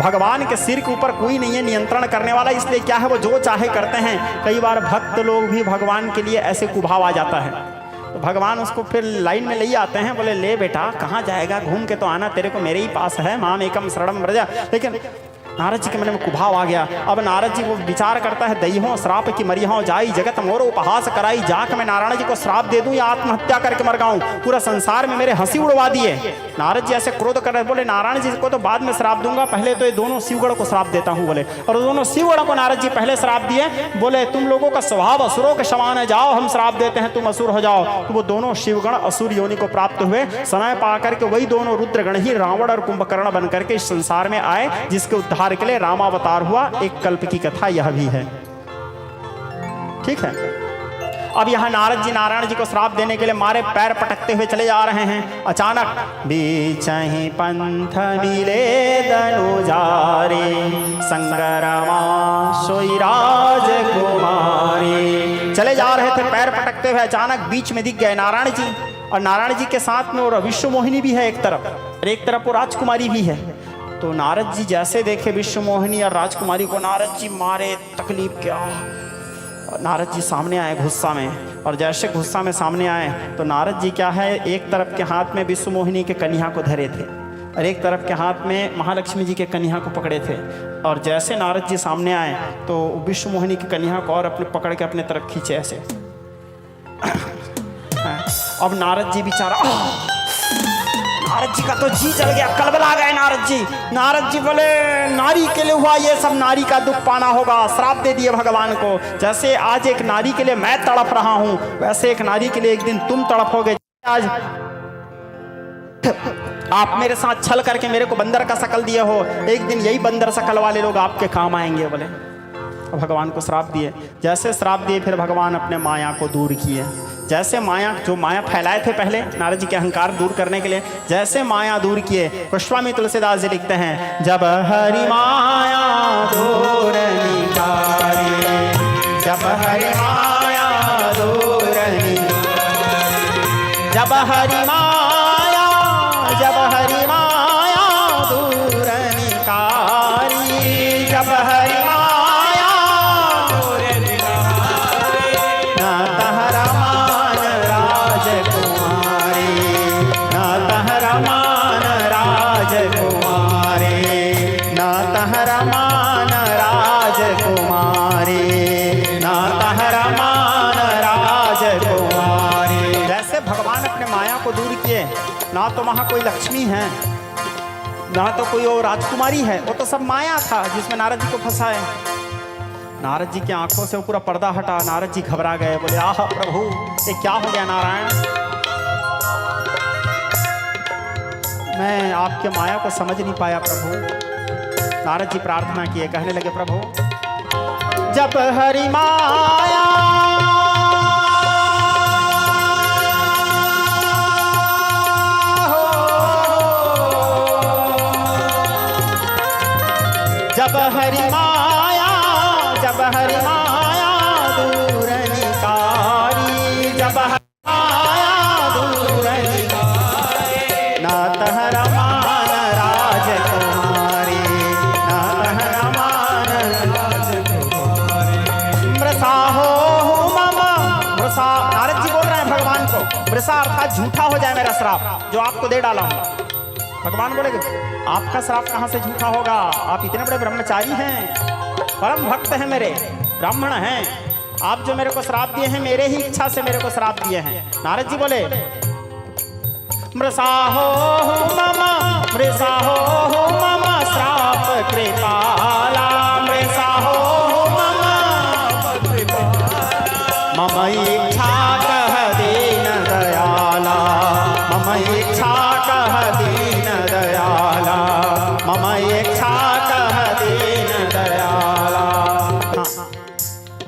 भगवान के सिर के ऊपर कोई नहीं है नियंत्रण करने वाला, इसलिए क्या है वो जो चाहे करते हैं। कई बार भक्त लोग भी भगवान के लिए ऐसे कुभाव आ जाता है, तो भगवान उसको फिर लाइन में ले आते हैं। बोले ले बेटा कहाँ जाएगा, घूम के तो आना, तेरे को मेरे ही पास है, माम एकम शरणम व्रज। लेकिन नारद जी के मन में कुभाव आ गया। अब नारद जी वो विचार करता है, दईहों श्राप की मरिहों जाई, जगत मोरो उपहास कराई। जाके मैं नारायण जी को श्राप दे दूं या आत्महत्या करके मर जाऊं, पूरा संसार में मेरे हंसी उड़वा दिए। नारद जी ऐसे क्रोध कर रहे, बोले नारायण जी को तो बाद में श्राप दूंगा, पहले तो ये दोनों शिवगण को श्राप देता हूं। बोले, और दोनों शिवगण को नारद जी पहले श्राप दिए। बोले तुम लोगों का स्वभाव असुरों के समान है, जाओ हम श्राप देते हैं, तुम असुर हो जाओ। तो वो दोनों शिवगण असुर योनि को प्राप्त हुए। समय पा करके वही दोनों रुद्रगण ही रावण और कुंभकर्ण बन करके इस संसार में आए, जिसके उद्धार के लिए रामावतार हुआ। एक कल्प की कथा यह भी है, ठीक है। अब यहाँ नारद जी नारायण जी को श्राप देने के लिए मारे पैर पटकते हुए चले जा रहे हैं। अचानक बीच ही पंथ मिले दनुजारे, संगरमा सोई राजकुमारी। चले जा रहे थे पैर पटकते हुए, अचानक बीच में दिख गए नारायण जी, और नारायण जी के साथ में वो विश्व मोहिनी भी है एक तरफ, और एक तरफ वो राजकुमारी भी है। तो नारद जी जैसे देखे विश्व मोहिनी और राजकुमारी को, नारद जी मारे तकलीफ क्या। नारद जी सामने आए गुस्सा में, और जैसे गुस्सा में सामने आए तो नारद जी क्या है, एक तरफ के हाथ में विश्व मोहिनी के कन्या को धरे थे, और एक तरफ के हाथ में महालक्ष्मी जी के कन्या को पकड़े थे। और जैसे नारद जी सामने आए तो विश्व मोहिनी की कन्या को और अपने पकड़ के अपने तरफ खींचे ऐसे। अब नारद जी बेचारा, नारद जी का तो जी जल गया, कलबला गए नारद जी। नारद जी बोले नारी के लिए हुआ ये सब, नारी का दुख पाना होगा। श्राप दे दिए भगवान को, जैसे आज एक नारी के लिए मैं तड़प रहा हूं, वैसे एक नारी के लिए एक दिन तुम तड़पोगे। आज आप मेरे साथ छल करके मेरे को बंदर का शकल दिए हो, एक दिन यही बंदर शकल वाले लोग आपके काम आएंगे। बोले भगवान को श्राप दिए। जैसे श्राप दिए फिर भगवान अपने माया को दूर किए। जैसे माया, जो माया फैलाए थे पहले नारद जी के अहंकार दूर करने के लिए, जैसे माया दूर किए, गोस्वामी तुलसीदास जी लिखते हैं, जब हरि माया दूर निकारे, जब हरि माया दूर निकारे, जब हरि माया, जब हरि माया दूर निकारी, जब हरि ना तो वहाँ कोई लक्ष्मी है, ना तो कोई और राजकुमारी है, वो तो सब माया था जिसमें नारद जी को फंसाए। नारद जी की आंखों से वो पूरा पर्दा हटा, नारद जी घबरा गए, बोले आह प्रभु ये क्या हो गया नारायण, मैं आपके माया को समझ नहीं पाया प्रभु। नारद जी प्रार्थना किए, कहने लगे प्रभु जब हरि माया जब हरि माया, जब हरि माया दूर निकारी, जब हरि माया दूर निकारी, ना तहर मान राजकुमारी, ना तहर मान राजकुमारी, मृषा हो मम मृषा। नारद जी बोल रहे हैं भगवान को, मृषा अर्थात झूठा हो जाए मेरा श्राप जो आपको दे डाला हूं। भगवान बोले आपका श्राप कहां से झूठा होगा, आप इतने बड़े ब्रह्मचारी हैं, परम भक्त हैं मेरे, ब्राह्मण हैं, आप जो मेरे को श्राप दिए हैं मेरे ही इच्छा से मेरे को श्राप दिए हैं। नारद जी बोले मृषा हो मम, मृषा हो मम श्राप कृपाला, मृषा हो मम मम इच्छा कह दीन दयाला, मम इच्छा कह दीन दयाला, मम इच्छा कह दीन दयाला। हाँ।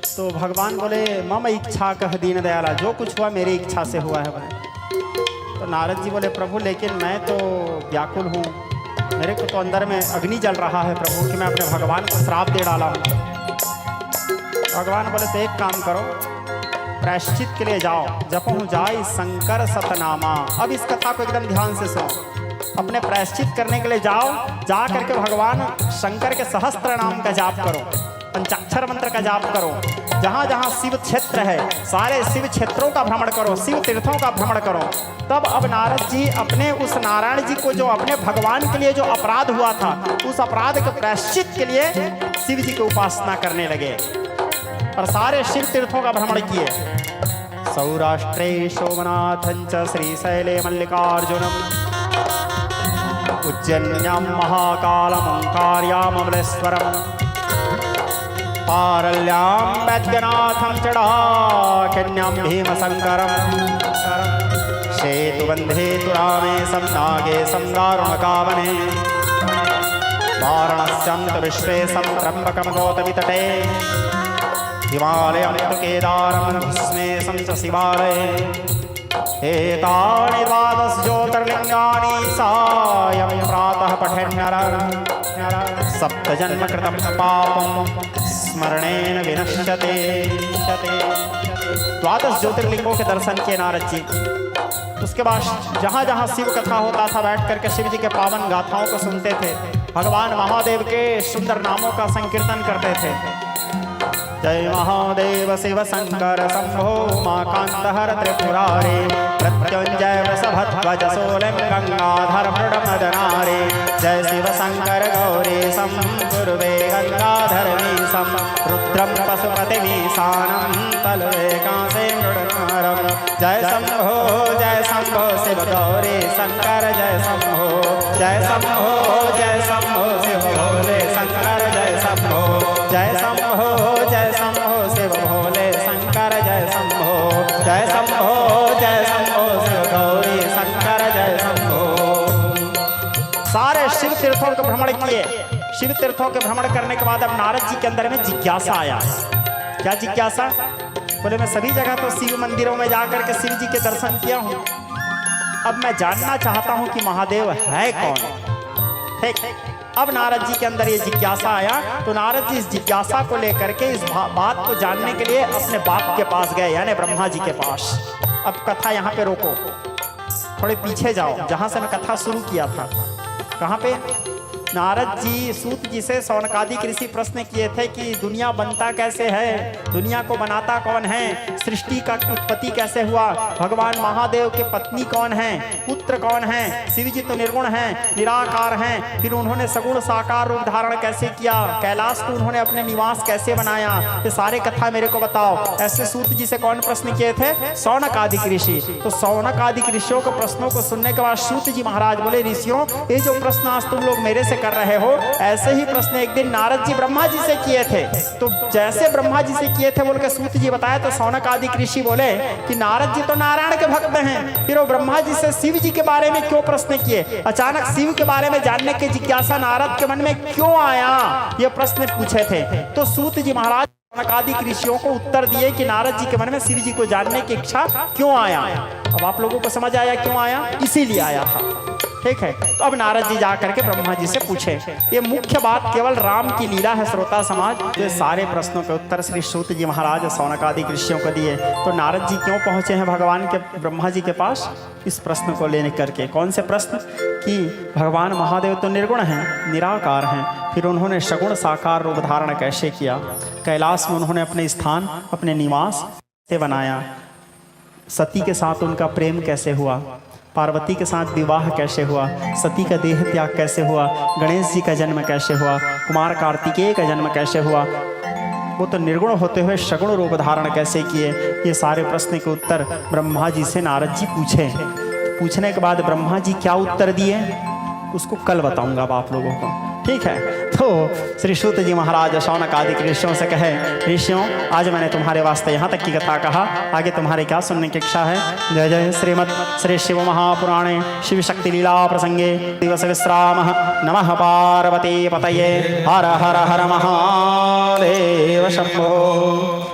तो भगवान बोले मम इच्छा कह दीन दयाला, जो कुछ हुआ मेरी इच्छा से हुआ है बोले। तो नारद जी बोले प्रभु लेकिन मैं तो व्याकुल हूँ, मेरे को तो अंदर में अग्नि जल रहा है प्रभु कि मैं अपने भगवान को श्राप दे डाला हूँ। भगवान बोले तो एक काम करो, प्रायश्चित के लिए जाओ, जपहु जाई शंकर सतनामा। अब इस कथा को एकदम ध्यान से सुनो, अपने प्रायश्चित करने के लिए जाओ, जा करके भगवान शंकर के सहस्त्र नाम का जाप करो, पंचाक्षर मंत्र का जाप करो, जहाँ जहाँ शिव क्षेत्र है सारे शिव क्षेत्रों का भ्रमण करो, शिव तीर्थों का भ्रमण करो। तब अब नारद जी अपने उस नारायण जी को जो अपने भगवान के लिए जो अपराध हुआ था उस अपराध के प्रायश्चित के लिए शिव जी की उपासना करने लगे और सारे शिव तीर्थों का भ्रमण किए। सौराष्ट्रे सोमनाथं च श्रीशैले मल्लिकार्जुनम, उज्जन्यां महाकालम् ओंकार्याम् अमलेश्वरम्, पारल्यां वैद्यनाथं चढ़ाकिन्यां भीमशंकरम्, सेतुबन्धे तुरामेशं नागेशं दारुणकावने, वाराणस्यां विश्वेशं त्र्यम्बकं गौतमीतटे, हिमालयं तु केदारं भस्मेशं च शिवालये, एतानि द्वादश ज्योतिर्लिङ्गानि सायं प्रातः पठेन्नरः, सप्तजन्म कृतं पापं स्मरणेन विनश्यते। द्वादश ज्योतिर्लिंगों के दर्शन किए नारद जी। उसके बाद जहाँ जहाँ शिव कथा होता था बैठ करके शिव जी के पावन गाथाओं को सुनते थे, भगवान महादेव के सुंदर नामों का संकीर्तन करते थे। जय महादेव शिव शंकर शंभो उमाकांत त्रिपुरारे, मृत्युंजय वृषभध्वज सोलिं गंगाधर मृडमदनारे, जय शिव शंकर गौरीशं गुरुवे गंगाधरमीशं, रुद्रं पशुपतिमीशानं तलवे कांसे मृडनारं, जय शंभो शिव गौरी शंकर, जय शंभो शिव भोले शंकर, जय शंभो शिव भोले शंकर, जय शंभो शिव गौरी शंकर, जय शंभो। सारे शिव तीर्थों के भ्रमण किए। शिव तीर्थों के भ्रमण करने के बाद अब नारद जी के अंदर में जिज्ञासा आया। क्या जिज्ञासा? बोले मैं सभी जगह तो शिव मंदिरों में जाकर के शिव जी के दर्शन किया हूँ, अब मैं जानना चाहता हूँ कि महादेव है कौन। ठीक, अब नारद जी के अंदर ये जिज्ञासा आया तो नारद जी इस जिज्ञासा को लेकर के इस बात को जानने के लिए अपने बाप के पास गए, यानी ब्रह्मा जी के पास। अब कथा यहाँ पे रोको, थोड़े पीछे जाओ जहाँ से मैं कथा शुरू किया था। कहाँ पे? नारद जी सूत जी से शौनकादिक ऋषि प्रश्न किए थे कि दुनिया बनता कैसे है, दुनिया को बनाता कौन है, सृष्टि का उत्पत्ति कैसे हुआ, भगवान महादेव के पत्नी कौन है, पुत्र कौन है, शिव जी तो निर्गुण हैं, निराकार हैं, फिर उन्होंने सगुण साकार रूप धारण कैसे किया, कैलाश को उन्होंने अपने निवास कैसे बनाया, ये सारे कथा मेरे को बताओ। ऐसे सूत जी से कौन प्रश्न किए थे? शौनकादिक ऋषि। तो शौनकादिक ऋषियों के प्रश्नों को सुनने के बाद सूत जी महाराज बोले, ऋषियों ये जो प्रश्न आज तुम लोग मेरे से कर रहे हो, ऐसे ही प्रश्न एक दिन नारद जी ब्रह्मा जी से किए थे। तो जैसे ब्रह्मा जी से किए थे बोल के सूत जी बताया, तो शौनकादिक ऋषि बोले कि नारद जी तो नारायण के भक्त हैं, फिर वो ब्रह्मा जी से शिव जी के बारे में क्यों प्रश्न किए, अचानक शिव के बारे में जानने की जिज्ञासा नारद के मन में क्यों आया, ये प्रश्न पूछे थे। तो सूत जी महाराज शौनकादिक ऋषियों को उत्तर दिए कि नारद जी के मन में शिव जी को जानने की इच्छा क्यों आया। अब आप लोगों को समझ आया क्यों आया, इसीलिए आया था। ठीक है, तो अब नारद जी जा करके ब्रह्मा जी से पूछे। ये मुख्य बात केवल राम की लीला है श्रोता समाज। ये सारे प्रश्नों के उत्तर श्री सूत जी महाराज शौनकादिक ऋषियों को दिए। तो नारद जी क्यों पहुंचे हैं भगवान के ब्रह्मा जी के पास, इस प्रश्न को लेने करके। कौन से प्रश्न? कि भगवान महादेव तो निर्गुण हैं, निराकार हैं, फिर उन्होंने सगुण साकार रूप धारण कैसे किया, कैलाश में उन्होंने अपने स्थान, अपने निवास से बनाया, सती के साथ उनका प्रेम कैसे हुआ, पार्वती के साथ विवाह कैसे हुआ, सती का देह त्याग कैसे हुआ, गणेश जी का जन्म कैसे हुआ, कुमार कार्तिकेय का जन्म कैसे हुआ, वो तो निर्गुण होते हुए सगुण रूप धारण कैसे किए। ये सारे प्रश्न के उत्तर ब्रह्मा जी से नारद जी पूछे। पूछने के बाद ब्रह्मा जी क्या उत्तर दिए उसको कल बताऊंगा अब आप लोगों को। ठीक है, तो श्री सूत जी महाराज शौनकादिक ऋषियों से कहे, ऋषियों आज मैंने तुम्हारे वास्ते यहाँ तक की कथा कहा, आगे तुम्हारे क्या सुनने की इच्छा है। जय जय श्रीमद् श्री शिव महापुराणे शिव शक्ति लीला प्रसंगे दिवस विश्राम। नमः पार्वती पतये। हर हर हर महादेव शंभो।